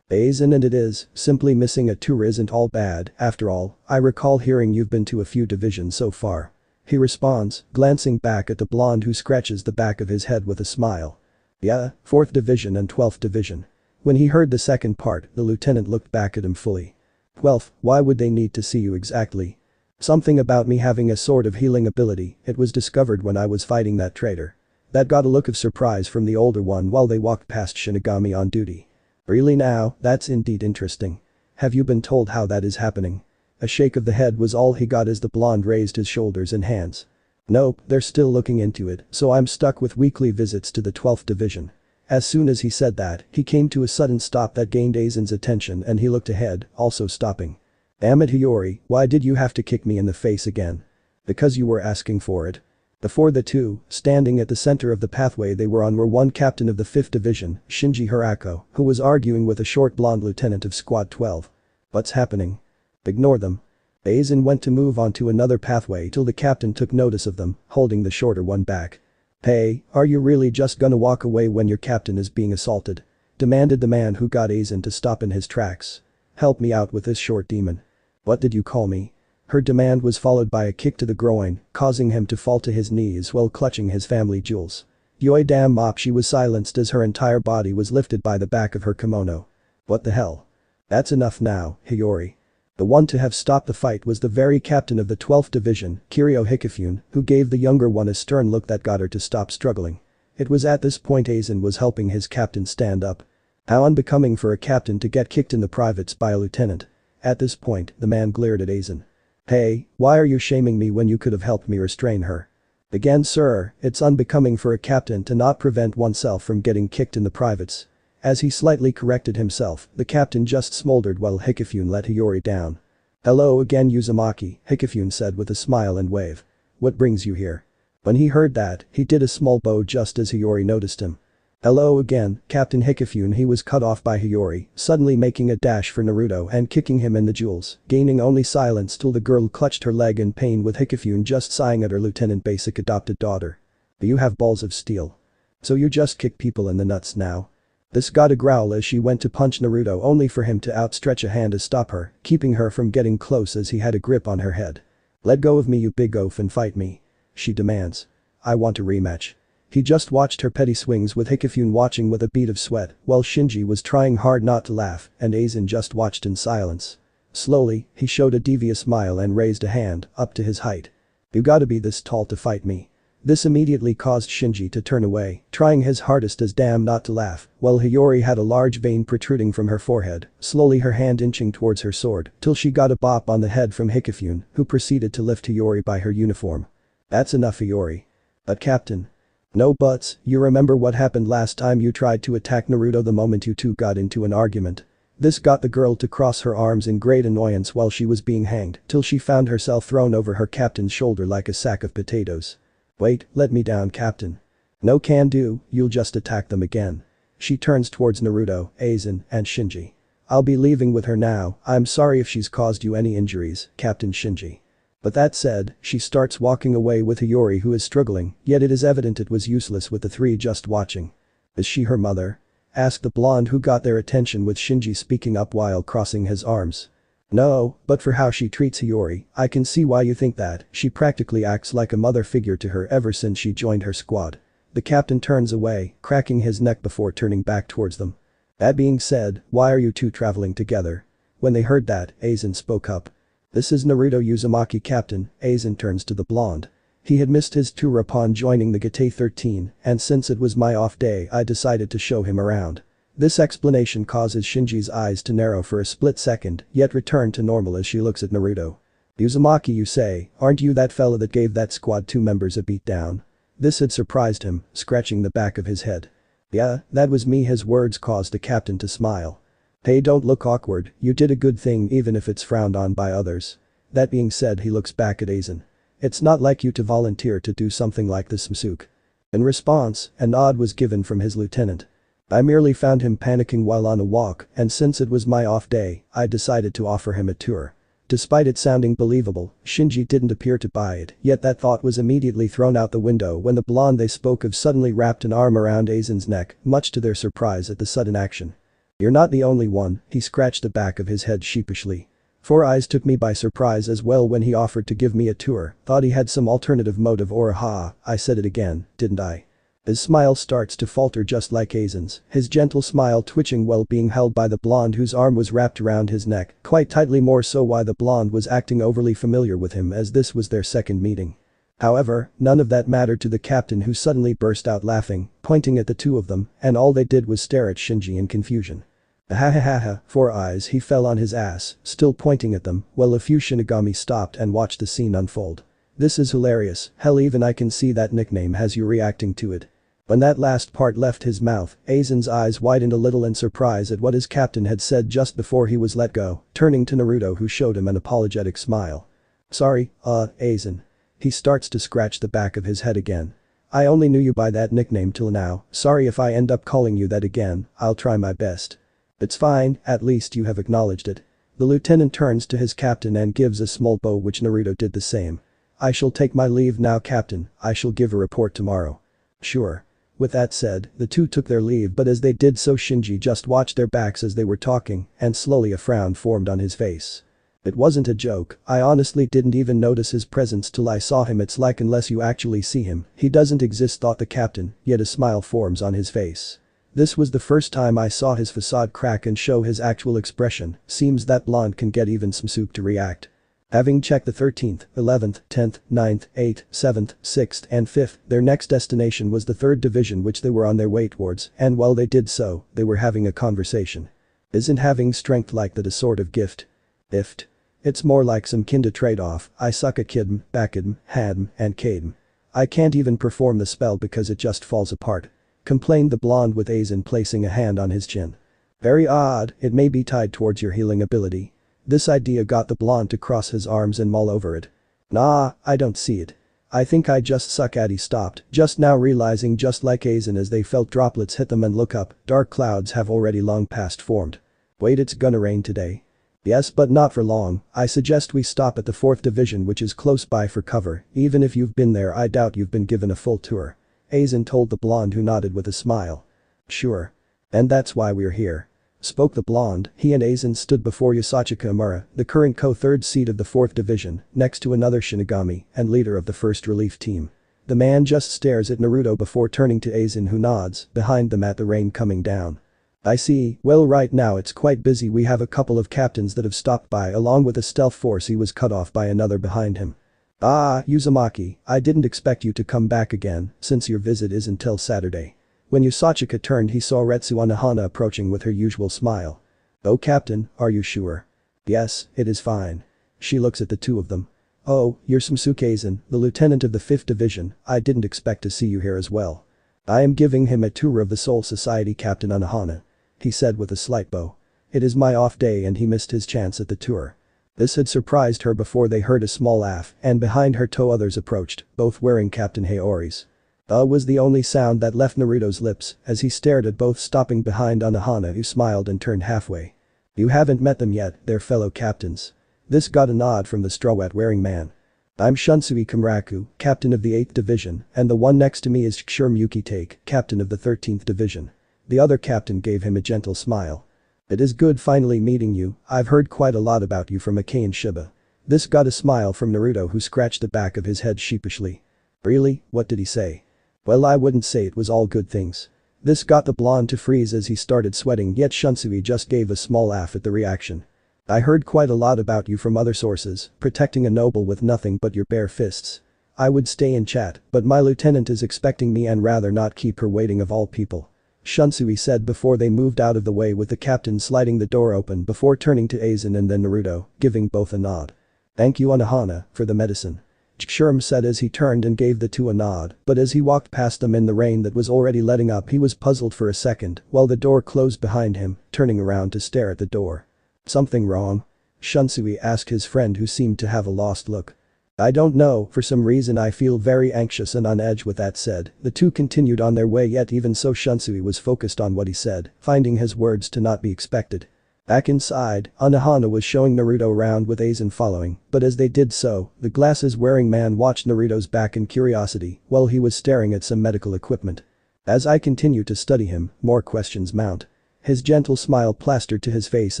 [SPEAKER 1] "Isn't it is, simply missing a tour isn't all bad, after all, I recall hearing you've been to a few divisions so far." He responds, glancing back at the blonde who scratches the back of his head with a smile. "Yeah, 4th division and 12th division." When he heard the second part, the lieutenant looked back at him fully. "12th, why would they need to see you exactly?" Something about me having a sort of healing ability, it was discovered when I was fighting that traitor. That got a look of surprise from the older one while they walked past Shinigami on duty. Really now, that's indeed interesting. Have you been told how that is happening? A shake of the head was all he got as the blonde raised his shoulders and hands. Nope, they're still looking into it, so I'm stuck with weekly visits to the 12th division. As soon as he said that, he came to a sudden stop that gained Aizen's attention and he looked ahead, also stopping. Damn it Hiyori, why did you have to kick me in the face again? Because you were asking for it. Before the two, standing at the center of the pathway they were on were one captain of the 5th division, Shinji Hirako, who was arguing with a short blonde lieutenant of Squad 12. What's happening? Ignore them. Aizen went to move on to another pathway till the captain took notice of them, holding the shorter one back. Hey, are you really just gonna walk away when your captain is being assaulted? Demanded the man who got Aizen to stop in his tracks. Help me out with this short demon. What did you call me? Her demand was followed by a kick to the groin, causing him to fall to his knees while clutching his family jewels. Yoi damn mop, she was silenced as her entire body was lifted by the back of her kimono. What the hell? That's enough now, Hiyori. The one to have stopped the fight was the very captain of the 12th division, Kiryu Hikifune, who gave the younger one a stern look that got her to stop struggling. It was at this point Aizen was helping his captain stand up. How unbecoming for a captain to get kicked in the privates by a lieutenant. At this point, the man glared at Aizen. Hey, why are you shaming me when you could have helped me restrain her? Again sir, it's unbecoming for a captain to not prevent oneself from getting kicked in the privates. As he slightly corrected himself, the captain just smoldered while Hikifune let Hiyori down. Hello again Uzumaki, Hikifune said with a smile and wave. What brings you here? When he heard that, he did a small bow just as Hiyori noticed him. Hello again, Captain Hikifune. He was cut off by Hiyori, suddenly making a dash for Naruto and kicking him in the jewels, gaining only silence till the girl clutched her leg in pain with Hikifune just sighing at her lieutenant basic adopted daughter. You have balls of steel. So you just kick people in the nuts now? This got a growl as she went to punch Naruto only for him to outstretch a hand to stop her, keeping her from getting close as he had a grip on her head. Let go of me you big oaf and fight me. She demands. I want a rematch. He just watched her petty swings with Hikifune watching with a bead of sweat while Shinji was trying hard not to laugh and Aizen just watched in silence. Slowly, he showed a devious smile and raised a hand up to his height. You gotta be this tall to fight me. This immediately caused Shinji to turn away, trying his hardest as damn not to laugh, while Hiyori had a large vein protruding from her forehead, slowly her hand inching towards her sword, till she got a bop on the head from Hikifune, who proceeded to lift Hiyori by her uniform. That's enough Hiyori. But Captain. No buts, you remember what happened last time you tried to attack Naruto the moment you two got into an argument. This got the girl to cross her arms in great annoyance while she was being hanged, till she found herself thrown over her captain's shoulder like a sack of potatoes. Wait, let me down Captain. No can do, you'll just attack them again. She turns towards Naruto, Aizen, and Shinji. I'll be leaving with her now, I'm sorry if she's caused you any injuries, Captain Shinji. But that said, she starts walking away with Hiyori who is struggling, yet it is evident it was useless with the three just watching. Is she her mother? Asked the blonde who got their attention with Shinji speaking up while crossing his arms. No, but for how she treats Hiyori, I can see why you think that. She practically acts like a mother figure to her ever since she joined her squad. The captain turns away, cracking his neck before turning back towards them. That being said, why are you two traveling together? When they heard that, Aizen spoke up. This is Naruto Uzumaki Captain, Aizen turns to the blonde. He had missed his tour upon joining the Gate 13, and since it was my off day I decided to show him around. This explanation causes Shinji's eyes to narrow for a split second, yet return to normal as she looks at Naruto. Uzumaki you say, aren't you that fella that gave that squad 2 members a beatdown? This had surprised him, scratching the back of his head. Yeah, that was me. His words caused the captain to smile. Hey don't look awkward, you did a good thing even if it's frowned on by others. That being said he looks back at Aizen. It's not like you to volunteer to do something like this Msuke. In response, a nod was given from his lieutenant. I merely found him panicking while on a walk and since it was my off day, I decided to offer him a tour. Despite it sounding believable, Shinji didn't appear to buy it, yet that thought was immediately thrown out the window when the blonde they spoke of suddenly wrapped an arm around Aizen's neck, much to their surprise at the sudden action. You're not the only one, he scratched the back of his head sheepishly. 4 Eyes took me by surprise as well when he offered to give me a tour, thought he had some alternative motive or aha, I said it again, didn't I? His smile starts to falter just like Aizen's, his gentle smile twitching while being held by the blonde whose arm was wrapped around his neck, quite tightly, more so why the blonde was acting overly familiar with him as this was their second meeting. However, none of that mattered to the captain who suddenly burst out laughing, pointing at the two of them, and all they did was stare at Shinji in confusion. Ha, 4 eyes, he fell on his ass, still pointing at them, while a few Shinigami stopped and watched the scene unfold. This is hilarious, hell even I can see that nickname has you reacting to it. When that last part left his mouth, Aizen's eyes widened a little in surprise at what his captain had said just before he was let go, turning to Naruto who showed him an apologetic smile. Sorry, Aizen. He starts to scratch the back of his head again. I only knew you by that nickname till now, sorry if I end up calling you that again, I'll try my best. It's fine, at least you have acknowledged it. The lieutenant turns to his captain and gives a small bow which Naruto did the same. I shall take my leave now, captain, I shall give a report tomorrow. Sure. With that said, the two took their leave, but as they did so Shinji just watched their backs as they were talking, and slowly a frown formed on his face. It wasn't a joke, I honestly didn't even notice his presence till I saw him. It's like unless you actually see him, he doesn't exist, thought the captain, yet a smile forms on his face. This was the first time I saw his facade crack and show his actual expression, seems that blonde can get even Sasuke to react. Having checked the 13th, 11th, 10th, 9th, 8th, 7th, 6th and 5th, their next destination was the 3rd division which they were on their way towards, and while they did so, they were having a conversation. Isn't having strength like that a sort of gift? Ift. It's more like some kinda trade-off, I suck at kidm, bakidm, hadm, and kadm. I can't even perform the spell because it just falls apart. Complained the blonde with Aizen placing a hand on his chin. Very odd, it may be tied towards your healing ability. This idea got the blonde to cross his arms and mull over it. Nah, I don't see it. I think I just suck at. He stopped, just now realizing just like Aizen as they felt droplets hit them and look up, dark clouds have already long past formed. Wait, it's gonna rain today. Yes, but not for long, I suggest we stop at the 4th division which is close by for cover, even if you've been there I doubt you've been given a full tour. Aizen told the blonde who nodded with a smile. Sure. And that's why we're here. Spoke the blonde, he and Aizen stood before Yasuchika Amura, the current co-3rd seed of the 4th division, next to another Shinigami and leader of the 1st relief team. The man just stares at Naruto before turning to Aizen who nods, behind them at the rain coming down. I see, well right now it's quite busy, we have a couple of captains that have stopped by along with a stealth force. He was cut off by another behind him. Ah, Uzumaki, I didn't expect you to come back again, since your visit is until Saturday. When Yasuchika turned he saw Retsu Anohana approaching with her usual smile. Oh captain, are you sure? Yes, it is fine. She looks at the two of them. Oh, you're Sasuke Aizen, the lieutenant of the 5th division, I didn't expect to see you here as well. I am giving him a tour of the Soul Society, Captain Anohana. He said with a slight bow. It is my off day and he missed his chance at the tour. This had surprised her before they heard a small laugh and behind her two others approached, both wearing Captain Haori's. Was the only sound that left Naruto's lips as he stared at both, stopping behind Anohana who smiled and turned halfway. You haven't met them yet, they're fellow captains. This got a nod from the straw hat wearing man. I'm Shunsui Kamraku, captain of the 8th division, and the one next to me is Chishurem Yukitake, captain of the 13th division. The other captain gave him a gentle smile. It is good finally meeting you, I've heard quite a lot about you from Akei and Shiba. This got a smile from Naruto who scratched the back of his head sheepishly. Really, what did he say? Well, I wouldn't say it was all good things. This got the blonde to freeze as he started sweating, yet Shunsui just gave a small laugh at the reaction. I heard quite a lot about you from other sources, protecting a noble with nothing but your bare fists. I would stay and chat, but my lieutenant is expecting me and rather not keep her waiting of all people. Shunsui said before they moved out of the way, with the captain sliding the door open before turning to Aizen and then Naruto, giving both a nod. Thank you Anohana, for the medicine. Chishurem said as he turned and gave the two a nod, but as he walked past them in the rain that was already letting up he was puzzled for a second while the door closed behind him, turning around to stare at the door. Something wrong? Shunsui asked his friend who seemed to have a lost look. I don't know, for some reason I feel very anxious and on edge. With that said, the two continued on their way, yet even so Shunsui was focused on what he said, finding his words to not be expected. Back inside, Anohana was showing Naruto around with Aizen following, but as they did so, the glasses-wearing man watched Naruto's back in curiosity while he was staring at some medical equipment. As I continue to study him, more questions mount. His gentle smile plastered to his face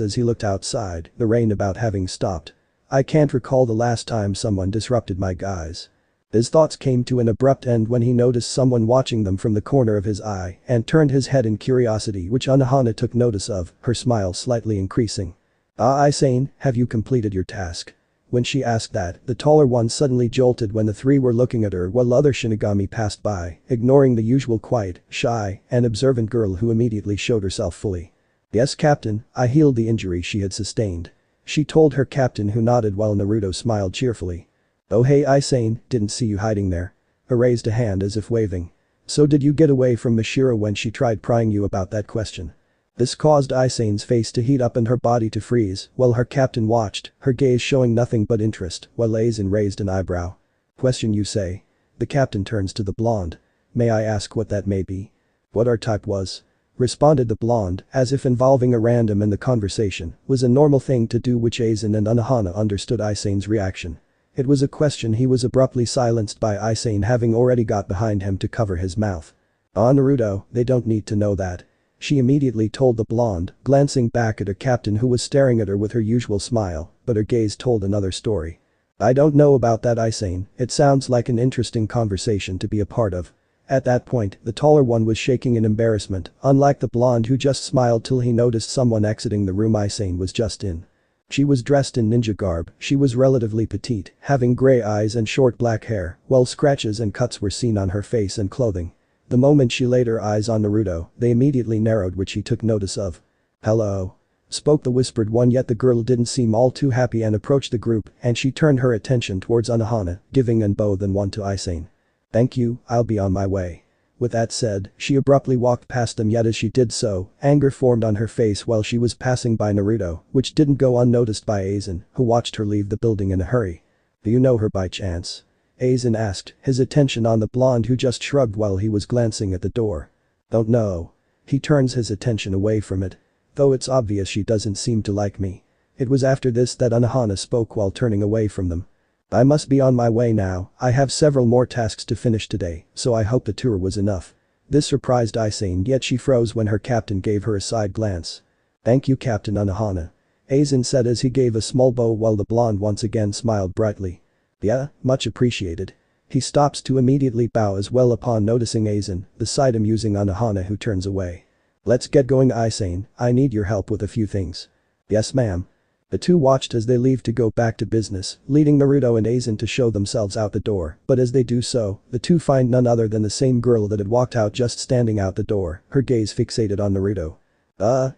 [SPEAKER 1] as he looked outside, the rain about having stopped. I can't recall the last time someone disrupted my guys. His thoughts came to an abrupt end when he noticed someone watching them from the corner of his eye and turned his head in curiosity, which Unohana took notice of, her smile slightly increasing. "Ah, Isane, have you completed your task?" When she asked that, the taller one suddenly jolted when the three were looking at her while other Shinigami passed by, ignoring the usual quiet, shy, and observant girl who immediately showed herself fully. "Yes, Captain, I healed the injury she had sustained," she told her captain, who nodded while Naruto smiled cheerfully. "Oh hey Isane, didn't see you hiding there." He raised a hand as if waving. "So did you get away from Mashiro when she tried prying you about that question?" This caused Isane's face to heat up and her body to freeze while her captain watched, her gaze showing nothing but interest while Aizen raised an eyebrow. "Question you say?" The captain turns to the blonde. "May I ask what that may be?" "What our type was?" responded the blonde, as if involving a random in the conversation was a normal thing to do, which Aizen and Unohana understood Isane's reaction. It was a question he was abruptly silenced by Isane having already got behind him to cover his mouth. "Ah, Naruto, they don't need to know that," she immediately told the blonde, glancing back at her captain who was staring at her with her usual smile, but her gaze told another story. "I don't know about that, Isane, it sounds like an interesting conversation to be a part of." At that point, the taller one was shaking in embarrassment, unlike the blonde who just smiled till he noticed someone exiting the room Isane was just in. She was dressed in ninja garb, she was relatively petite, having gray eyes and short black hair, while scratches and cuts were seen on her face and clothing. The moment she laid her eyes on Naruto, they immediately narrowed, which he took notice of. "Hello," spoke the whispered one, yet the girl didn't seem all too happy and approached the group, and she turned her attention towards Unohana, giving an both and one to Isane. "Thank you, I'll be on my way." With that said, she abruptly walked past them, yet as she did so, anger formed on her face while she was passing by Naruto, which didn't go unnoticed by Aizen, who watched her leave the building in a hurry. "Do you know her by chance?" Aizen asked, his attention on the blonde who just shrugged while he was glancing at the door. "Don't know." He turns his attention away from it. "Though it's obvious she doesn't seem to like me." It was after this that Unohana spoke while turning away from them. "I must be on my way now, I have several more tasks to finish today, so I hope the tour was enough." This surprised Isane, yet she froze when her captain gave her a side glance. "Thank you, Captain Unohana," Aizen said as he gave a small bow while the blonde once again smiled brightly. "Yeah, much appreciated." He stops to immediately bow as well upon noticing Aizen, the sight amusing Unohana, who turns away. "Let's get going, Isane, I need your help with a few things." "Yes, ma'am." The two watched as they leave to go back to business, leading Naruto and Aizen to show themselves out the door, but as they do so, the two find none other than the same girl that had walked out, just standing out the door, her gaze fixated on Naruto.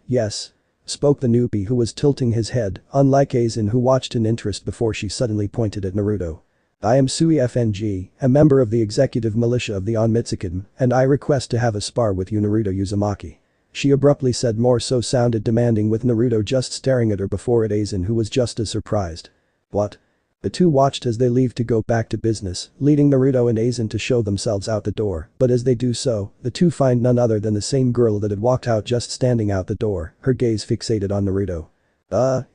[SPEAKER 1] Yes," spoke the newbie, who was tilting his head, unlike Aizen, who watched in interest before she suddenly pointed at Naruto. "I am Sui FNG, a member of the executive militia of the Onmitsukidem, and I request to have a spar with you, Naruto Uzumaki." She abruptly said, more so sounded demanding, with Naruto just staring at her before at Aizen, who was just as surprised. "What?" The two watched as they leave to go back to business, leading Naruto and Aizen to show themselves out the door, but as they do so, the two find none other than the same girl that had walked out, just standing out the door, her gaze fixated on Naruto.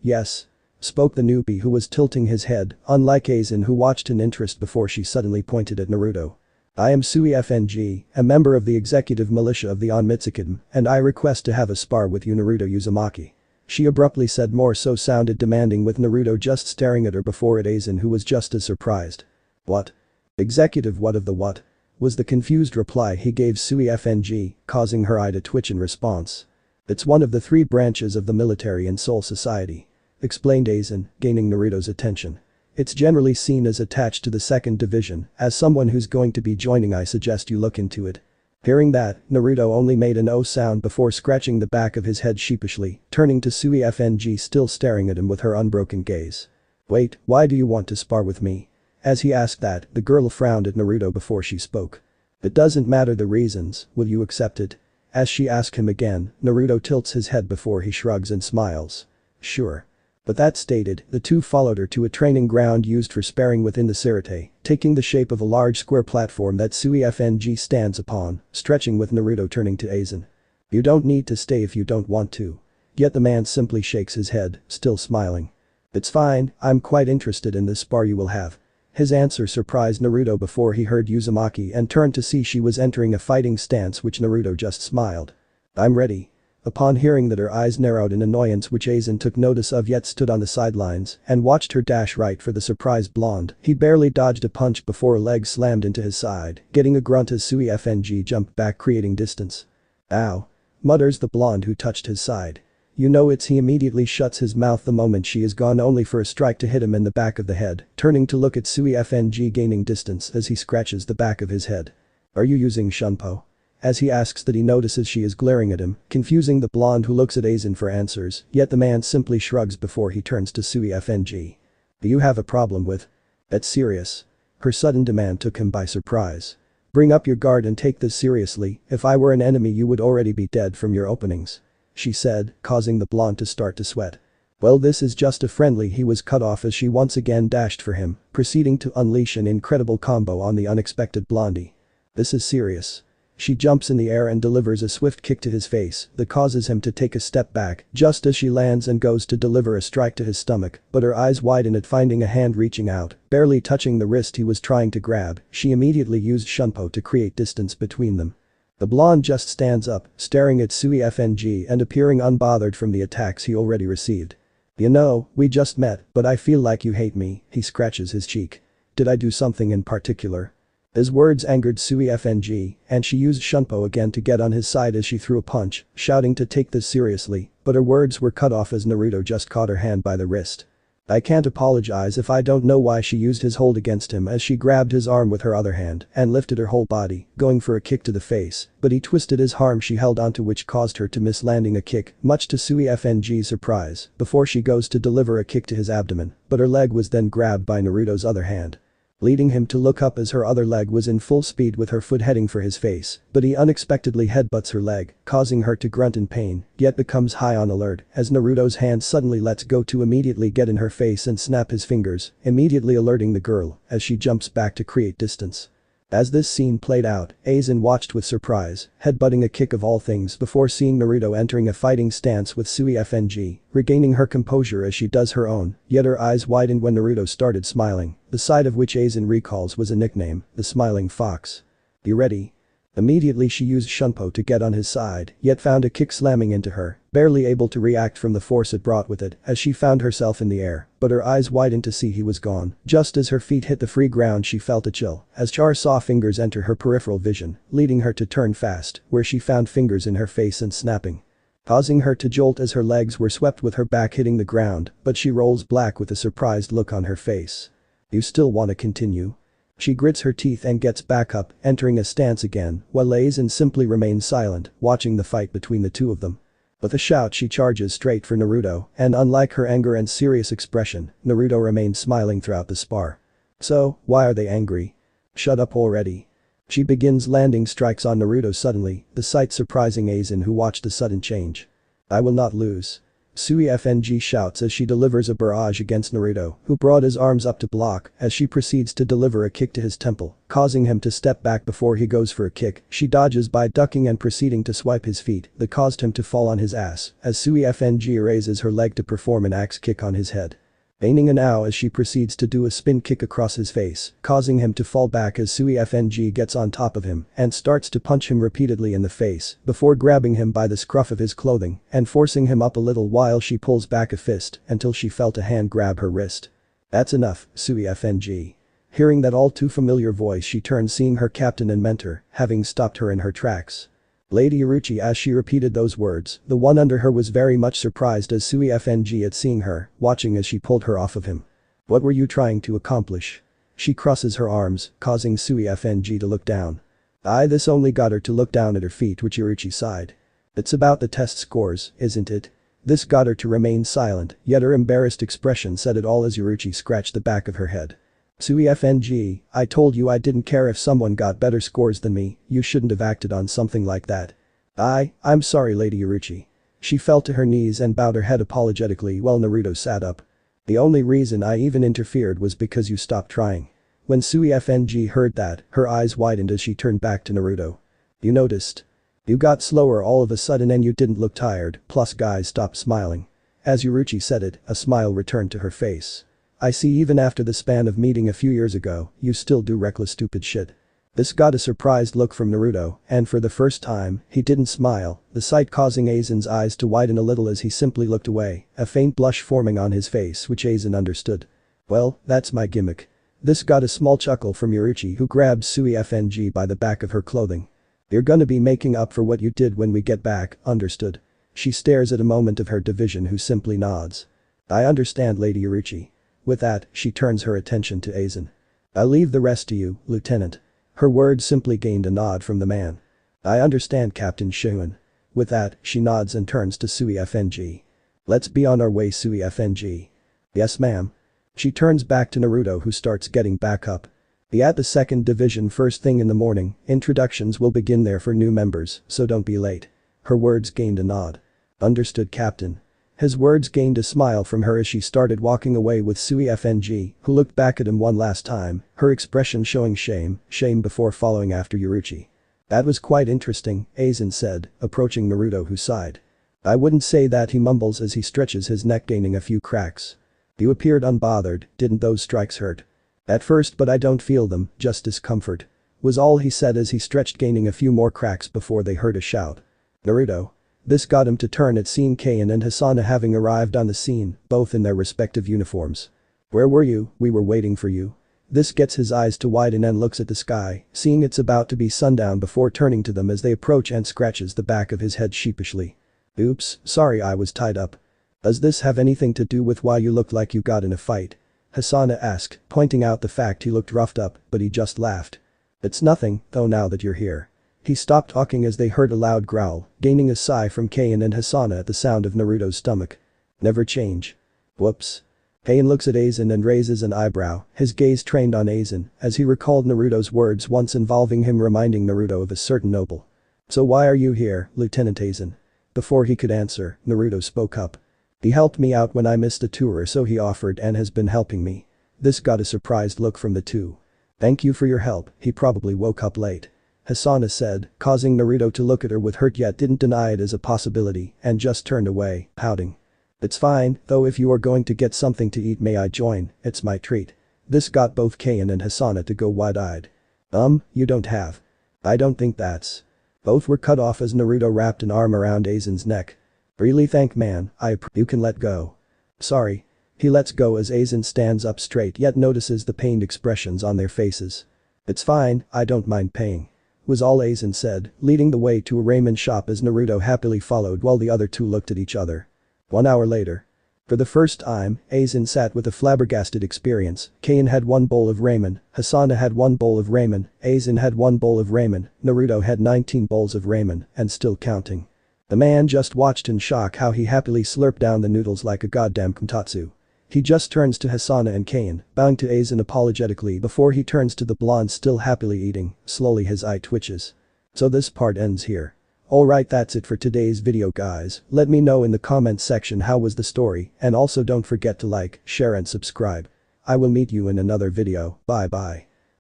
[SPEAKER 1] Yes," spoke the newbie, who was tilting his head, unlike Aizen, who watched in interest before she suddenly pointed at Naruto. "I am Sui FNG, a member of the executive militia of the Onmitsukidem, and I request to have a spar with you, Naruto Uzumaki." She abruptly said, more so sounded demanding, with Naruto just staring at her before at Aizen, who was just as surprised. "What? Executive what of the what?" was the confused reply he gave Sui FNG, causing her eye to twitch in response. "It's one of the three branches of the military and Soul Society," explained Aizen, gaining Naruto's attention. "It's generally seen as attached to the 2nd Division. As someone who's going to be joining, I suggest you look into it." Hearing that, Naruto only made an "oh" sound before scratching the back of his head sheepishly, turning to Sui FNG, still staring at him with her unbroken gaze. "Wait, why do you want to spar with me?" As he asked that, the girl frowned at Naruto before she spoke. "It doesn't matter the reasons, will you accept it?" As she asked him again, Naruto tilts his head before he shrugs and smiles. "Sure." But that stated, the two followed her to a training ground used for sparring within the Sirte, taking the shape of a large square platform that Sui FNG stands upon, stretching, with Naruto turning to Aizen. "You don't need to stay if you don't want to." Yet the man simply shakes his head, still smiling. "It's fine, I'm quite interested in this spar you will have." His answer surprised Naruto before he heard Uzumaki and turned to see she was entering a fighting stance, which Naruto just smiled. "I'm ready." Upon hearing that, her eyes narrowed in annoyance, which Aizen took notice of yet stood on the sidelines and watched her dash right for the surprised blonde. He barely dodged a punch before a leg slammed into his side, getting a grunt as Sui FNG jumped back, creating distance. "Ow," mutters the blonde who touched his side. "You know it's." He immediately shuts his mouth the moment she is gone, only for a strike to hit him in the back of the head, turning to look at Sui FNG, gaining distance as he scratches the back of his head. "Are you using Shunpo?" As he asks that, he notices she is glaring at him, confusing the blonde who looks at Aizen for answers, yet the man simply shrugs before he turns to Sui FNG. "Do you have a problem with?" "That's serious." Her sudden demand took him by surprise. "Bring up your guard and take this seriously. If I were an enemy, you would already be dead from your openings," she said, causing the blonde to start to sweat. "Well, this is just a friendly." He was cut off as she once again dashed for him, proceeding to unleash an incredible combo on the unexpected blondie. "This is serious." She jumps in the air and delivers a swift kick to his face that causes him to take a step back just as she lands and goes to deliver a strike to his stomach, but her eyes widen at finding a hand reaching out, barely touching the wrist he was trying to grab. She immediately used Shunpo to create distance between them. The blonde just stands up, staring at Sui FNG and appearing unbothered from the attacks he already received. "You know, we just met, but I feel like you hate me." He scratches his cheek. "Did I do something in particular?" His words angered Sui FNG, and she used Shunpo again to get on his side as she threw a punch, shouting to take this seriously, but her words were cut off as Naruto just caught her hand by the wrist. "I can't apologize if I don't know why." She used his hold against him as she grabbed his arm with her other hand and lifted her whole body, going for a kick to the face, but he twisted his arm she held onto, which caused her to miss landing a kick, much to Sui FNG's surprise, before she goes to deliver a kick to his abdomen, but her leg was then grabbed by Naruto's other hand, leading him to look up as her other leg was in full speed with her foot heading for his face, but he unexpectedly headbutts her leg, causing her to grunt in pain, yet becomes high on alert as Naruto's hand suddenly lets go to immediately get in her face and snap his fingers, immediately alerting the girl as she jumps back to create distance. As this scene played out, Aizen watched with surprise, headbutting a kick of all things before seeing Naruto entering a fighting stance with Sui FNG, regaining her composure as she does her own, yet her eyes widened when Naruto started smiling, the side of which Aizen recalls was a nickname, the Smiling Fox. "You ready?" Immediately she used Shunpo to get on his side, yet found a kick slamming into her, barely able to react from the force it brought with it as she found herself in the air, but her eyes widened to see he was gone. Just as her feet hit the free ground, she felt a chill as Char saw fingers enter her peripheral vision, leading her to turn fast, where she found fingers in her face and snapping, causing her to jolt as her legs were swept with her back hitting the ground, but she rolls back with a surprised look on her face. "You still want to continue?" She grits her teeth and gets back up, entering a stance again, while Aizen simply remains silent, watching the fight between the two of them. With a shout, she charges straight for Naruto, and unlike her anger and serious expression, Naruto remained smiling throughout the spar. "So, why are they angry? Shut up already." She begins landing strikes on Naruto suddenly, the sight surprising Aizen, who watched the sudden change. "I will not lose." Sui FNG shouts as she delivers a barrage against Naruto, who brought his arms up to block as she proceeds to deliver a kick to his temple, causing him to step back before he goes for a kick. She dodges by ducking and proceeding to swipe his feet that caused him to fall on his ass as Sui FNG raises her leg to perform an axe kick on his head, feigning an ow as she proceeds to do a spin kick across his face, causing him to fall back as Sui FNG gets on top of him and starts to punch him repeatedly in the face before grabbing him by the scruff of his clothing and forcing him up a little while she pulls back a fist until she felt a hand grab her wrist. "That's enough, Sui FNG." Hearing that all too familiar voice, she turned, seeing her captain and mentor having stopped her in her tracks. Lady Uchiha. As she repeated those words, the one under her was very much surprised as Sui FNG at seeing her, watching as she pulled her off of him. "What were you trying to accomplish?" She crosses her arms, causing Sui FNG to look down. This only got her to look down at her feet, which Uchiha sighed. "It's about the test scores, isn't it?" This got her to remain silent, yet her embarrassed expression said it all as Uchiha scratched the back of her head. "Sui FNG, I told you I didn't care if someone got better scores than me. You shouldn't have acted on something like that." I'm sorry, Lady Uchiha." She fell to her knees and bowed her head apologetically while Naruto sat up. "The only reason I even interfered was because you stopped trying." When Sui FNG heard that, her eyes widened as she turned back to Naruto. "You noticed? You got slower all of a sudden and you didn't look tired, plus guys stopped smiling." As Uchiha said it, a smile returned to her face. "I see, even after the span of meeting a few years ago, you still do reckless stupid shit." This got a surprised look from Naruto, and for the first time, he didn't smile, the sight causing Aizen's eyes to widen a little as he simply looked away, a faint blush forming on his face which Aizen understood. Well, that's my gimmick. This got a small chuckle from Yuruchi who grabbed Sui FNG by the back of her clothing. You're gonna be making up for what you did when we get back, understood? She stares at a moment of her division who simply nods. I understand, Lady Yuruchi. With that, she turns her attention to Aizen. I'll leave the rest to you, Lieutenant. Her words simply gained a nod from the man. I understand, Captain Shuin. With that, she nods and turns to Sui FNG. Let's be on our way, Sui FNG. Yes, ma'am. She turns back to Naruto who starts getting back up. Be at the 2nd Division first thing in the morning, introductions will begin there for new members, so don't be late. Her words gained a nod. Understood, Captain. His words gained a smile from her as she started walking away with Sui FNG, who looked back at him one last time, her expression showing shame before following after Yuruchi. That was quite interesting, Aizen said, approaching Naruto who sighed. I wouldn't say that, he mumbles as he stretches his neck gaining a few cracks. You appeared unbothered, didn't those strikes hurt? At first, but I don't feel them, just discomfort. Was all he said as he stretched gaining a few more cracks before they heard a shout. Naruto. This got him to turn at seeing Kain and Hasana having arrived on the scene, both in their respective uniforms. Where were you? We were waiting for you. This gets his eyes to widen and looks at the sky, seeing it's about to be sundown before turning to them as they approach and scratches the back of his head sheepishly. Oops, sorry I was tied up. Does this have anything to do with why you look like you got in a fight? Hasana asked, pointing out the fact he looked roughed up, but he just laughed. It's nothing, though now that you're here. He stopped talking as they heard a loud growl, gaining a sigh from Kain and Hasana at the sound of Naruto's stomach. Never change. Whoops. Kain looks at Aizen and raises an eyebrow, his gaze trained on Aizen, as he recalled Naruto's words once involving him reminding Naruto of a certain noble. So why are you here, Lieutenant Aizen? Before he could answer, Naruto spoke up. He helped me out when I missed a tour, so he offered and has been helping me. This got a surprised look from the two. Thank you for your help, he probably woke up late. Hasana said, causing Naruto to look at her with hurt yet didn't deny it as a possibility and just turned away, pouting. It's fine, though if you are going to get something to eat may I join, it's my treat. This got both Kain and Hasana to go wide-eyed. You don't have. I don't think that's. Both were cut off as Naruto wrapped an arm around Aizen's neck. Really thank man, you can let go. Sorry. He lets go as Aizen stands up straight yet notices the pained expressions on their faces. It's fine, I don't mind paying. Was all Aizen said, leading the way to a ramen shop as Naruto happily followed while the other two looked at each other. 1 hour later. For the first time, Aizen sat with a flabbergasted experience. Kain had 1 bowl of ramen, Hasana had 1 bowl of ramen, Aizen had 1 bowl of ramen, Naruto had 19 bowls of ramen, and still counting. The man just watched in shock how he happily slurped down the noodles like a goddamn kuntatsu. He just turns to Hasana and Kain, bowing to Aizen apologetically before he turns to the blonde still happily eating, slowly his eye twitches. So this part ends here. Alright, that's it for today's video guys, let me know in the comments section how was the story and also don't forget to like, share and subscribe. I will meet you in another video, bye bye.